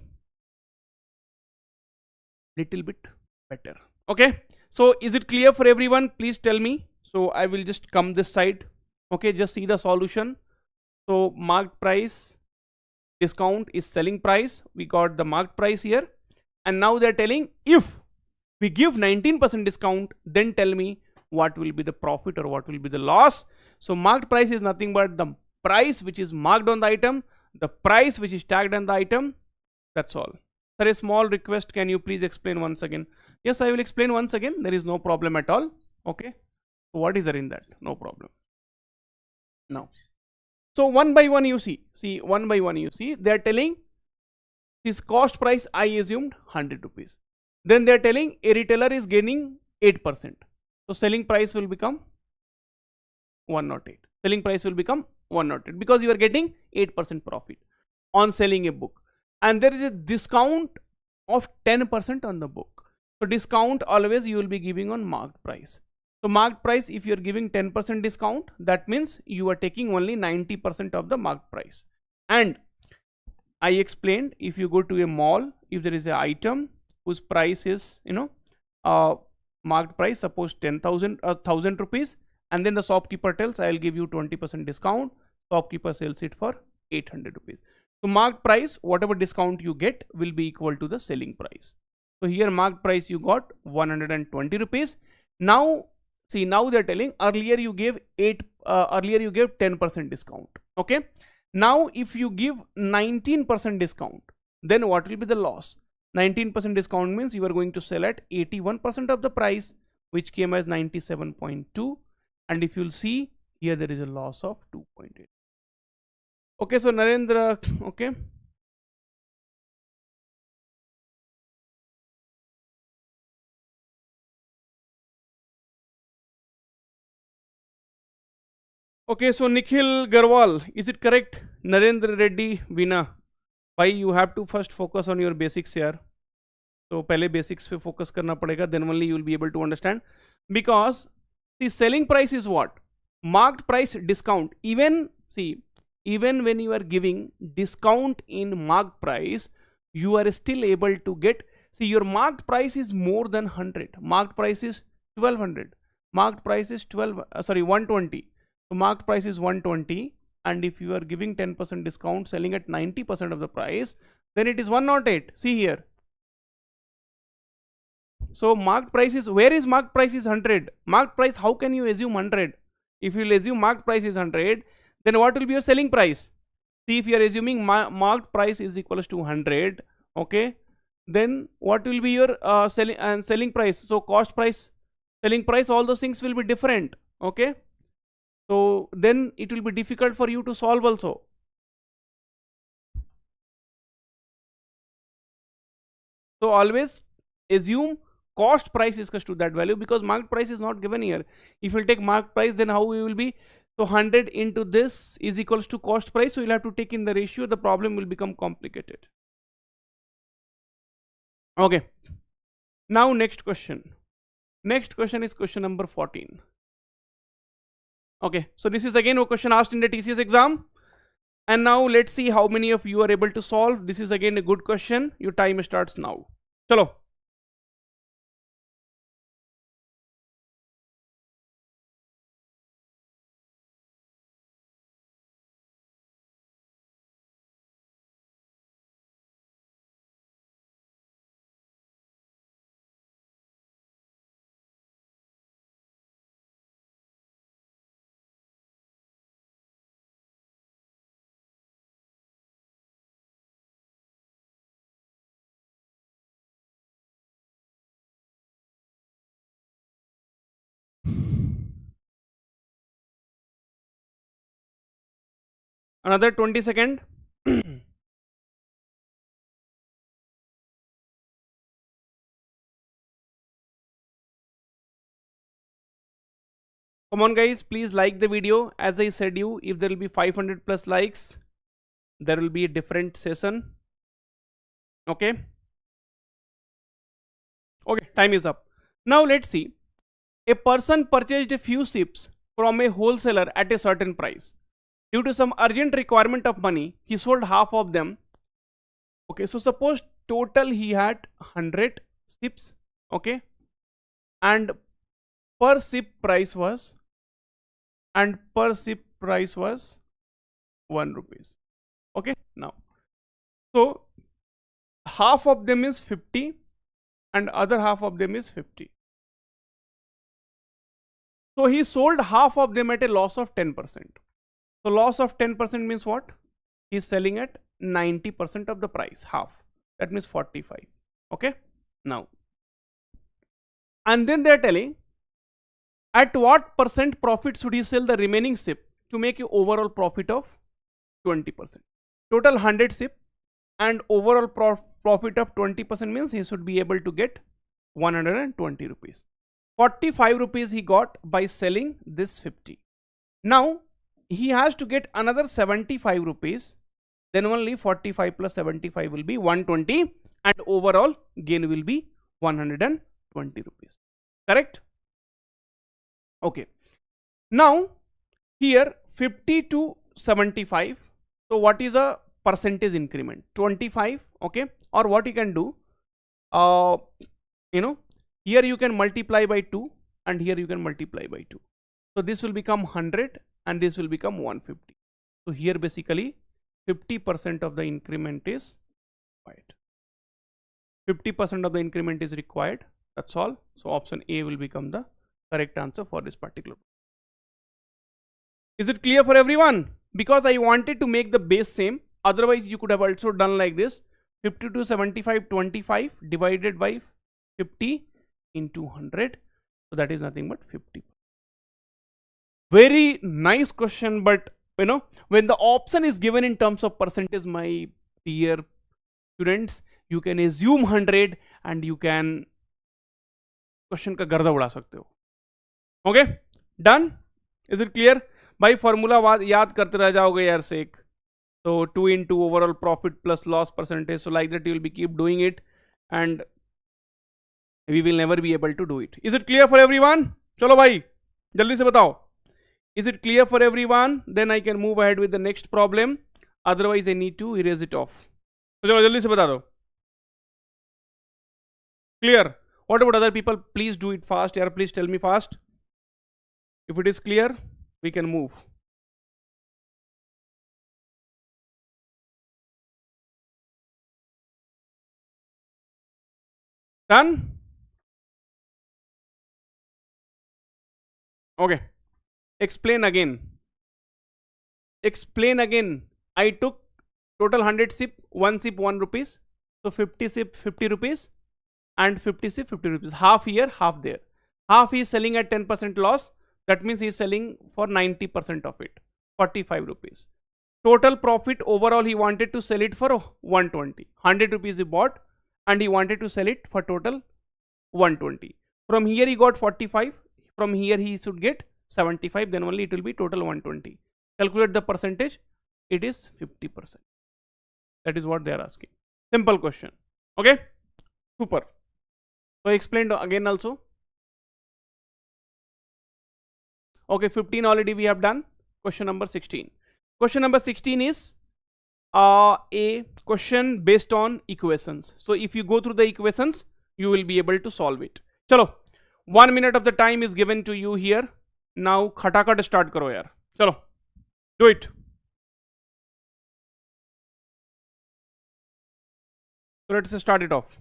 little bit better. Okay, so is it clear for everyone? Please tell me. So I will just come this side. Okay, just see the solution. So marked price, discount is selling price. We got the marked price here, and now they are telling if we give 19% discount, then tell me what will be the profit or what will be the loss. So marked price is nothing but the price which is marked on the item, the price which is tagged on the item. That's all. Sir, a small request, can you please explain once again? Yes, I will explain once again. There is no problem at all. Okay, so what is there in that? No problem. Now, so one by one you see, one by one you see, they are telling This cost price I assumed 100 rupees. Then they are telling a retailer is gaining 8%. So selling price will become 108. Selling price will become 108 because you are getting 8% profit on selling a book. And there is a discount of 10% on the book. So discount always you will be giving on marked price. So marked price, if you are giving 10% discount, that means you are taking only 90% of the marked price. And I explained, if you go to a mall, if there is an item whose price is, marked price, suppose 10,000 rupees, and then the shopkeeper tells I will give you 20% discount, shopkeeper sells it for 800 rupees. So marked price, whatever discount you get will be equal to the selling price. So here marked price you got 120 rupees. Now see, now they are telling earlier you gave 10% discount. Okay. Now if you give 19% discount, then what will be the loss? 19% discount means you are going to sell at 81% of the price, which came as 97.2, and if you'll see here there is a loss of 2.8. Okay, so Narendra, okay. Okay, so Nikhil Garwal, is it correct? Narendra Reddy Veena, why you have to first focus on your basics here. So पहले basics पे focus करना पड़ेगा, then only you will be able to understand. Because the selling price is what? Marked price discount. Even when you are giving discount in marked price, you are still able to get, see, your marked price is more than 100. Marked price is 1200. Marked price is 120. So marked price is 120, and if you are giving 10% discount, selling at 90% of the price, then it is 108. See here. So marked price is, where is marked price is 100? Marked price, how can you assume 100? If you will assume marked price is 100, then what will be your selling price? See, if you are assuming marked price is equals to 100, okay, then what will be your selling price? So cost price, selling price, all those things will be different. Okay, so then it will be difficult for you to solve also. So always assume cost price is equal to that value, because marked price is not given here. If you take marked price, then how we will be? So 100 into this is equals to cost price. So you'll have to take in the ratio. The problem will become complicated. Okay. Now next question. Next question is question number 14. Okay. So this is again a question asked in the TCS exam. And now let's see how many of you are able to solve. This is again a good question. Your time starts now. Chalo. Another 20 seconds. Come on guys, please like the video. As I said you, if there will be 500 plus likes, there will be a different session. Okay. Okay, time is up. Now let's see. A person purchased a few ships from a wholesaler at a certain price. Due to some urgent requirement of money, he sold half of them. Okay, so suppose total he had 100 ships. Okay, and per ship price was 1 rupees. Okay, now so half of them is 50 and other half of them is 50. So he sold half of them at a loss of 10%. So loss of 10% means what? He is selling at 90% of the price, half. That means 45. Okay. Now, and then they are telling at what percent profit should he sell the remaining ship to make an overall profit of 20%. Total 100 ship, and overall profit of 20% means he should be able to get 120 rupees. 45 rupees he got by selling this 50. Now he has to get another 75 rupees, then only 45 plus 75 will be 120 and overall gain will be 120 rupees. Correct? Okay. Now here 50 to 75. So what is a percentage increment? 25. Okay. Or what you can do, here you can multiply by 2 and here you can multiply by 2. So this will become 100 and this will become 150. So here basically 50% of the increment is required. 50% of the increment is required. That's all. So option A will become the correct answer for this particular. Is it clear for everyone? Because I wanted to make the base same. Otherwise you could have also done like this. 50 to 75, 25 divided by 50 into 100. So that is nothing but 50. Very nice question, but when the option is given in terms of percentage, my dear students, you can assume 100 and you can question ka garda उड़ा सकते हो. Okay, done? Is it clear? By formula याद करते रह जाओगे यार sake. So 2 into overall profit plus loss percentage. So like that you will be keep doing it and we will never be able to do it. Is it clear for everyone? चलो भाई जल्दी से बताओ. Is it clear for everyone? Then I can move ahead with the next problem. Otherwise I need to erase it off. तो चलो जल्दी से बता दो. Clear? What about other people? Please do it fast. यार please tell me fast. If it is clear, we can move. Done? Okay. Explain again. Explain again. I took total 100 sip, 1 sip 1 rupees. So 50 sip 50 rupees and 50 sip 50 rupees. Half here, half there. Half he is selling at 10% loss. That means he is selling for 90% of it. 45 rupees. Total profit overall he wanted to sell it for 120. 100 rupees he bought and he wanted to sell it for total 120. From here he got 45. From here he should get 75. Then only it will be total 120. Calculate the percentage. It is 50%. That is what they are asking. Simple question. Okay. Super. So I explained again also. Okay, 15 already we have done. Question number 16. Question number 16 is a question based on equations. So if you go through the equations, you will be able to solve it. Chalo, 1 minute of the time is given to you here. Now khatakat start karo yaar. Chalo, do it. So let's start it off.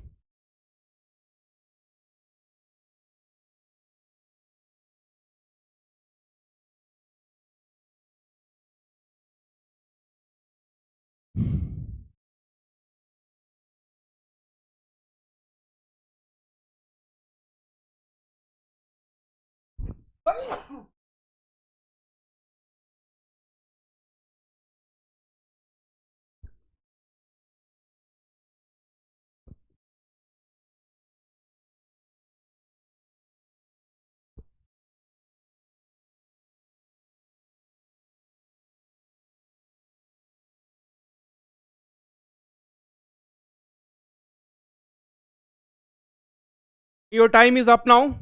Your time is up now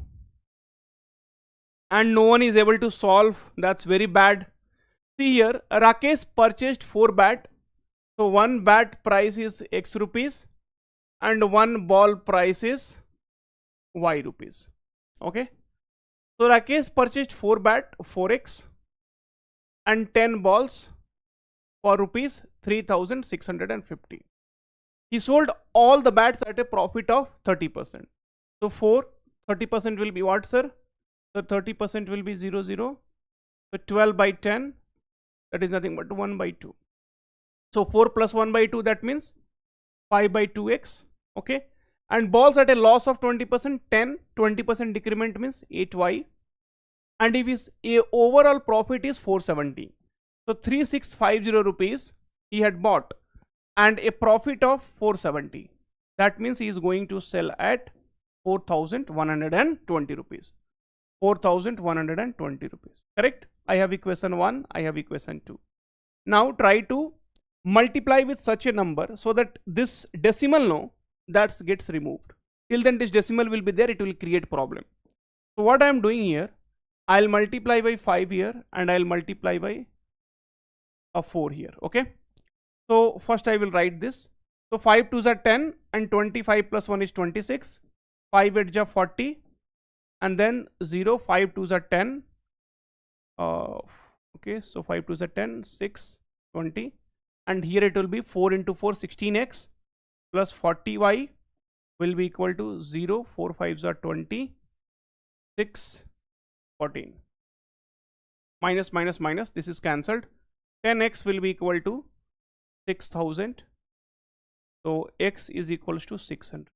and no one is able to solve. That's very bad. See here, Rakesh purchased 4 bat. So 1 bat price is X rupees and 1 ball price is Y rupees. Okay. So Rakesh purchased 4 bat 4x and 10 balls for rupees 3650. He sold all the bats at a profit of 30%. So 30% will be what, sir? So 30% will be 0, 0. So 12 by 10, that is nothing but 1 by 2. So 4 plus 1 by 2, that means 5 by 2x. Okay. And balls at a loss of 20%, 10, 20% decrement means 8y. And if his overall profit is 470. So 3650 rupees he had bought. and a profit of 470. That means he is going to sell at 4,120 rupees. 4,120 rupees. Correct? I have equation 1, I have equation 2. Now try to multiply with such a number so that this decimal that gets removed. Till then this decimal will be there, it will create problem. So what I am doing here, I'll multiply by 5 here and I'll multiply by a 4 here. Okay. So first I will write this. So 5 2s are 10 and 25 plus 1 is 26. 5 8s are 40 and then 0, 5 2s are 10. Okay, so 5 2s are 10, 6, 20, and here it will be 4 into 4, 16x plus 40y will be equal to 0, 4 5s are 20, 6, 14. Minus minus minus, this is cancelled. 10x will be equal to 6000. So x is equals to 600.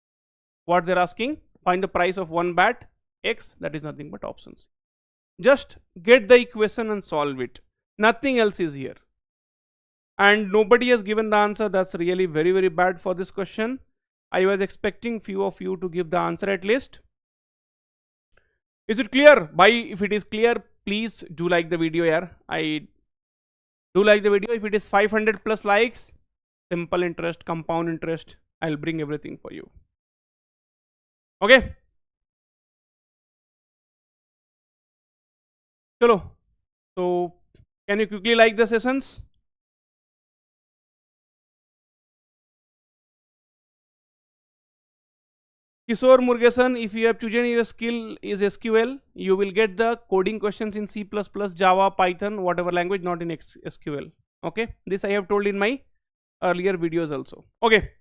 What they're asking? Find the price of one bat. X, that is nothing but options. Just get the equation and solve it. Nothing else is here. And nobody has given the answer. That's really very, very bad for this question. I was expecting few of you to give the answer at least. Is it clear? If it is clear, please do like the video here. I do like the video. If it is 500 plus likes, simple interest, compound interest, I'll bring everything for you. Okay. Chalo. So can you quickly like the sessions? Kishore Murugesan, if you have chosen your skill is SQL, you will get the coding questions in C++, Java, Python, whatever language, not in SQL. Okay, this I have told in my earlier videos also. Okay,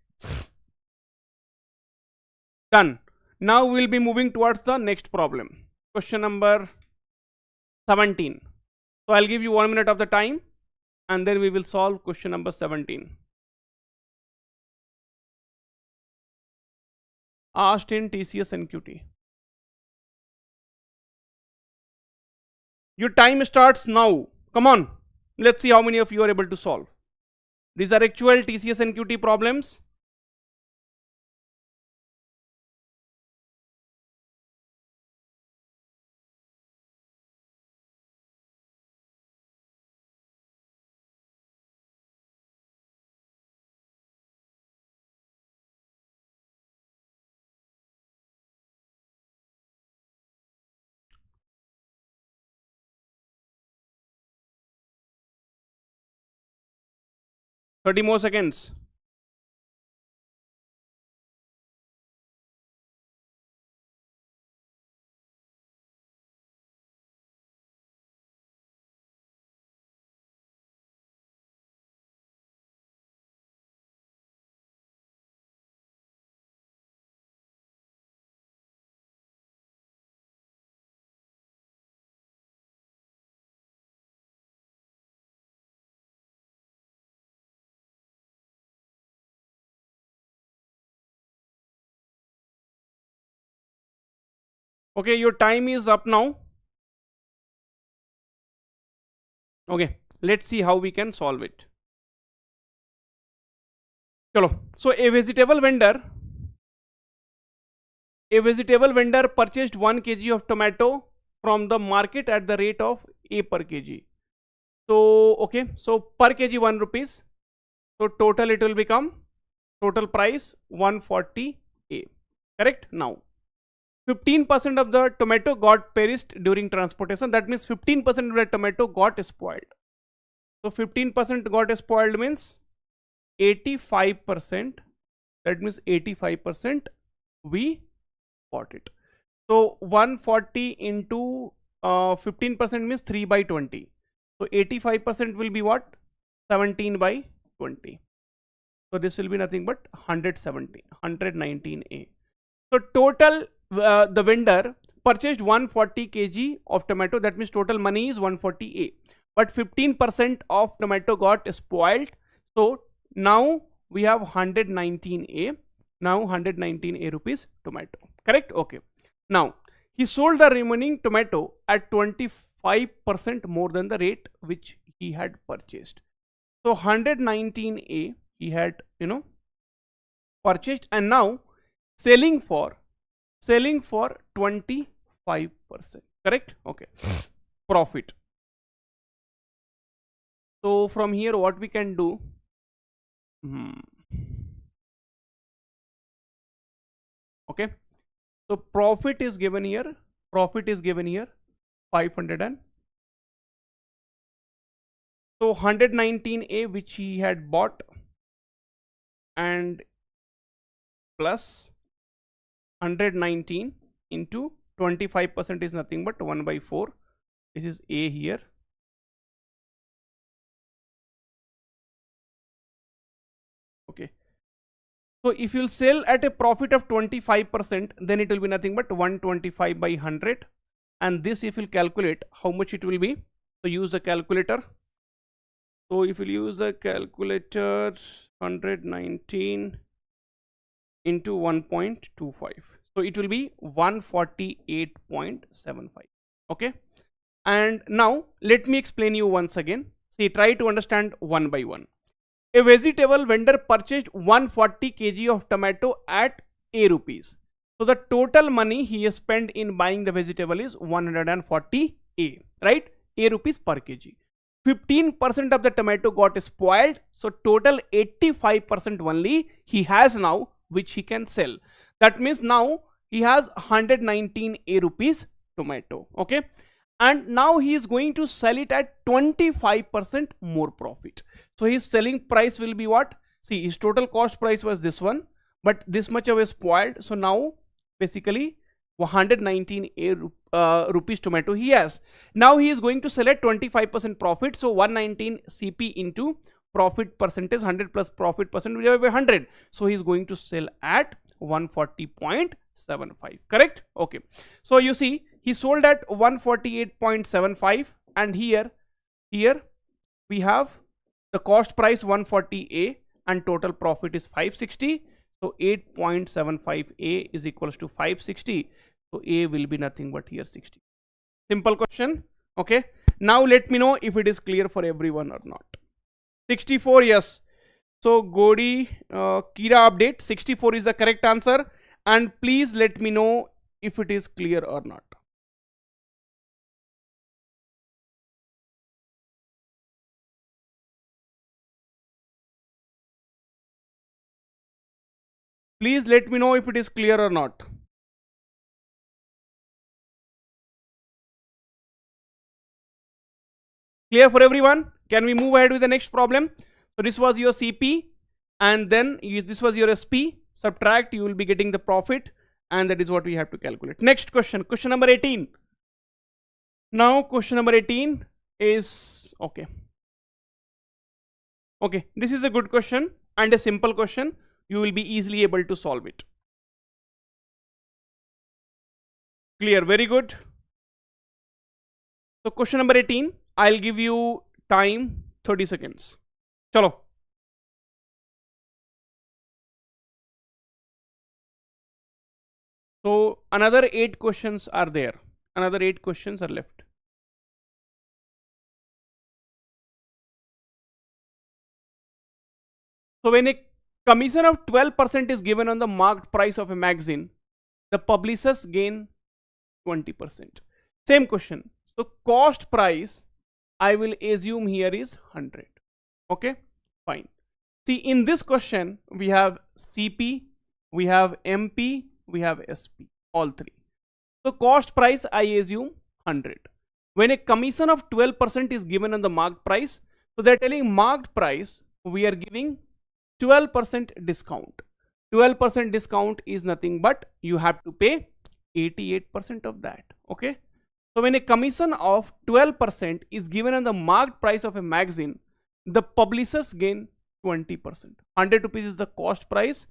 done. Now we will be moving towards the next problem. Question number 17. So I'll give you 1 minute of the time and then we will solve question number 17. Asked in TCS NQT. Your time starts now. Come on. Let's see how many of you are able to solve. These are actual TCS NQT problems. Thirty more seconds. Okay, your time is up now. Okay, let's see how we can solve it. Chalo. So a vegetable vendor purchased 1 kg of tomato from the market at the rate of A per kg. So okay, so per kg 1 rupees. So total it will become, total price 140 A. Correct? Now 15% of the tomato got perished during transportation. That means 15% of the tomato got spoiled. So 15% got spoiled means 85%. That means 85% we got it. So 140 into 15% means 3 by 20. So 85% will be what? 17 by 20. So this will be nothing but 119A. So total the vendor purchased 140 kg of tomato. That means total money is 140A. But 15% of tomato got spoiled. So now we have 119A. Now 119A rupees tomato. Correct? Okay. Now he sold the remaining tomato at 25% more than the rate which he had purchased. So 119A he had, you know, purchased, and now selling for 25%, correct? Okay. Profit. So from here what we can do, okay, so profit is given here, 500, and so 119A which he had bought, and plus 119 into 25% is nothing but 1/4. This is A here. Okay. So if you'll sell at a profit of 25%, then it will be nothing but 125 by 100. And this, if you'll calculate how much it will be, so use the calculator. So if you use the calculator, 119 into 1.25, so it will be 148.75. okay, and now let me explain you once again. See, try to understand one by one. A vegetable vendor purchased 140 kg of tomato at A rupees. So the total money he has spent in buying the vegetable is 140 A, right? A rupees per kg. 15% of the tomato got spoiled, so total 85% only he has now, which he can sell. That means now he has 119 A rupees tomato, okay, and now he is going to sell it at 25% more profit. So his selling price will be what? See, his total cost price was this one, but this much of a spoiled, so now basically 119 rupees tomato he has. Now he is going to sell at 25% profit, so 119 CP into profit percentage, 100 plus profit percent divided by 100, so he is going to sell at 140.75, correct? Okay, so you see he sold at 148.75, and here we have the cost price 140A and total profit is 560, so 8.75A is equals to 560, so A will be nothing but here 60. Simple question. Okay, now let me know if it is clear for everyone or not. 64, yes. So Godi Kira update, 64 is the correct answer, and please let me know if it is clear or not. Please let me know if it is clear or not. Clear for everyone? Can we move ahead with the next problem? So this was your CP, and then this was your SP. Subtract, you will be getting the profit, and that is what we have to calculate. Next question, question number 18. Now question number 18 is okay. Okay, this is a good question and a simple question. You will be easily able to solve it. Clear, very good. So question number 18, I'll give you time 30 seconds. Chalo. So another 8 questions are there. Another 8 questions are left. So when a commission of 12% is given on the marked price of a magazine, the publishers gain 20%. Same question. So cost price, I will assume here is 100. Okay, fine. See, in this question, we have CP, we have MP, we have SP, all three. So cost price, I assume 100. When a commission of 12% is given on the marked price, so they're telling marked price, we are giving 12% discount. 12% discount is nothing but you have to pay 88% of that. Okay. So when a commission of 12% is given on the marked price of a magazine, the publishers gain 20%. 100 rupees is the cost price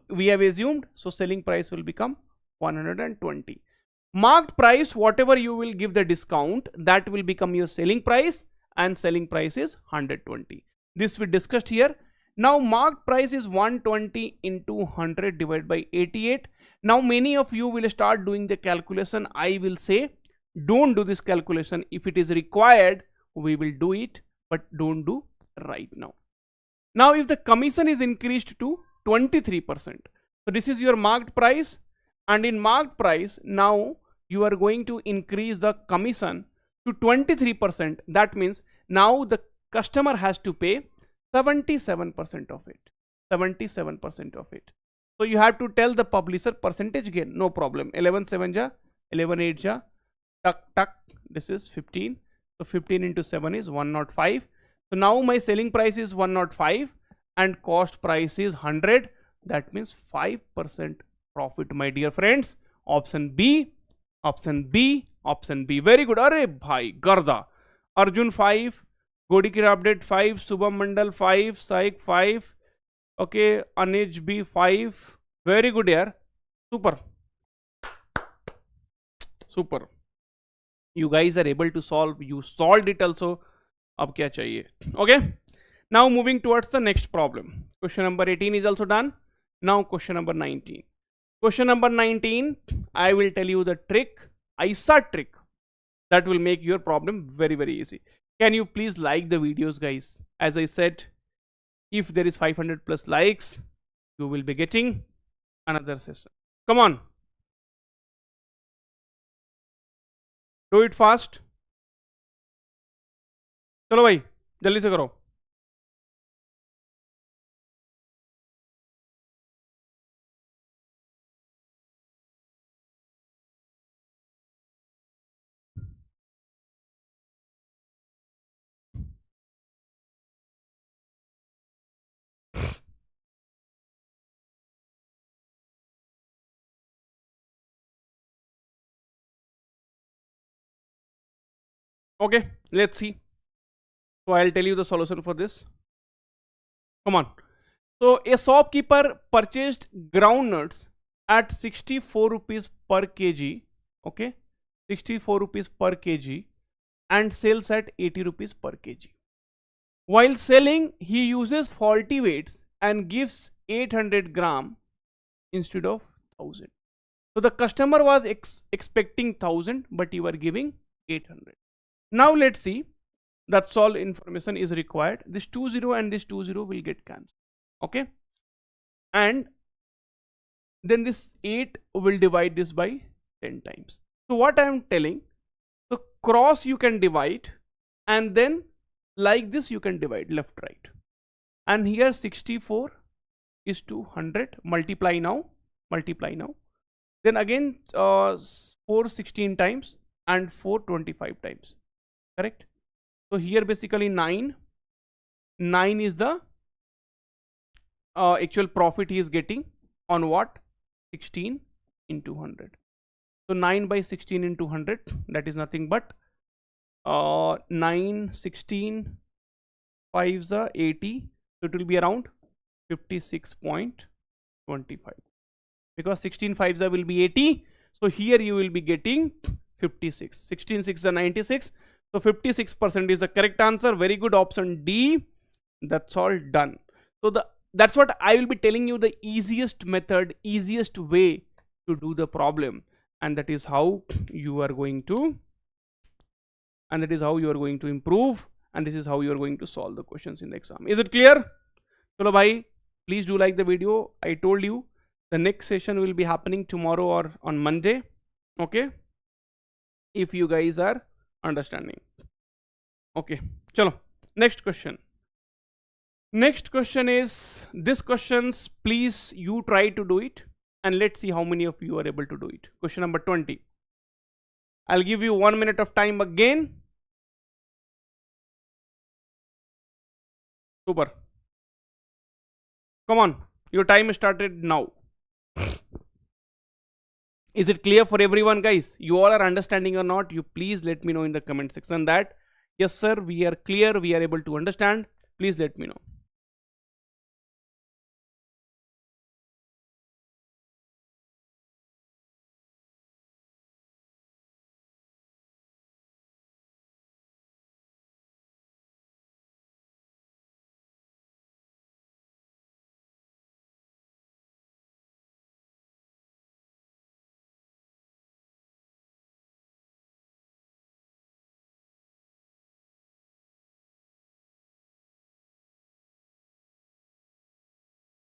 we have assumed, so selling price will become 120. Marked price, whatever you will give the discount, that will become your selling price, and selling price is 120. This we discussed here. Now marked price is 120 into 100 divided by 88. Now many of you will start doing the calculation. I will say don't do this calculation. If it is required, we will do it, but don't do right now. Now if the commission is increased to 23%, so this is your marked price, and in marked price now you are going to increase the commission to 23%. That means now the customer has to pay 77% of it. 77% of it. So you have to tell the publisher percentage again, no problem. 11 7 ja, 11 8 ja, tuck tuck, this is 15. So 15 into 7 is 105. So now my selling price is 105 and cost price is 100. That means 5% profit, my dear friends. Option B, option B, option B. Very good. Arey bhai, Garda. Arjun 5, Godikir update 5, Subham Mandal 5, Saik 5. Okay, Anej B 5. Very good yaar. Super. Super. You guys are able to solve. You solved it also. Ab kya chahiye? Okay. Now moving towards the next problem. Question number 18 is also done. Now question number 19. Question number 19, I will tell you the trick, ISA trick, that will make your problem very, very easy. Can you please like the videos, guys? As I said, if there is 500 plus likes, you will be getting another session. Come on. Do it fast. चलो भाई जल्दी से करो. Okay, let's see. So I'll tell you the solution for this. Come on. So a shopkeeper purchased groundnuts at 64 rupees per kg. Okay, 64 rupees per kg and sells at 80 rupees per kg. While selling, he uses faulty weights and gives 800 gram instead of 1000. So the customer was expecting 1000, but you are giving 800. Now let's see. That's all information is required. This 20 and this 20 will get cancelled. Okay. And then this 8 will divide this by 10 times. So what I am telling, the cross you can divide, and then like this you can divide left right. And here 64 is 200. Multiply now. Multiply now. Then again 4 16 times and 4 25 times. Correct? So here basically 9 is the actual profit he is getting on what? 16 into 100. So 9 by 16 into 100, that is nothing but 9 16 5s are 80. So it will be around 56.25, because 16 5s will be 80. So here you will be getting 56. 16 6 are 96. So 56% is the correct answer. Very good, option D. That's all done. So that's what I will be telling you, the easiest method, easiest way to do the problem, and that is how you are going to improve, and this is how you are going to solve the questions in the exam. Is it clear? Chalo bhai, please do like the video. I told you the next session will be happening tomorrow or on Monday. Okay, if you guys are understanding. Okay, chalo, next question. Next question is this questions, please you try to do it, and let's see how many of you are able to do it. Question number 20. I'll give you 1 minute of time again. Super. Come on, your time started now. Is it clear for everyone, guys? You all are understanding or not? You please let me know in the comment section that yes sir, we are clear, we are able to understand. Please let me know.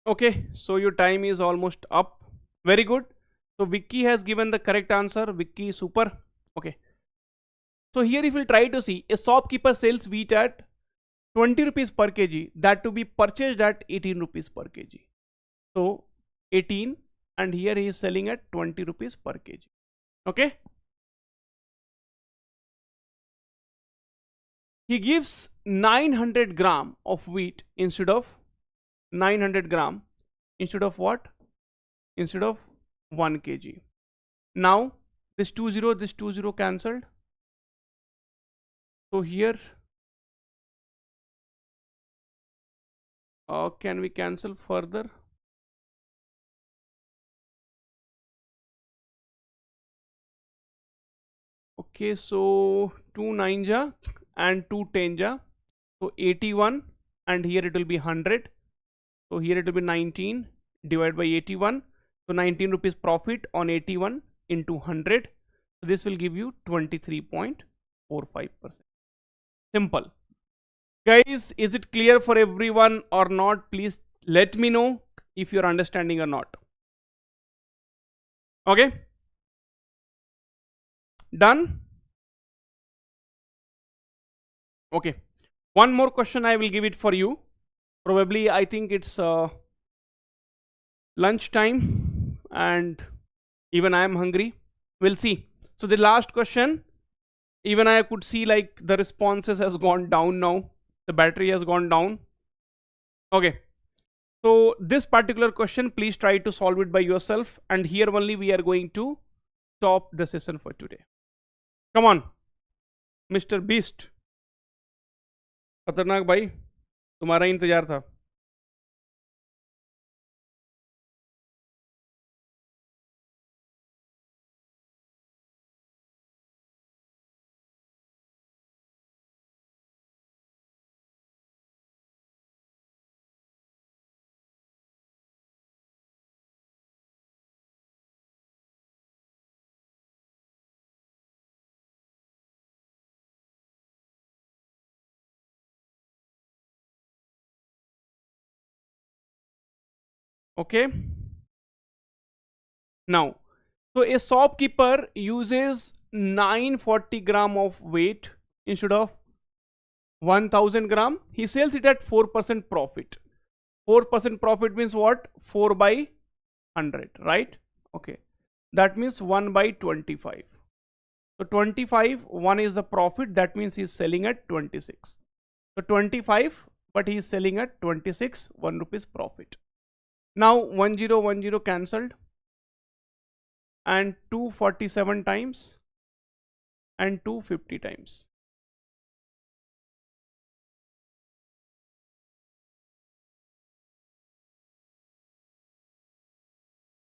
Okay, so your time is almost up. Very good. So Vicky has given the correct answer. Vicky, super. Okay. So here if we try to see, a shopkeeper sells wheat at 20 rupees per kg, that to be purchased at 18 rupees per kg. So 18, and here he is selling at 20 rupees per kg. Okay. He gives 900 gram of wheat instead of 900 gram instead of what? Instead of 1 kg. Now this 20 cancelled. So here can we cancel further? Okay, so 2 9 ja and 2 10 ja. So 81, and here it will be 100. So here it will be 19 divided by 81. So 19 rupees profit on 81 into 100. So this will give you 23.45%. Simple. Guys, is it clear for everyone or not? Please let me know if you're understanding or not. Okay. Done. Okay. One more question I will give it for you. Probably I think it's lunch time and even I am hungry. We'll see. So the last question, even I could see like the responses has gone down now. The battery has gone down. Okay. So this particular question, please try to solve it by yourself. And here only we are going to stop the session for today. Come on, Mr. Beast. खतरनाक भाई, तुम्हारा इंतजार था. Okay. Now, so a shopkeeper uses 940 gram of weight instead of 1000 gram. He sells it at 4% profit. 4% profit means what? 4 by 100, right? Okay. That means 1 by 25. So 25, 1 is the profit. That means he is selling at 26. So 25, but he is selling at 26, 1 rupees profit. Now 1010 cancelled, and 247 times and 250 times.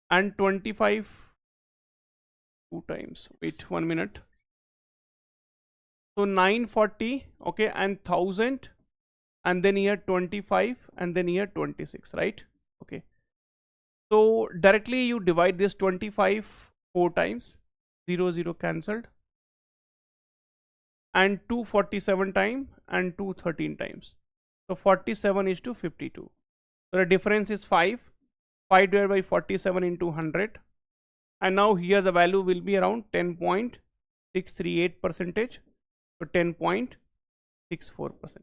And 25 2 times. Wait 1 minute. So 940, okay, and 1000, and then here 25, and then here 26, right? Okay. So directly you divide this 25 4 times, 0 cancelled, and 247 times and 213 times. So 47 is to 52. So the difference is 5. 5 divided by 47 into 100. And now here the value will be around 10.638 percentage. So 10.64%.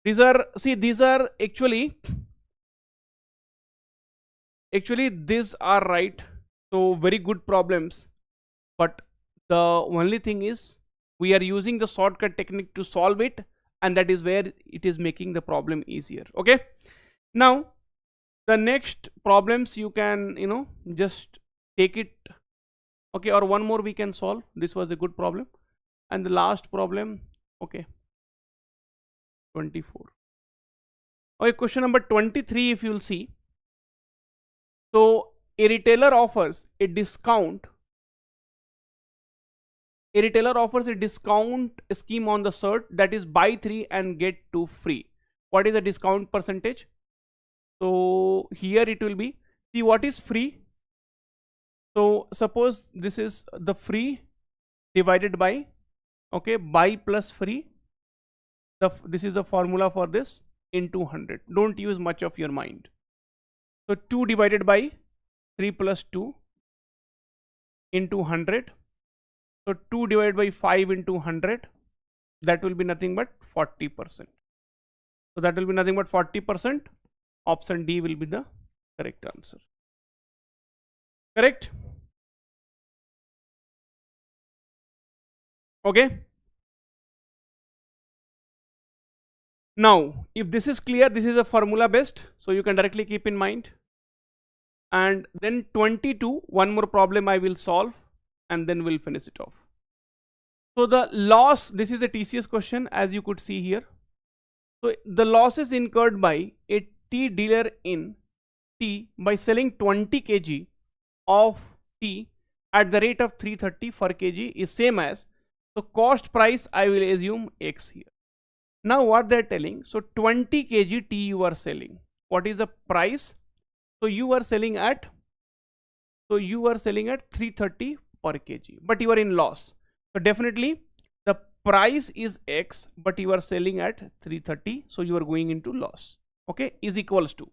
These are, see, these are actually these are right. So very good problems. But the only thing is we are using the shortcut technique to solve it, and that is where it is making the problem easier. Okay. Now the next problems you can, just take it. Okay, or one more we can solve. This was a good problem. And the last problem, okay, 24. Okay, question number 23, if you'll see. So a retailer offers a discount. A retailer offers a discount scheme on the shirt, that is buy 3 and get 2 free. What is the discount percentage? So here it will be, see what is free. So suppose this is the free divided by, okay, buy plus free. This is the formula for this, into 100. Don't use much of your mind. So 2 divided by 3 plus 2 into 100. So 2 divided by 5 into 100, that will be nothing but 40%. So that will be nothing but 40%. Option D will be the correct answer. Correct? Okay. Now, if this is clear, this is a formula based, so you can directly keep in mind. And then 22, one more problem I will solve, and then we'll finish it off. So the loss, this is a TCS question, as you could see here. So the losses incurred by a tea dealer in tea by selling 20 kg of tea at the rate of 330 per kg is same as, so cost price I will assume X here. Now what they are telling, so 20 kg tea you are selling, what is the price? So you are selling at 330 per kg, but you are in loss. So definitely the price is X, but you are selling at 330, so you are going into loss. Okay, is equals to,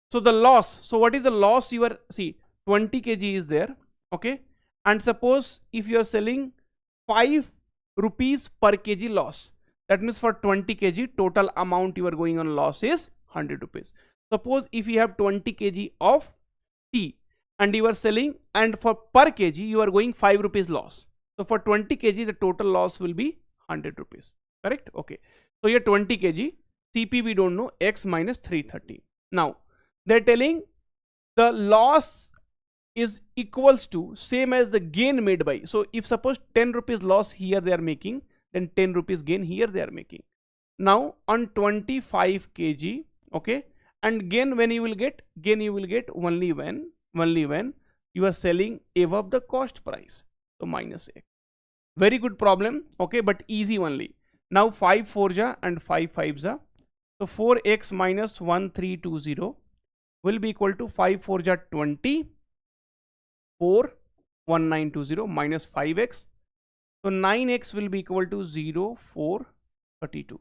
so the loss, so what is the loss? You are, see, 20 kg is there. Okay, and suppose if you are selling 5 rupees per kg loss, that means for 20 kg total amount you are going on loss is 100 rupees. Suppose if you have 20 kg of tea and you are selling, and for per kg you are going 5 rupees loss, so for 20 kg the total loss will be 100 rupees. Correct? Okay, so here 20 kg CP we don't know, X minus 330. Now they're telling the loss is equals to same as the gain made by, so if suppose 10 rupees loss here they are making, then 10 rupees gain here they are making. Now on 25 kg, okay, and gain when you will get, gain you will get only when you are selling above the cost price, so minus X. Very good problem. Okay, but easy only. Now 5 4 ja and 5 5 ja, so 4x minus 1320 will be equal to 5 4 ja 20, 4 1920 minus 5x, so 9x will be equal to 0 4 32.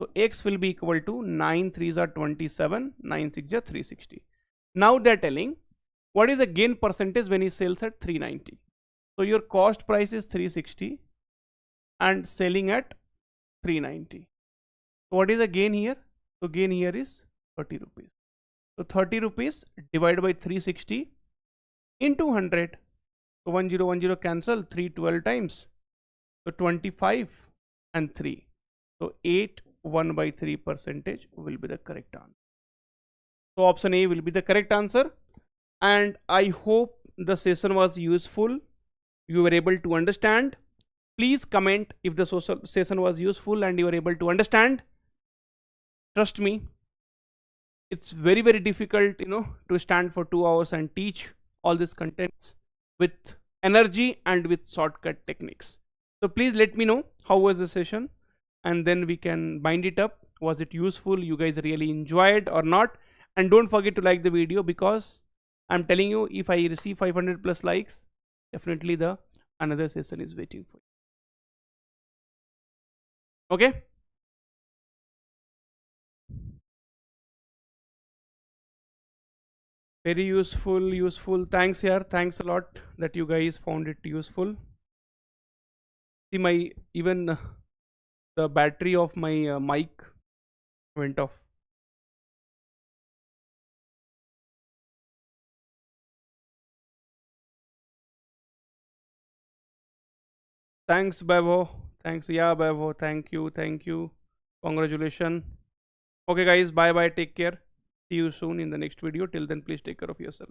So x will be equal to 9 3s are 27, 9 6 are 360. Now they are telling what is the gain percentage when he sells at 390. So your cost price is 360 and selling at 390. So what is the gain here? So gain here is 30 rupees. So 30 rupees divided by 360 into 100. So 1010 cancel, 3 12 times. So 25 and 3. So 8 1 by 3 percentage will be the correct answer. So option A will be the correct answer. And I hope the session was useful. You were able to understand. Please comment if the session was useful and you were able to understand. Trust me, it's very difficult, to stand for 2 hours and teach all these contents with energy and with shortcut techniques. So please let me know how was the session, and then we can bind it up. Was it useful? You guys really enjoyed or not? And don't forget to like the video, because I'm telling you, if I receive 500 plus likes, definitely the another session is waiting for you. Okay. Very useful. Thanks here. Thanks a lot that you guys found it useful. See, my even the battery of my mic went off. Thanks, Babo. Thanks. Yeah, Babo. Thank you. Congratulations. Okay, guys. Bye. Take care. See you soon in the next video. Till then, please take care of yourself.